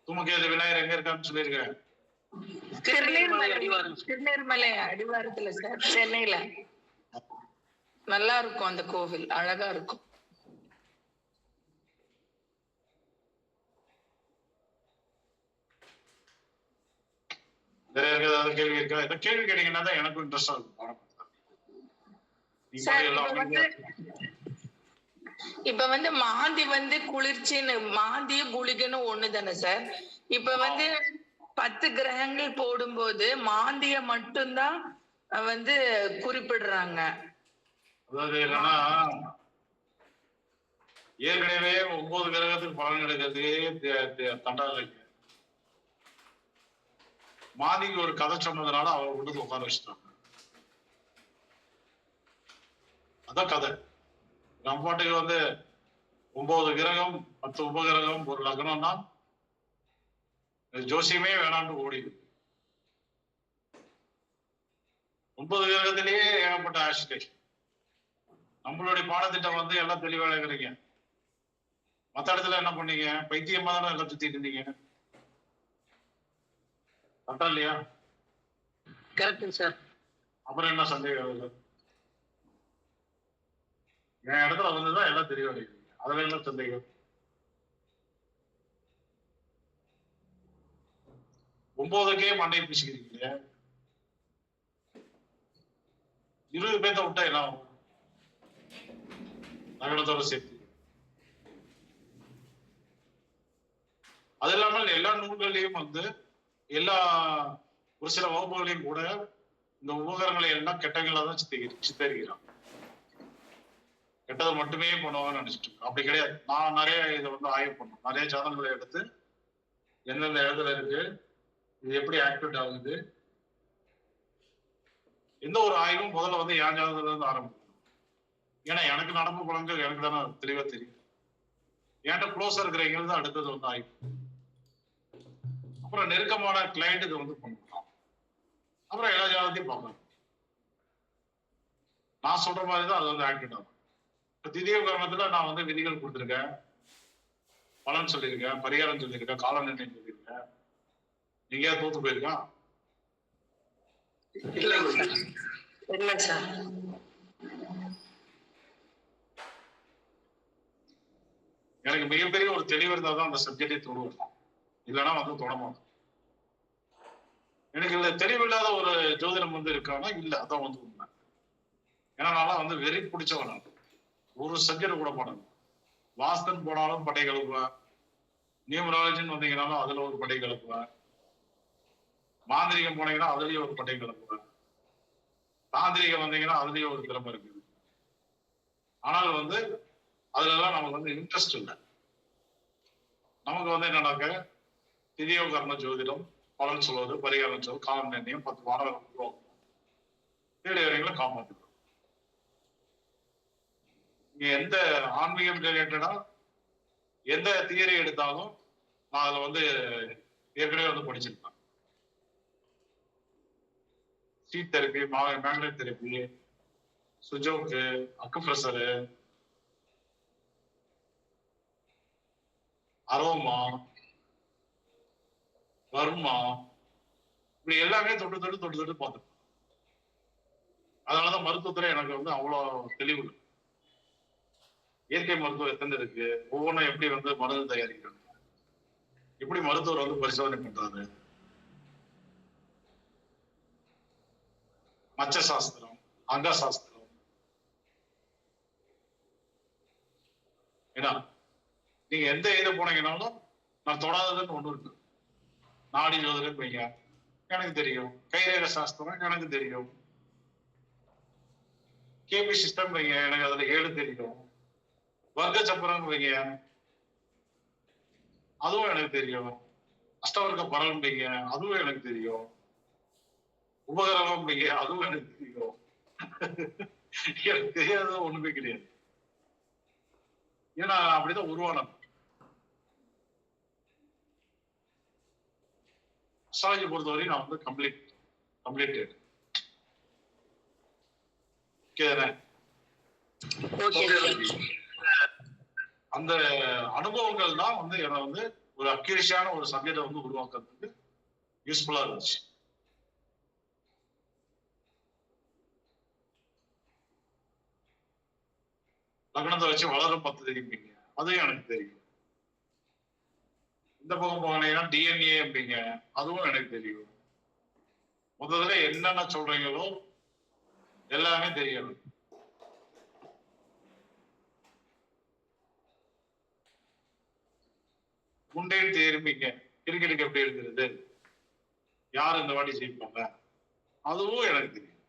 தூமக்கேது விநாயகர் எங்க இருக்கான்னு சொல்லியிருக்கேன். திருநெல்வேலி அடிவாரத்துல சார், சென்னையில. நல்லா இருக்கும் அந்த கோவில், அழகா இருக்கும். வேற ஏதாவது கேள்வி இருக்கா? இந்த கேள்வி கேட்டீங்கன்னா தான் எனக்கும் இன்ட்ரெஸ்டா இருக்கும். இப்ப வந்து மாந்தி வந்து குளிர்ச்சின்னு, மாந்தியும் குளிகனும் ஒண்ணு தானே சார்? இப்ப வந்து 10 கிரகங்கள் போடும்போது மாந்திய மட்டும்தான் வந்து குறிப்பிடுறாங்க. அதாவது என்னன்னா, ஏற்கனவே 9 கிரகத்துக்கு பலன் எடுக்கிறதுக்கே தண்டால இருக்கு. மாதிக்கு ஒரு கதை சொன்னதுனால அவர் கொண்டு உட்கார வச்சுட்டாங்க. அதான் கதை. நம்ம பாட்டுக்கு வந்து 9 கிரகம் 10 உபகிரகம் ஒரு லக்னம்னா ஜோசியமே வேணான்னு ஓடிது. 9 கிரகத்திலேயே ஏகப்பட்ட ஆசிலேஷன். நம்மளுடைய பாடத்திட்டம் வந்து எல்லாம் தெளிவா இருக்கிறீங்க. மற்ற இடத்துல என்ன பண்ணீங்க? பைத்தியமா தானே எல்லாம் சுத்திட்டு இருந்தீங்க. கரெக்டா இல்லையா? Correct sir. அப்புறம் என்ன சந்தேகம் இல்லை? என் இடத்துல வந்துதான் எல்லாம் தெளிவா இருக்கிறீங்க. அதுல என்ன சந்தேகம்? 9க்கே மண்டை பிடிச்சிக்கிறீங்க. 20 பேர்த்த விட்டா என்ன ஆகும்? நகரத்தோட சேர்த்து. அது இல்லாமல் எல்லா நூல்களையும் வந்து எல்லா ஒரு சில வகுப்புகளையும் கூட இந்த உபகரணங்களை எல்லாம் கெட்டங்களா தான் சித்தரிக்கிறான். கெட்டதை மட்டுமே பண்ணுவாங்கன்னு நினைச்சிட்டு இருக்கோம். அப்படி கிடையாது. நான் நிறைய இதை வந்து ஆய்வு பண்ணோம். நிறைய சாதனங்களை எடுத்து எந்தெந்த இடத்துல இருக்கு, இது எப்படி ஆக்டிவேட் ஆகுது, எந்த ஒரு ஆய்வும் முதல்ல வந்து என் ஜாதகத்துல இருந்து ஆரம்பிக்கும். ஏன்னா எனக்கு நடப்பு பலன்கள் எனக்கு தானே தெளிவா தெரியும். என்கிட்ட க்ளோஸா இருக்கிறவங்க தான் அடுத்தது வந்து ஆய்வு. அப்புறம் நெருக்கமான கிளைண்ட்டுக்கு வந்து பண்ணலாம். அப்புறம் எல்லா ஜாதகத்தையும் பார்க்கலாம். நான் சொல்ற மாதிரி தான் அது வந்து ஆக்டிவேட் ஆகும். இப்ப திதிய கர்மத்துல நான் வந்து விதிகள் கொடுத்துருக்கேன், பலன் சொல்லியிருக்கேன், பரிகாரம் சொல்லியிருக்கேன், கால நிர்ணயம் சொல்லியிருக்கேன். நீங்க ஏன் தோத்து போயிருக்கா? இல்ல சார். எனக்கு மிகப்பெரிய ஒரு தெளிவு இருந்தால் தான் அந்த சப்ஜெக்டை தொடுவோம். இல்லைன்னா வந்து தொடமாட்டோம். எனக்கு இல்ல தெளிவில்லாத ஒரு ஜோதிடம் வந்து இருக்கானா? இல்ல, அதான் வந்து உண்மை. ஏன்னா நான் வந்து வெறி பிடிச்சவன். ஒரு சப்ஜெக்ட் கூட போனது. வாஸ்தன் போனாலும் படை கலப்புவேன். நியூமராலஜின்னு வந்தீங்கன்னாலும் அதுல ஒரு படை கலப்புவேன். மாந்திரிகம் போனீங்கன்னா அதுலயும் ஒரு படை கலப்புவேன். தாந்திரிகம் வந்தீங்கன்னா அதுலயும் ஒரு திறமை இருக்குது. ஆனால் வந்து அதுல எல்லாம் நமக்கு வந்து இன்ட்ரெஸ்ட் இல்லை. நமக்கு வந்து என்னன்னாக்க திதியோ கர்ம ஜோதிடம், பலன் சொல்வது, பரிகாரம் சொல்வது, காலம் நிர்ணயம், 10 மாணவர்கள் உருவாக்கும், தேடி வரைகளை காப்பாற்றுகிறோம். நீங்க எந்த ஆன்மீகம் ரிலேட்டடா எந்த தியரி எடுத்தாலும் நான் அதுல வந்து ஏற்கனவே வந்து படிச்சிருப்பேன். ஹீட் தெரப்பி, மேக்னெட் தெரப்பி, சுஜோக்கு, அக்குப்ரெஷரு, அரோமா, வர்மா, இப்படி எல்லாமே தொட்டு பார்த்துருக்கேன். அதனாலதான் மருத்துவத்துல எனக்கு வந்து அவ்வளவு தெளிவு. இயற்கை மருத்துவம் எத்தனை இருக்கு, ஒவ்வொன்றும் எப்படி வந்து மருந்து தயாரிக்கிறாங்க, எப்படி மருத்துவர் வந்து பரிசோதனை பண்றாரு, மச்ச சாஸ்திரம், அங்கசாஸ்திரம். ஏன்னா நீங்க எந்த இதை போனீங்கன்னாலும் நான் தொடாததுன்னு ஒண்ணு இருக்கு. நாடி ஜோதிடம் வைங்க, எனக்கு தெரியும். கைரேக சாஸ்திரம் எனக்கு தெரியும். கேபி சிஸ்டம் வைங்க, எனக்கு அதுல 7 தெரியும். வர்க்க சப்பரம் வைங்க, அதுவும் எனக்கு தெரியும். அஷ்டவர்க்க பரல் வைங்க, அதுவும் எனக்கு தெரியும். உபகரணம் வைங்க, அதுவும் எனக்கு தெரியும். எனக்கு தெரியாத ஒண்ணுமே கிடையாது. ஏன்னா அப்படிதான் உருவான அஸ்ட்ராலஜி பொறுத்தவரையும் நான் வந்து கம்ப்ளீட்டட். அந்த அனுபவங்கள் தான் வந்து என்னை வந்து ஒரு அக்யூரேஷியான ஒரு சப்ஜெக்டை வந்து உருவாக்குறதுக்கு யூஸ்ஃபுல்லா இருந்துச்சு. லக்னத்தை வச்சு வளரும் 10 தெரியும்பீங்க, அதுவும் எனக்கு தெரியும். இந்த பக்கம் போனீங்கன்னா டிஎன்ஏ அப்படிங்க, அதுவும் எனக்கு தெரியும். முதல்ல என்னென்ன சொல்றீங்களோ எல்லாமே தெரியும். முண்டேன் தேர்ம்பிங்க, கிரிக்கெட்டுக்கு எப்படி இருக்கிறது, யார் இந்த வாட்டி ஜெயிப்பாங்க, அதுவும் எனக்கு தெரியும்.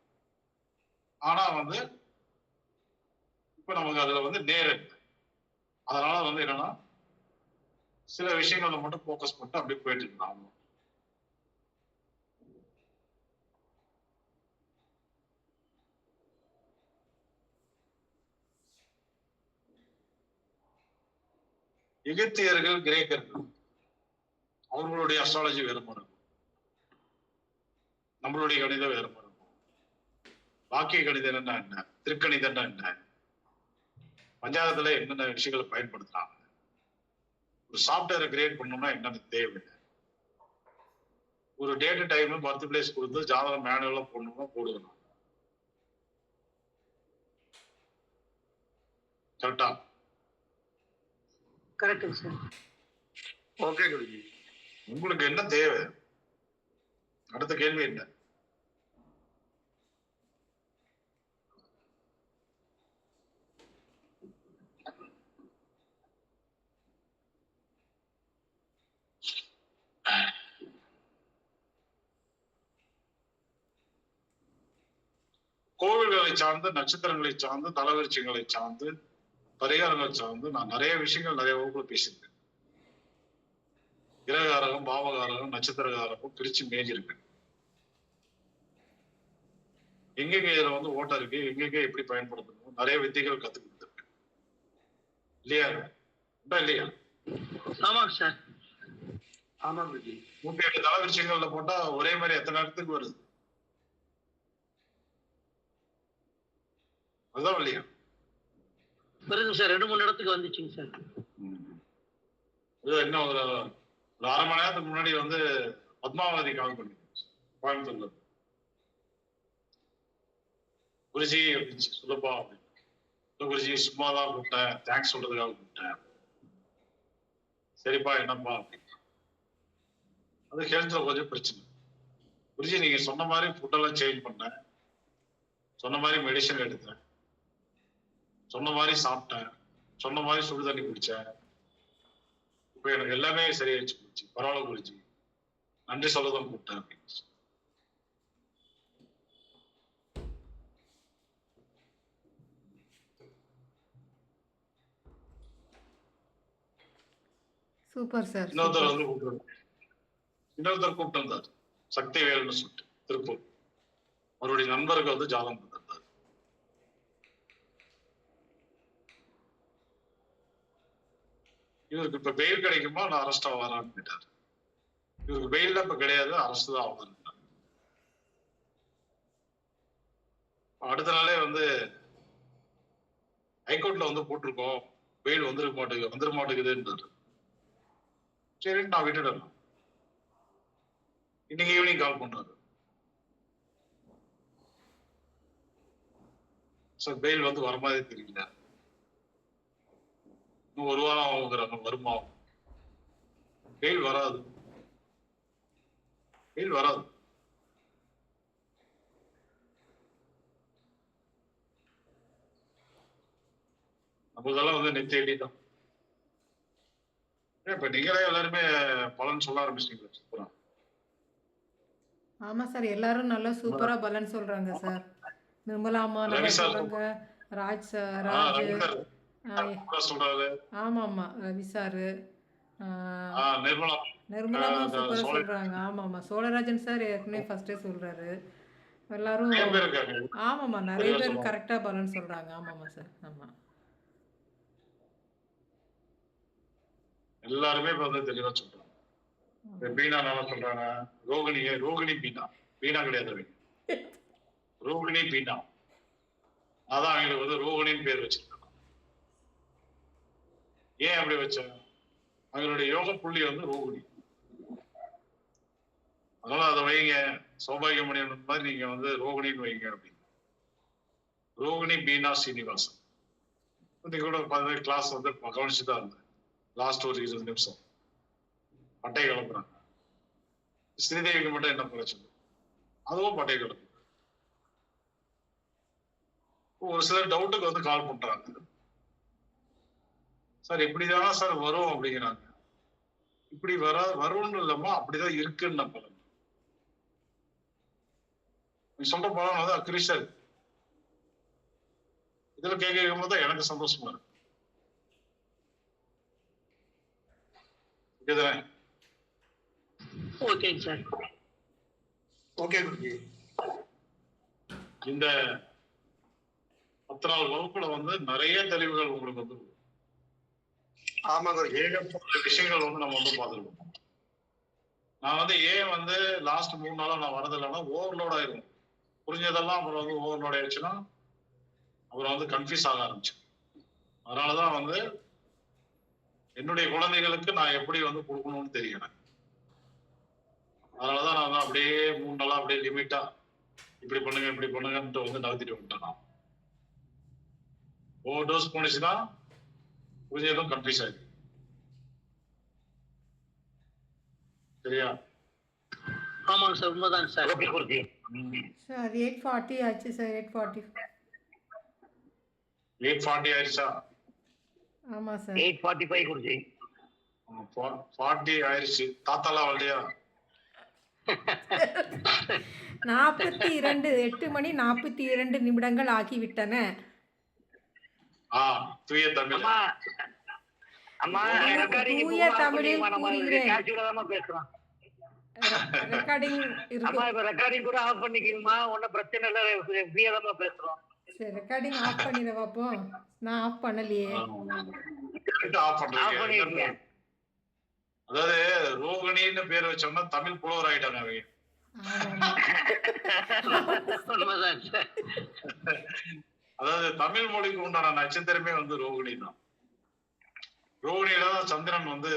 ஆனா வந்து இப்ப நமக்கு அதுல வந்து நேரம், அதனால வந்து என்னன்னா சில விஷயங்களை மட்டும் போக்கஸ் பண்ணிட்டு அப்படியே போயிட்டு இருந்தாங்க. எகிப்தியர்கள், கிரேக்கர்கள் அவர்களுடைய அஸ்ட்ராலஜி வேறுபாடு, நம்மளுடைய கணிதம் வேறுபாடு. வாக்கிய கணிதம் என்ன, திருக்கணிதம் என்ன, பஞ்சாங்கத்துல என்னென்ன விஷயங்களை பயன்படுத்துறாங்க, ஒரு சாஃப்ட்வேரை கிரியேட் பண்ணணும்னா என்னென்ன தேவை, ஒரு டேட் டைம் பர்த் பிளேஸ் கொடுத்து ஜாதகம் மேனுவலா போடணும்னா போடுவேன். கரெக்டா? Correct sir. ஓகே குருஜி, உங்களுக்கு என்ன தேவை? அடுத்த கேள்வி என்ன? கோவில்களை சார்ந்து, நட்சத்திரங்களை சார்ந்து, தலவிருட்சங்களை சார்ந்து, பரிகாரங்கள் சார்ந்து நான் நிறைய விஷயங்கள் நிறைய வகுப்புல பேசியிருக்கேன். கிரகாரகம், பாவகாரகம், நட்சத்திரகாரகம் பிரிச்சு மேஞ்சிருக்கு. எங்கெங்க இதுல வந்து ஓட்டம் இருக்கு, எங்கெங்க எப்படி பயன்படுத்தணும், நிறைய வித்தைகள் கத்து கொடுத்துருக்கு இல்லையா? இல்லையா? ஆமாங்க சார். ஆமா, 108 தலவிருட்சங்கள்ல போட்டா ஒரே மாதிரி எத்தனை நேரத்துக்கு வருது? அதுதான் இல்லையா? வருதுங்க சார், 2-3 இடத்துக்கு வந்துச்சுங்க சார். என்ன ஒரு 1/2 மணி நேரத்துக்கு முன்னாடி வந்து பத்மாவதி கால் பண்ணி கோயம்புத்தூர்ல, குருஜி அப்படின்னு சொல்லப்பா அப்படின்னு. குருஜி சும்மாதான் கூப்பிட்டேன், தேங்க்ஸ் சொல்றதுக்காக கூப்பிட்டேன். சரிப்பா என்னப்பா அப்படின்னு. அது ஹெல்த்ல கொஞ்சம் பிரச்சனை. குருஜி நீங்க சொன்ன மாதிரி ஃபுட்டெல்லாம் சேஞ்ச் பண்ணேன், சொன்ன மாதிரி மெடிசன் எடுத்தேன், சொன்ன மாதிரி சாப்பிட்டேன், சொன்ன மாதிரி சுடு தண்ணி குடிச்சேன், இப்ப எனக்கு எல்லாமே சரியாயிடுச்சு குருஜி, பரவாயில்ல குருஜி, நன்றி சொல்லதான் கூப்பிட்டேன் அப்படின்னு. Super sir. இன்னொருத்தர் வந்து இன்னொருத்தர் கூப்பிட்டு வந்தார், சக்தி வேல்னு சொல்லிட்டு, திருப்பூர். அவருடைய நண்பருக்கு வந்து ஜாதகம் கொடுத்திருந்தார். இவருக்கு இப்ப பெயில் கிடைக்குமா, நான் அரெஸ்ட் ஆவாரான்னு கேட்டார். இவருக்கு பெயில் இப்ப கிடையாது, அரெஸ்ட் தான் ஆவாரு. அடுத்த நாளே வந்து ஹைகோர்ட்ல வந்து போட்டிருக்கோம், பெயில் வந்துட மாட்டேங்குதுன்றாரு. சரி நான் விட்டுடலாம். இன்னைக்கு ஈவினிங் கால் பண்றாரு, சார் பெயில் வந்து வர மாதிரி தெரியல, இன்னும் 1 வாரம் ஆகுங்கிறாங்க, வருமா? பெயில் வராது, பெயில் வராது. நமக்கெல்லாம் வந்து நெத்தி தான். இப்ப நீங்களே எல்லாருமே பலன் சொல்ல ஆரம்பிச்சிட்டீங்களா? சூப்பரா. ஆமா சார். எல்லாரும் நல்லா சூப்பரா பலன் சொல்றாங்க சார். நிர்மலா அம்மா நல்லா ரவி சார் சொல்றாங்க. ராஜ் சார், ரவி ராஜு. சார் ஆ, சொல்றாரு. ஆமாமா. ரவி சாரு. ஆ, நிர்மலா நிர்மலா அம்மா சூப்பரா சோழ சொல்றாங்க. ஆமாமா. சோழராஜன் சார் ஏற்கனவே ஃபர்ஸ்டே சொல்றாரு. எல்லாரும் நிறைய பேர் இருக்காங்க. ஆமாமா. நிறைய தெளிவா பேர் சொல்லுவாங்க. கரெக்டா பலன் சொல்றாங்க. ஆமாமா சார். ஆமா. எல்லாருமே இப்ப வந்து தெளிவா சொல்றாங்க. இப்ப பீனா நல்லா சொல்றாங்க. ரோகிணி பீனா. பீனா கிடையாது அவங்க. ரோகிணி பீனா. அதான் அவங்களுக்கு வந்து ரோகிணின்னு பேர் வச்சிருக்காங்க. ஏன் அப்படி வச்சாங்க? அவங்களுடைய யோக புள்ளி வந்து ரோகிணி. அதனால அதை வைங்க. சௌபாகியமணி மாதிரி நீங்க வந்து ரோகிணின்னு வைங்க அப்படின்னு. ரோகிணி பீனா சீனிவாசன். இன்னைக்கு கூட கிளாஸ் வந்து கவனிச்சுதான் இருந்தேன். லாஸ்ட் ஒரு 20 நிமிஷம் பட்டை கிளம்புறாங்க. ஸ்ரீதேவிக்கு மட்டும் என்ன பிரச்சனை? அதுவும் பட்டை கிளம்பு. ஒரு சிலர் டவுட்டுக்கு வந்து கால் பண்றாங்க. சார் இப்படிதான் சார் வரும் அப்படிங்கிறாங்க. இப்படி வரும்னு இல்லாம அப்படிதான் இருக்குன்னு நான் பலன். நீ சொல்ற பலன் வந்து அக்ரிஷா இருக்கு. இதுல கேட்கும் போது எனக்கு சந்தோஷமா இருக்கு. ஓகேங்க சார். ஓகே குருஜி. இந்த 10 நாள் வகுப்புல வந்து நிறைய தெளிவுகள் உங்களுக்கு வந்து ஆமா குருஜி. ஏகப்பட்ட விஷயங்கள் வந்து நம்ம வந்து பார்த்துருக்கோம். நான் வந்து ஏன் வந்து லாஸ்ட் 3 நாளா நான் வரதில்லைன்னா ஓவர்லோட் ஆயிரும். புரிஞ்சதெல்லாம் அப்புறம் வந்து ஓவர்லோட் ஆயிடுச்சுன்னா அப்புறம் வந்து கன்ஃபியூஸ் ஆக ஆரம்பிச்சு. அதனாலதான் வந்து என்னுடைய குழந்தைகளுக்கு நான் எப்படி வந்து கொடுக்கணும்னு தெரியல. அதனாலதான் நான் அப்படியே 3 நாளா அப்படியே லிமிட்டா இப்படி பண்ணுங்கன்ட்டு வந்து நகர்த்திட்டு வந்துட்டேன். நான் ஓவர் டோஸ் போனிச்சுன்னா புரிஞ்சதும் கன்ஃபியூஸ் ஆயிருக்கு. சரியா? ஆமாங்க சார். உண்மைதாங்க சார். ஓகே குருஜி. சார் 8:40 ஆச்சு சார். 8:40. 8:40 ஆயிடுச்சா? ஆமா சார். 8:45 குருஜி. 40 ஆயிடுச்சு. தாத்தாலாம் வரலையா? 42 8 மணி 42 நிமிடங்கள் ஆகிவிட்டன. தூய தமிழ். தூய தமிழில் கூறுகிறேன். பேசுறோம். ரெக்கார்டிங் இருக்கு. இப்ப ரெக்கார்டிங் கூட ஆஃப் பண்ணிக்கணுமா? ஒன்னும் பிரச்சனை இல்ல. ஃப்ரீயா தான் பேசுறோம். சரி, ரெக்கார்டிங் ஆஃப் பண்ணிட பாப்போம். நான் ஆஃப் பண்ணலையே. அதாவது ரோகிணின்னு பேர் வச்சோம்னா தமிழ் புலவர் ஆயிட்டாங்க அவங்க. அதாவது தமிழ் மொழிக்கு உண்டான நட்சத்திரமே வந்து ரோகிணி தான். ரோகிணியில தான் சந்திரன் வந்து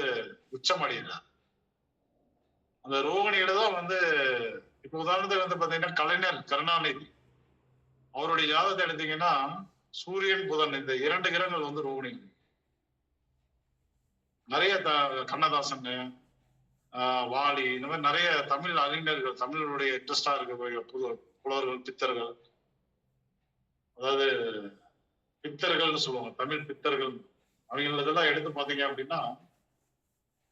உச்சமடைகிறார். அந்த ரோகிணியில தான் வந்து இப்ப உதாரணத்துக்கு வந்து பாத்தீங்கன்னா கலைஞர் கருணாநிதி அவருடைய ஜாதகத்தை எடுத்தீங்கன்னா சூரியன் புதன் இந்த 2 கிரகங்கள் வந்து ரோகிணி. நிறைய கண்ணதாசன், வாலி, இந்த மாதிரி நிறைய தமிழ் அறிஞர்கள், தமிழருடைய இன்ட்ரெஸ்டா இருக்க புலவர்கள், பித்தர்கள், அதாவது பித்தர்கள்னு சொல்லுவாங்க, தமிழ் பித்தர்கள், அவங்களதெல்லாம் எடுத்து பாத்தீங்க அப்படின்னா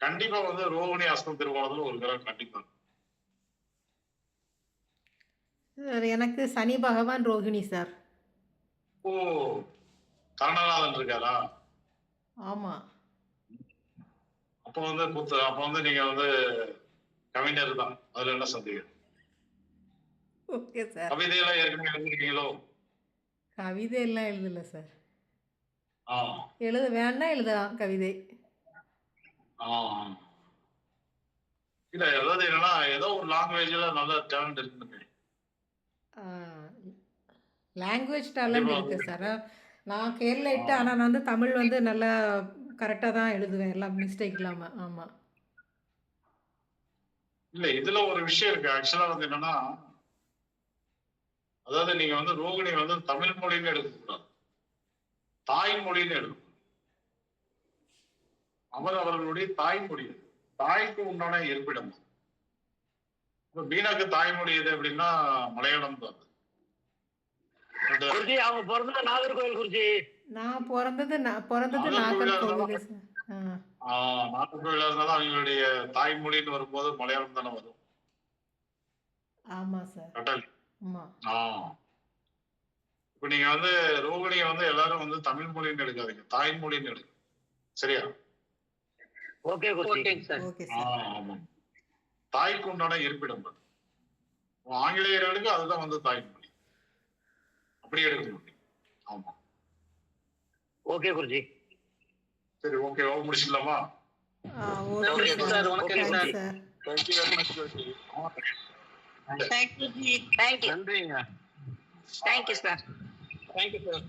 கண்டிப்பா வந்து ரோகிணி அஸ்தம் திருவோணத்துல ஒரு கிரகம் கண்டிப்பா. சார் எனக்கு சனி பகவான் ரோகிணி சார். ஓ, கருணாநாதன் இருக்காரா? ஆமா. அப்ப வந்து நீங்க வந்து கவிஞர் தான், அதுல என்ன சந்தேகம்? Okay sir. கவிதையெல்லாம் ஏற்கனவே எழுதிருக்கீங்களோ? கவிதை எல்லாம் எழுதல சார். எழுத வேணா எழுதலாம் கவிதை. இல்ல, அதாவது என்னன்னா ஏதோ ஒரு லாங்குவேஜ்ல நல்ல டேலண்ட் இருக்குன்னு. லாங்குவேஜ் டேலண்ட் இருக்கு சார். நான் கேரளைட்டு, ஆனா நான் வந்து தமிழ் வந்து நல்லா கரெக்டா தான் எழுதுவேன், எல்லாம் மிஸ்டேக் இல்லாம. ஆமா. இல்ல, இதுல ஒரு விஷயம் இருக்கு. ஆக்சுவலா வந்து என்னன்னா, அதாவது நீங்க வந்து ரோகிணி வந்து தமிழ் மொழின்னு எடுக்கக்கூடாது, தாய்மொழின்னு எடுக்கணும். அவர்களுடைய தாய்மொழி, தாய்க்கு உண்டான இருப்பிடம். பீனாக்கு தாய்மொழி எது அப்படின்னா மலையாளம் தான். அவங்க பிறந்த நாகர்கோவில் குருஜி. நான் பிறந்தது நாகர்கோவில் சார். நாட்டுக்குள்ள இருந்தாலும் அவங்களுடைய தாய்மொழின்னு வரும்போது மலையாளம் தானே வரும். ஆமா சார். ஆமா. இப்ப நீங்க வந்து ரோகிணியை வந்து எல்லாரும் வந்து தமிழ் மொழின்னு எடுக்காதீங்க, தாய்மொழின்னு எடுங்க. சரியா? Okay sir. ஆமா. தாய்க்கு உண்டான இருப்பிடம் ஆங்கிலேயர்களுக்கு அதுதான் வந்து தாய்மொழி. அப்படி எடுக்க முடியும். ஆமா. ஓகே குருஜி. சரி, ஓகே, முடிச்சுக்கலாமா? Okay sir. வணக்கம் sir. Thank you very much, Guruji. Thank you. நன்றிங்க. Thank you sir. Thank you sir.